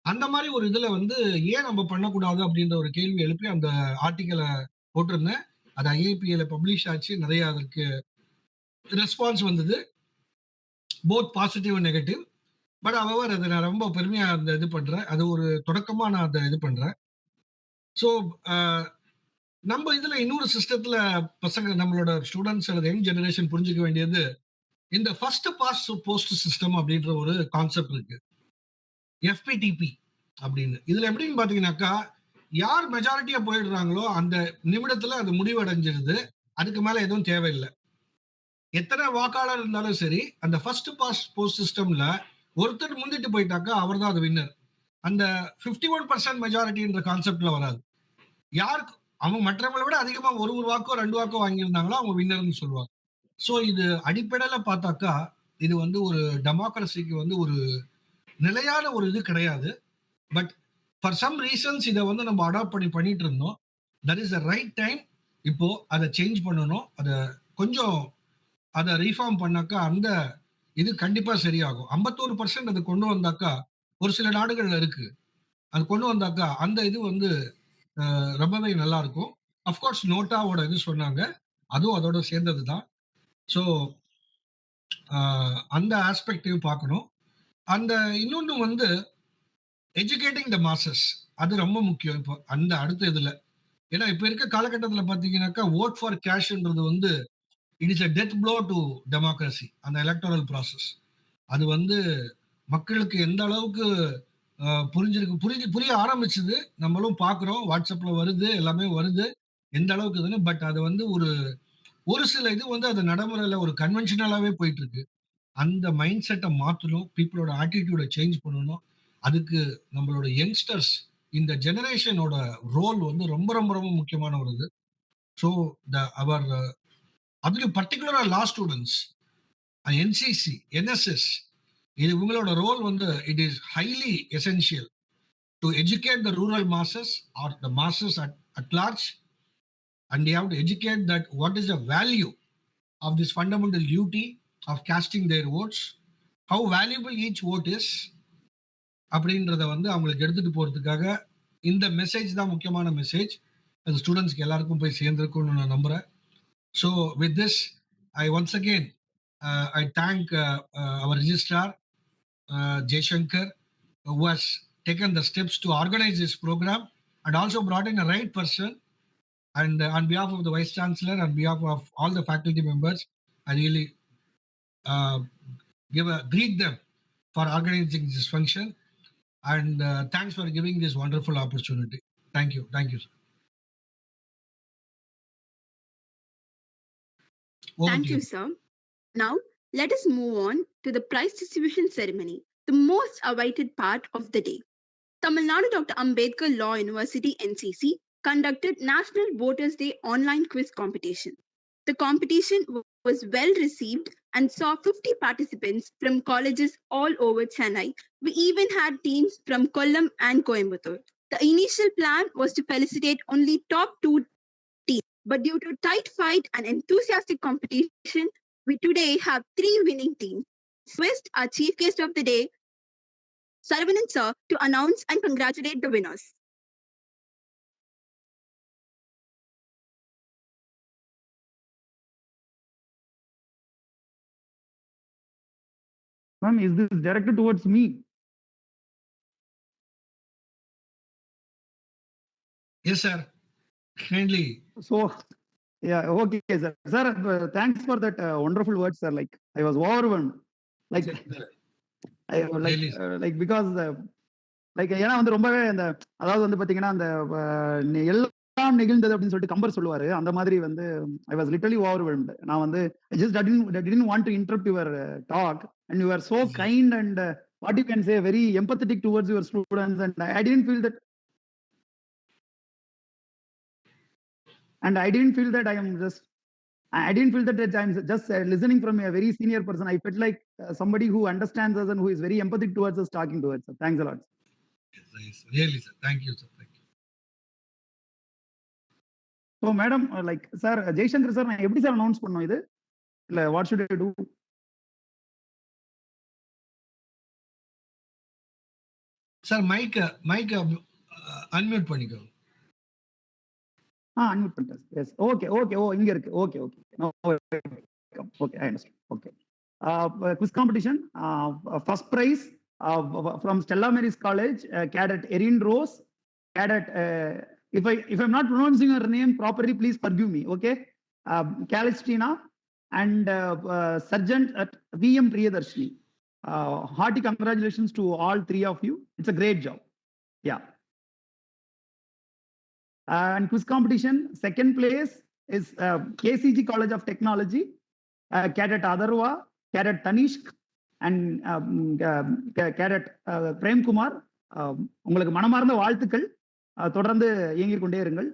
அந்த மாரி ஒரு இதுல வந்து ஏன் நம்ம பண்ணக்கூடாது அப்படின்ற ஒரு கேள்வி எழுப்பி அந்த ஆர்டிக்கிள போட்டிருந்தேன். அது IIPAல பப்ளிஷ் ஆச்சு. நெறைய அதற்கு ரெஸ்பான்ஸ் வந்தது. Both positive and negative. But however அத நான் ரொம்ப பெருமையா அந்த இது பண்றேன். அது ஒரு தொடக்கமா நான் அத இது பண்றேன். ஸோ அ நம்ம இதுல இன்னொரு சிஸ்டத்துல பசங்க நம்மளோட ஸ்டூடண்ட்ஸ் அல்லது யங் ஜெனரேஷன் புரிஞ்சுக்க வேண்டியது, இந்த ஃபர்ஸ்ட் பாஸ்ட் போஸ்ட் சிஸ்டம் அப்படின்ற ஒரு கான்செப்ட் இருக்கு. FPTP. அப்படின்னு. இதுல எப்படின்னு பாத்தீங்கன்னாக்கா, யார் மெஜாரிட்டியா போயிடுறாங்களோ அந்த நிமிடத்துல அது முடிவடைஞ்சிருது. அதுக்கு மேல எதுவும் தேவையில்ல. எத்தனை வாக்காளர் இருந்தாலும் சரி, அந்த ஃபர்ஸ்ட் பாஸ்ட் போஸ்ட் சிஸ்டம்ல ஒருத்தர் முந்திட்டு போயிட்டாக்கா அவர்தான் அது வின்னர். அந்த 51% மெஜாரிட்டின்ற கான்செப்ட்ல வராது. யாருக்கு அவங்க மற்றவங்களை விட அதிகமா ஒரு வாக்கோ 2 வாக்கோ வாங்கியிருந்தாங்களோ அவங்க வின்னர்னு சொல்லுவாங்க. ஸோ இது அடிப்படையில பார்த்தாக்கா, இது வந்து ஒரு டெமோக்ரஸிக்கு வந்து ஒரு நிலையான ஒரு இது கிடையாது. பட் ஃபார் சம் ரீசன்ஸ் இதை வந்து நம்ம அடாப்ட் பண்ணிட்டு இருந்தோம். That is the right time. இப்போ அதை சேஞ்ச் பண்ணணும். அதை கொஞ்சம் அதை ரீஃபார்ம் பண்ணாக்கா அந்த இது கண்டிப்பா சரியாகும். 51% அது கொண்டு வந்தாக்கா ஒரு சில நாடுகள்ல இருக்கு. அது கொண்டு வந்தாக்கா அந்த இது வந்து ரொம்பவே நல்லா இருக்கும். அஃப்கோர்ஸ் நோட்டாவோட இது சொன்னாங்க. அதுவும் அதோட சேர்ந்தது தான். ஸோ அந்த ஆஸ்பெக்டையும் பார்க்கணும். அந்த இன்னொன்னு வந்து எஜுகேட்டிங் த மாசஸ் அது ரொம்ப முக்கியம். இப்போ அந்த அடுத்த இதுல ஏன்னா இப்ப இருக்க காலகட்டத்தில் பாத்தீங்கன்னாக்கா ஓட் ஃபார் கேஷ்ன்றது வந்து it is a death flow to democracy. அந்த எலக்டோரல் ப்ராசஸ் அது வந்து மக்களுக்கு எந்த அளவுக்கு புரிய ஆரம்பிச்சது நம்மளும் பாக்குறோம். வாட்ஸ்அப்ல வருது, எல்லாமே வருது எந்த அளவுக்கு இதுன்னு. பட் அது வந்து ஒரு சில இது வந்து அது நடைமுறையில ஒரு கன்வென்ஷனலாவே போயிட்டு இருக்கு. அந்த மைண்ட் செட்டை மாற்றணும். பீப்புளோட ஆட்டிடியூட சேஞ்ச் பண்ணணும். அதுக்கு நம்மளோட யங்ஸ்டர்ஸ் இந்த ஜெனரேஷனோட ரோல் வந்து ரொம்ப ரொம்ப ரொம்ப முக்கியமான ஒரு இது. ஸோ அவர் அதுலயும் பர்டிகுலரா லா ஸ்டூடெண்ட்ஸ், என்சிசி, என்எஸ்எஸ் இது இவங்களோட ரோல் வந்து it is highly essential to educate the rural masses R the masses at large. And you have to educate that what is the value of this fundamental duty of casting their votes, how valuable each vote is அப்படின்றத வந்து அவங்களுக்கு எடுத்துட்டு போறதுக்காக இந்த message தான் முக்கியமான message. அது ஸ்டூடெண்ட்ஸ்க்கு எல்லாருக்கும் போய் சேர்ந்திருக்கும்னு நான் நம்புறேன். So with this I once again I thank our registrar Jayshankar who has taken the steps to organize this program and also brought in a right person. And on behalf of the Vice Chancellor, on behalf of all the faculty members, I really uh, greet them for organizing this function. And thanks for giving this wonderful opportunity. Thank you. Thank you, sir. Thank you, sir. Now, let us move on to the prize distribution ceremony, the most awaited part of the day. Tamil Nadu Dr. Ambedkar Law University NCC conducted National Voters Day online quiz competition. The competition was well received and saw 50 participants from colleges all over Chennai. We even had teams from Kollam and Coimbatore. The initial plan was to felicitate only top 2 teams, but due to tight fight and enthusiastic competition, we today have 3 winning teams. First, our chief guest of the day, Saravanan sir, to announce and congratulate the winners. Ma'am, is this directed towards me? Yes, sir. Kindly. So, yeah, okay, sir. Sir, thanks for that wonderful words, sir. Like, I was overwhelmed. Like, like because like ஏன்னா வந்து ரொம்பவே அந்த அதாவது வந்து பாத்தீங்கன்னா அந்த எல்லாம் நிகழ்ந்தது அப்படின்னு சொல்லிட்டு கம்பர் சொல்லுவாரு. அந்த மாதிரி வந்து ஐ வாஸ் லிட்டரலி ஓவர்வெல்ம்டு. நான் வந்து just didn't want to interrupt your talk and you are so kind and what you can say very empathetic towards your students and I didn't feel that I didn't feel that I'm just listening from a very senior person. I felt like somebody who understands us and who is very empathic towards us talking to us. So thanks a lot. Yes, really, sir. Thank you, sir. Thank you. So, madam, like, sir, Jayshankar sir, நான் எப்படி sir announce பண்ணோம் இது? இல்ல, what should I do? Sir, mic unmute பண்ணிக்கோ. Unmute பண்ணிட்டேன். Yes. Okay. Oh, இங்க இருக்கு. Okay. No, okay, I understand. Okay. Quiz competition. First prize from Stella Maris College, Cadet Erin Rose. Cadet, if I'm not pronouncing her name properly, please forgive me. Okay. Calistina and Sergeant at VM Priyadarshini. Hearty congratulations to all 3 of you. It's a great job. Yeah. And quiz competition, second place is KCG College of Technology, Cadet Adarwa, Cadet Tanishk, and Cadet Prem Kumar. உங்களுக்கு மனமார்ந்த வாழ்த்துக்கள், தொடர்ந்து இயங்கிக் கொண்டே இருங்கள்.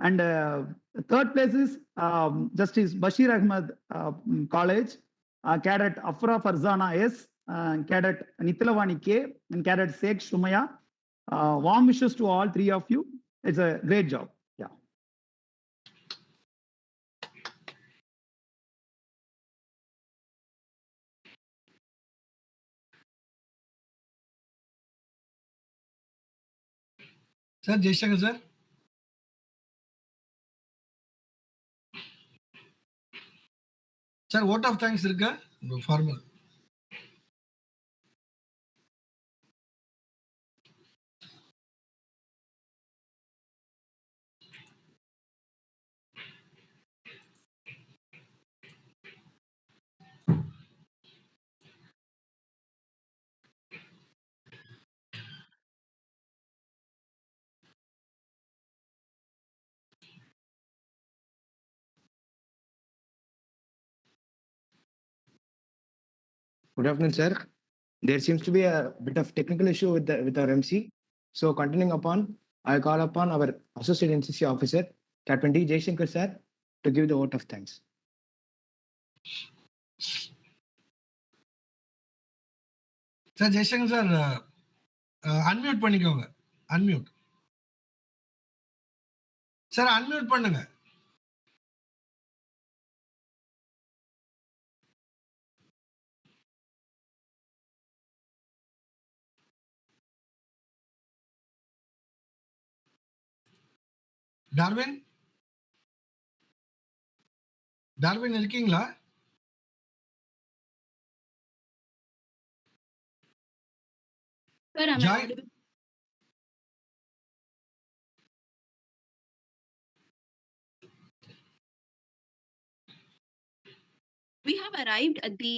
And third place is Justice Bashir Ahmed College, Cadet Afra Farzana S, Cadet Nithilavani K, and Cadet Sheikh Shumaya. Warm wishes to all three of you. It's a great job. Yeah. Sir, Jaishankar sir. Sir, vote of thanks irukka? Formal. Good afternoon, sir. There seems to be a bit of technical issue with our MC. So continuing upon, I call upon our Associate NCC Officer, Captain D. Jaishankar sir, to give the vote of thanks. Sir, Jaishankar sir, unmute பண்ணிக்கோங்க. Unmute. Sir, unmute பண்ணுங்க. Darwin Darwin இருக்கீங்களா? Sir, am I Joy. audible? We have arrived at the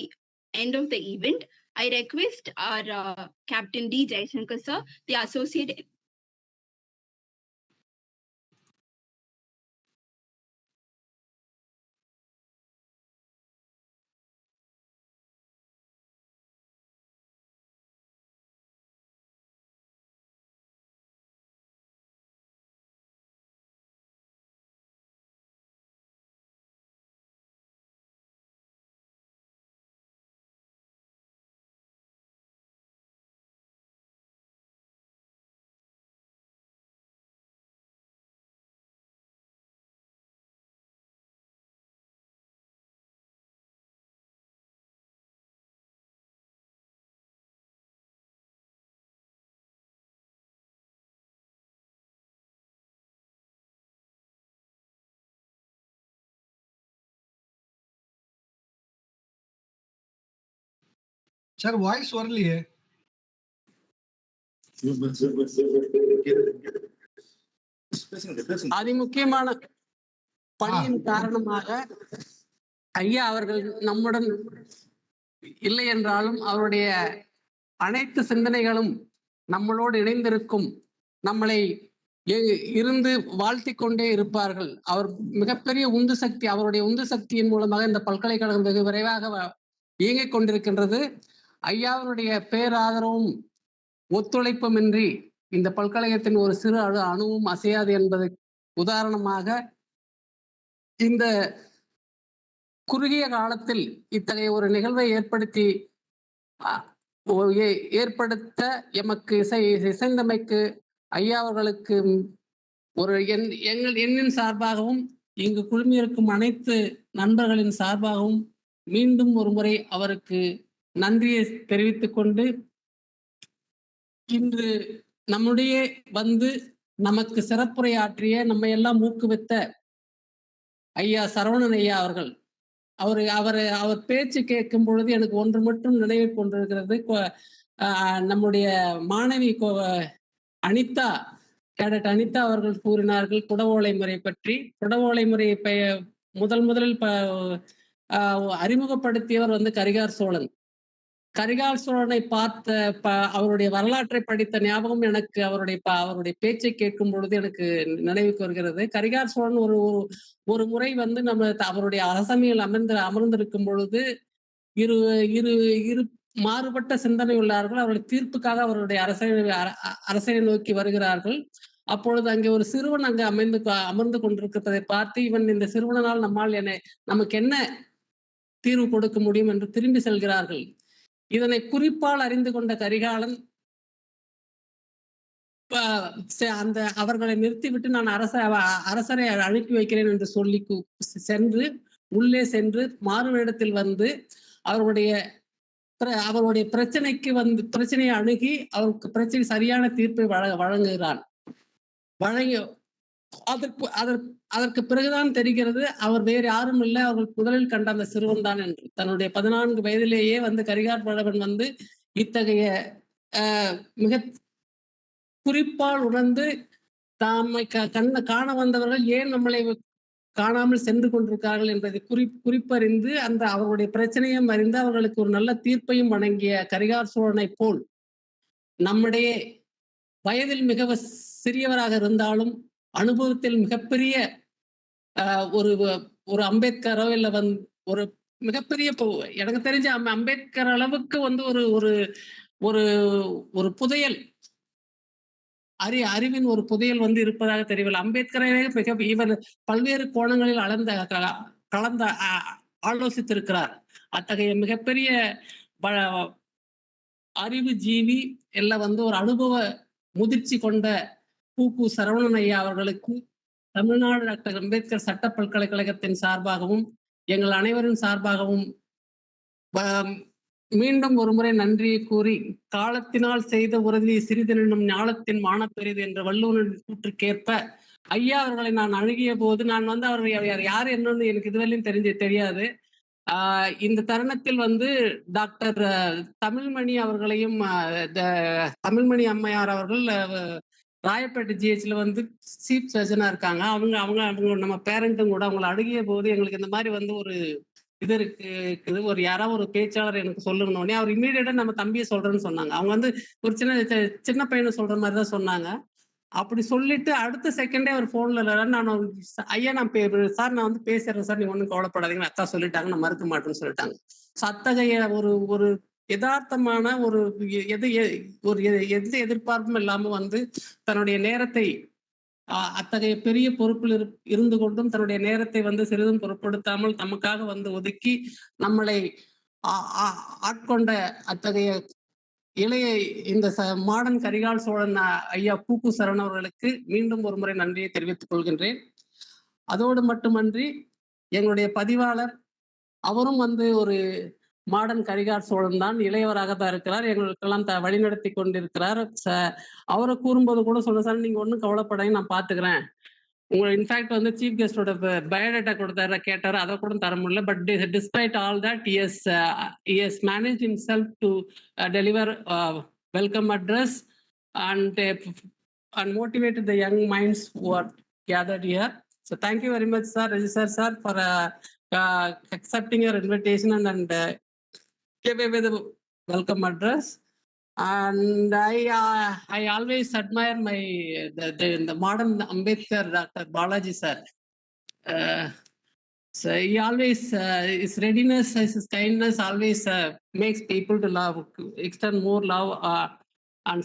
end of the event. I request our Captain D. Jaishankar sir, the associate. Sir, voice வரலையே. அதிமுக்கியமான பணியின் காரணமாக ஐயா அவர்கள் நம்முடன் இல்லை என்றாலும் அவருடைய அனைத்து சிந்தனைகளும் நம்மளோடு இணைந்திருக்கும், நம்மளை இருந்து வாழ்த்தி கொண்டே இருப்பார்கள். அவர் மிகப்பெரிய உந்து சக்தி, அவருடைய உந்து சக்தியின் மூலமாக இந்த பல்கலைக்கழகம் வெகு விரைவாக இயங்கிக் கொண்டிருக்கின்றது. ஐயாவுடைய பேராதரவும் ஒத்துழைப்புமின்றி இந்த பல்கலைக்கழகத்தின் ஒரு சிறு அணுவும் அசையாது என்பது உதாரணமாக இந்த குறுகிய காலத்தில் இத்தகைய ஒரு நிகழ்வை ஏற்படுத்த எமக்கு இசைந்தமைக்கு ஐயா அவர்களுக்கு ஒரு எண்ணின் சார்பாகவும் இங்கு குழுமியிருக்கும் அனைத்து நண்பர்களின் சார்பாகவும் மீண்டும் ஒரு முறை அவருக்கு நன்றியை தெரிவித்துக் கொண்டு, இன்று நம்முடைய வந்து நமக்கு சிறப்புரையாற்றிய நம்ம எல்லாம் ஊக்குவித்த ஐயா சரவணன் ஐயா அவர்கள், அவர் பேச்சு கேட்கும் பொழுது எனக்கு ஒன்று மட்டும் நினைவு கொண்டிருக்கிறது. நம்முடைய மாணவி அனிதா, கேடட் அனிதா அவர்கள் கூறினார்கள் குடவோலை முறை பற்றி. குடவோலை முறையை முதலில் அறிமுகப்படுத்தியவர் கரிகார் சோழன். கரிகால் சோழனை பார்த்த அவருடைய வரலாற்றை படித்த ஞாபகம் எனக்கு அவருடைய பேச்சை கேட்கும் பொழுது எனக்கு நினைவுக்கு வருகிறது. கரிகால் சோழன் ஒரு முறை வந்து நம்ம அவருடைய அரசமையில் அமர்ந்திருக்கும் பொழுது இரு இரு இரு மாறுபட்ட சிந்தனை உள்ளார்கள். அவருடைய தீர்ப்புக்காக அவருடைய அரசனை நோக்கி வருகிறார்கள். அப்பொழுது அங்கே ஒரு சிறுவன் அங்கு அமர்ந்து கொண்டிருப்பதை பார்த்து, இவன் இந்த சிறுவனால் நமக்கு என்ன தீர்வு கொடுக்க முடியும் என்று திரும்பி செல்கிறார்கள். இதனை குறிப்பால் அறிந்து கொண்ட கரிகாலன் அந்த அவர்களை நிறுத்திவிட்டு நான் அரசரை அனுப்பி வைக்கிறேன் என்று சொல்லி சென்று உள்ளே சென்று மாறுவேடத்தில் வந்து அவருடைய பிரச்சனையை அணுகி அவருக்கு பிரச்சனை சரியான தீர்ப்பை வழங்குகிறான். அதற்கு பிறகுதான் தெரிகிறது அவர் வேறு யாரும் இல்லை, அவர்கள் முதலில் கண்ட அந்த சிறுவன் தான் என்று. தன்னுடைய 14 வயதிலேயே வந்து கரிகால் பல்லவன் வந்து இத்தகைய மிக குறிப்பால் உணர்ந்து தாமை காண வந்தவர்கள் ஏன் நம்மளை காணாமல் சென்று கொண்டிருக்கிறார்கள் என்பதை குறிப்பறிந்து அந்த அவருடைய பிரச்சனையும் அறிந்து அவர்களுக்கு ஒரு நல்ல தீர்ப்பையும் வழங்கிய கரிகால் சோழனை போல் நம்முடைய வயதில் மிக சிறியவராக இருந்தாலும் அனுபவத்தில் மிகப்பெரிய ஒரு அம்பேத்கரோ இல்ல ஒரு மிகப்பெரிய எனக்கு தெரிஞ்ச அம்பேத்கர் அளவுக்கு வந்து ஒரு ஒரு புதையல் அறிவின் ஒரு புதையல் வந்து இருப்பதாக தெரியவில்லை. அம்பேத்கரை இவர் பல்வேறு கோணங்களில் கலந்த ஆலோசித்திருக்கிறார். அத்தகைய மிகப்பெரிய அறிவு ஜீவி எல்லாம் வந்து ஒரு அனுபவ முதிர்ச்சி கொண்ட பூக்கு சரவணன் ஐயா அவர்களுக்கு தமிழ்நாடு டாக்டர் அம்பேத்கர் சட்ட பல்கலைக்கழகத்தின் சார்பாகவும் எங்கள் அனைவரின் சார்பாகவும் மீண்டும் ஒருமுறை நன்றியை கூறி, காலத்தினால் செய்த உறுதி சிறிதெனும் ஞாலத்தின் மானப்பெரிது என்ற வள்ளுவனின் கூற்றுக்கேற்ப ஐயா அவர்களை நான் அணுகிய போது நான் வந்து அவர்கள் யார் என்னன்னு எனக்கு இதுவரையும் தெரியாது. இந்த தருணத்தில் வந்து டாக்டர் தமிழ்மணி அவர்களையும் தமிழ்மணி அம்மையார் அவர்கள் ராயப்பேட்டை ஜிஹெச்ல வந்து சீஃப் சர்ஜனா இருக்காங்க. அவங்க நம்ம பேரண்ட்டும் கூட அவங்களை அணுகிய போது எங்களுக்கு இந்த மாதிரி வந்து ஒரு இது இருக்குது, யாராவது ஒரு பேச்சாளர் எனக்கு சொல்லணும்னே அவர் இமீடியட்டா நம்ம தம்பியை சொல்றேன்னு சொன்னாங்க. அவங்க வந்து ஒரு சின்ன பையனை சொல்ற மாதிரி தான் சொன்னாங்க. அப்படி சொல்லிட்டு அடுத்த செகண்டே அவர் போன்ல நான் ஐயா சார் நான் வந்து பேசுறேன் சார், நீங்க ஒன்றும் கவலைப்படாதீங்க, அத்தா சொல்லிட்டாங்க, நான் மறுக்க மாட்டேன்னு சொல்லிட்டாங்க. அத்தகைய ஒரு யதார்த்தமான எந்த எதிர்பார்ப்பும் இல்லாம வந்து தன்னுடைய நேரத்தை அத்தகைய பெரிய பொறுப்பில் இருந்து கொண்டும் தன்னுடைய நேரத்தை வந்து சிறிதும் பொருட்படுத்தாமல் நமக்காக வந்து ஒதுக்கி நம்மளை ஆட்கொண்ட அத்தகைய இளைய இந்த மாடர்ன் கரிகால் சோழன் ஐயா பூக்கு சரண் அவர்களுக்கு மீண்டும் ஒரு முறை நன்றியை தெரிவித்துக் கொள்கின்றேன். அதோடு மட்டுமன்றி எங்களுடைய பதிவாளர் அவரும் வந்து ஒரு மாடர்ன் கரிகால் சோழன் தான், இளையவராக தான் இருக்கிறார், எங்களுக்கெல்லாம் வழிநடத்தி கொண்டிருக்கிறார். அவரை கூறும்போது கூட சொல்ல சார் நீங்க ஒன்றும் கவலைப்படாங்க, நான் பாத்துக்கிறேன், உங்களை இன்ஃபேக்ட் வந்து சீஃப் கெஸ்டோட பயோடேட்டா கொடுத்தாரு கேட்டாரு, அதை கூட தர முடியல. But despite all that he has managed himself to deliver welcome address and motivated the young minds who are gathered here. So thank you very much sir, Register sir, for accepting your invitation and gave away the welcome address. And I always admire the modern Ambedkar, Dr. Balaji sir. So he always his readiness, his kindness always makes people to love, extend more love, and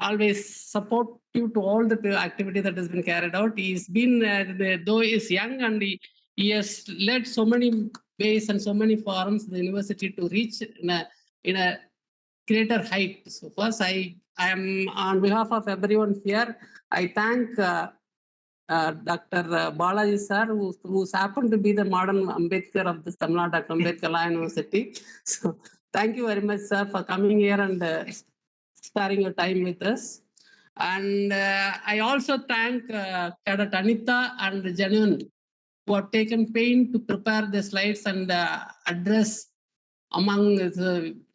always support you to all the activity that has been carried out. He's been though he's young and he has led so many ways and so many forums the university to reach in a greater height. So first I am on behalf of everyone here, I thank Dr. Balaji sir, who's happened to be the modern Ambedkar of this Tamil Nadu Dr. Ambedkar Law University. So thank you very much sir for coming here and sparing your time with us. And I also thank Cadet Anita and Janun who have taken pain to prepare the slides and address among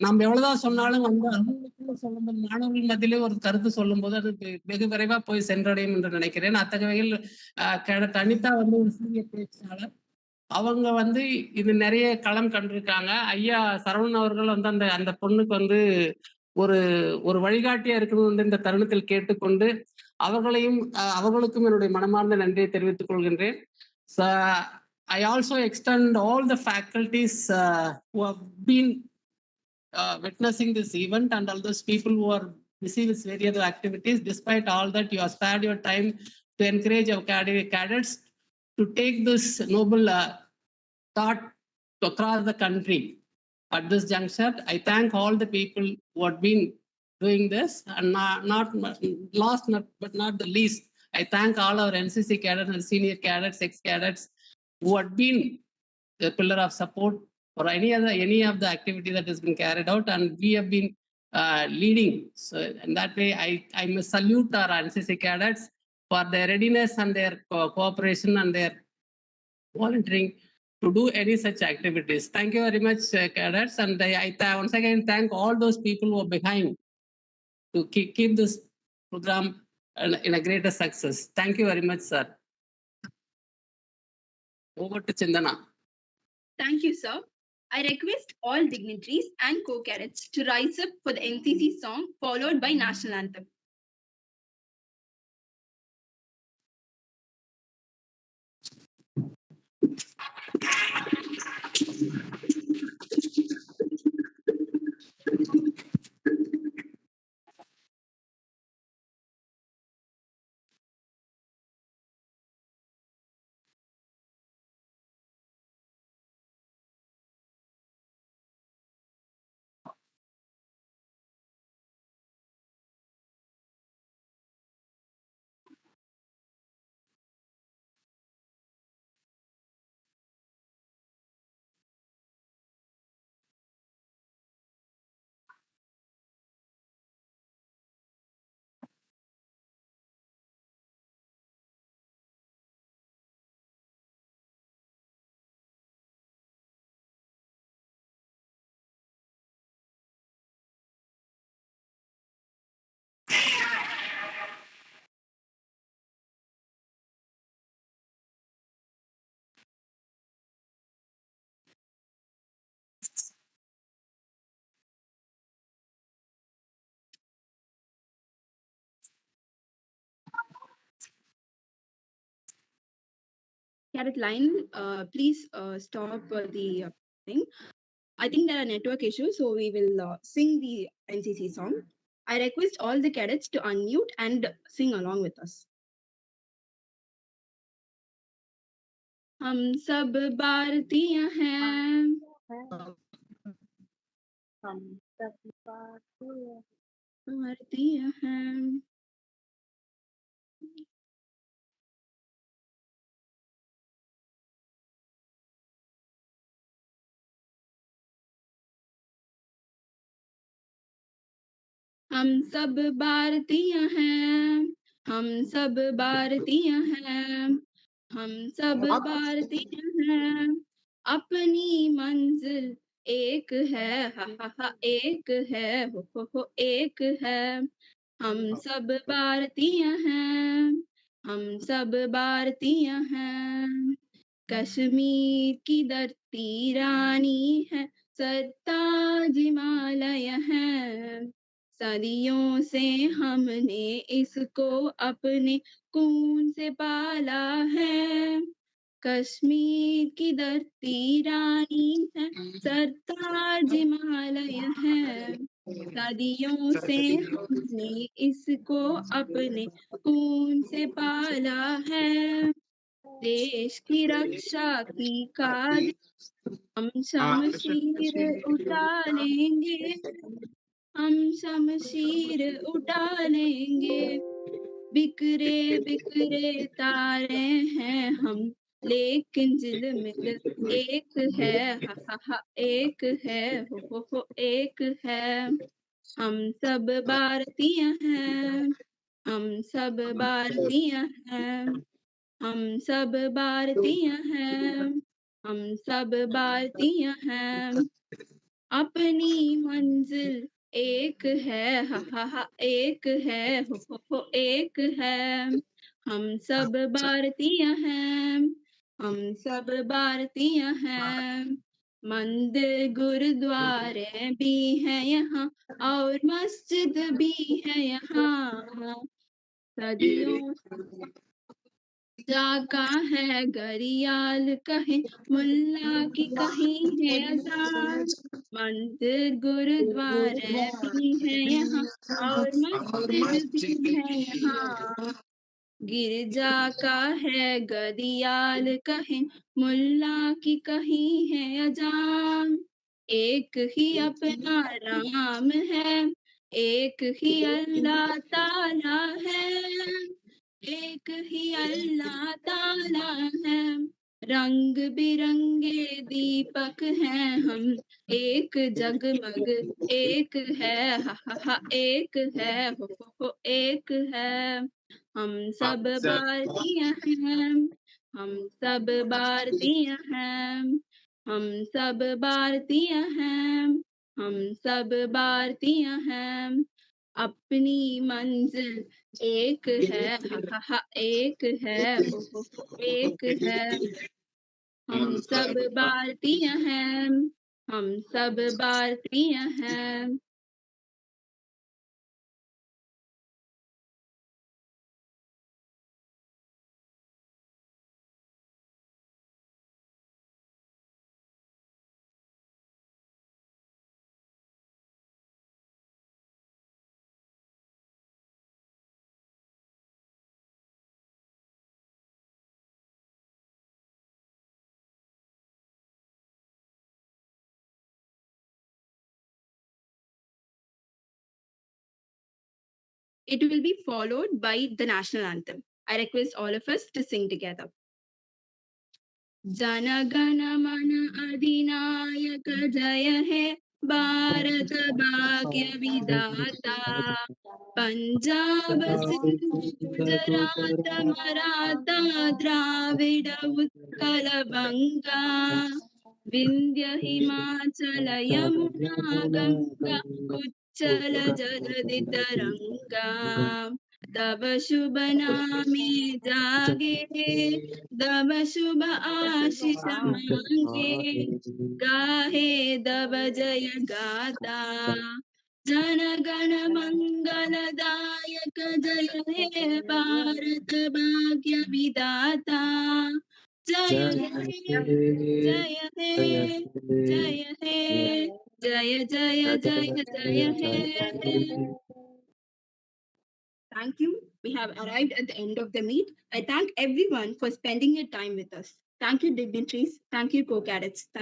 நம்ம எவ்வளவுதான் சொன்னாலும் வந்து அவங்களுக்குள்ள சொல்லும்போது மாணவர்கள் மத்தியிலே ஒரு கருத்து சொல்லும் போது அது வெகு விரைவா போய் சென்றடையும் என்று நினைக்கிறேன். அத்தகைய வகையில் அனிதா வந்து ஒரு சிறிய பேச்சாளர், அவங்க வந்து இது நிறைய களம் கண்டிருக்காங்க. ஐயா சரவணன் அவர்கள் வந்து அந்த பொண்ணுக்கு வந்து ஒரு ஒரு வழிகாட்டியா இருக்கணும்னு இந்த தருணத்தில் கேட்டுக்கொண்டு அவர்களுக்கும் என்னுடைய மனமார்ந்த நன்றியை தெரிவித்துக் கொள்கின்றேன். I also extend all the faculties who have been witnessing this event and all those people who are busy with various activities. Despite all that, you have spared your time to encourage our cadets to take this noble thought across the country. At this juncture, I thank all the people who have been doing this, and not last but not the least, I thank all our NCC cadets and senior cadets, ex-cadets who have been a pillar of support for any of the activity that has been carried out, and we have been leading. So in that way, I must salute our NCC cadets for their readiness and their cooperation and their volunteering to do any such activities. Thank you very much, cadets, and I once again thank all those people who are behind to keep this program in a greater success. Thank you very much, sir. Over to Chindana. Thank you, sir. I request all dignitaries and co-cadets to rise up for the NCC song followed by national anthem. Cadet line, please stop the thing. I think there are network issues, so we will sing the NCC song. I request all the cadets to unmute and sing along with us. हम सब भारतीय हैं, हम सब भारतीय भारतीय हैं, हम सब भारतीय हैं, हम सब भारतीय हैं, हम सब भारतीय हैं, अपनी मंजिल एक है, हा हा हा एक है, हो एक है, हम सब भारतीय हैं, हम सब भारतीय हैं, कश्मीर की धरती रानी है, सरताज हिमालय है, सदियों से हमने इसको अपने खून से पाला है, कश्मीर की धरती रानी है, सरताज हिमालय है, सदियों से हमने इसको अपने खून से पाला है, देश की रक्षा की काज हम शमशीर उठा लेंगे, हम शमशीर उठा लेंगे, बिखरे बिखरे तारे हैं हम, लेकिन दिल एक है, हा हा हा एक है, हो एक है, हम सब भारतीय हैं, हम सब भारतीय हैं, हम सब भारतीय हैं, हम सब भारतीय हैं, अपनी मंजिल एक है, हा हा हा एक है, हो एक है, हम सब भारतीय हैं, हम सब भारतीय हैं, मंदिर गुरुद्वारे भी हैं यहाँ और मस्जिद भी है यहाँ। सदियों जाका है गरियाल कहीं, मुल्ला की कहीं है अजान। मंदिर गुरुद्वारे भी है यहाँ और मस्जिद भी है यहाँ। गिरजा का है गरियाल कहीं, मुल्ला की कहीं है अजान। एक ही अपना राम है, एक ही अल्लाह ताला है, एक ही अल्लाह ताला है। रंग बिरंगे दीपक हैं हम, एक जगमग एक है, हा हा हा एक है, हो एक है। हम सब भारतीय हैं, हम सब भारतीय हैं, हम सब भारतीय हैं, हम सब भारतीय हैं। अपनी मंजिल एक है, हा हा हा एक है, हो एक है। हम सब भारतीय हैं, हम सब भारतीय हैं। It will be followed by the national anthem. I request all of us to sing together. Jana Gana मन अधिनायक जय हे, भारत भाग्य विधाता। पंजाब सिंध गुजरात मराठा द्राविड उत्कल बंगा, विंध्य हिमाचल यमुना गंगा उच्चल जलधि तरंगा। तब शुभ नामे जागे, तब शुभ आशीष मांगे, गाहे तब जय गाता। जन गण मंगलदायक जय हे, भारत भाग्य विधाता। जय हे जय हे जय हे, जय जय जय जय हे। Thank you. We have arrived at the end of the meet. I thank everyone for spending your time with us. Thank you, dignitaries. Thank you, co-cadets. Thank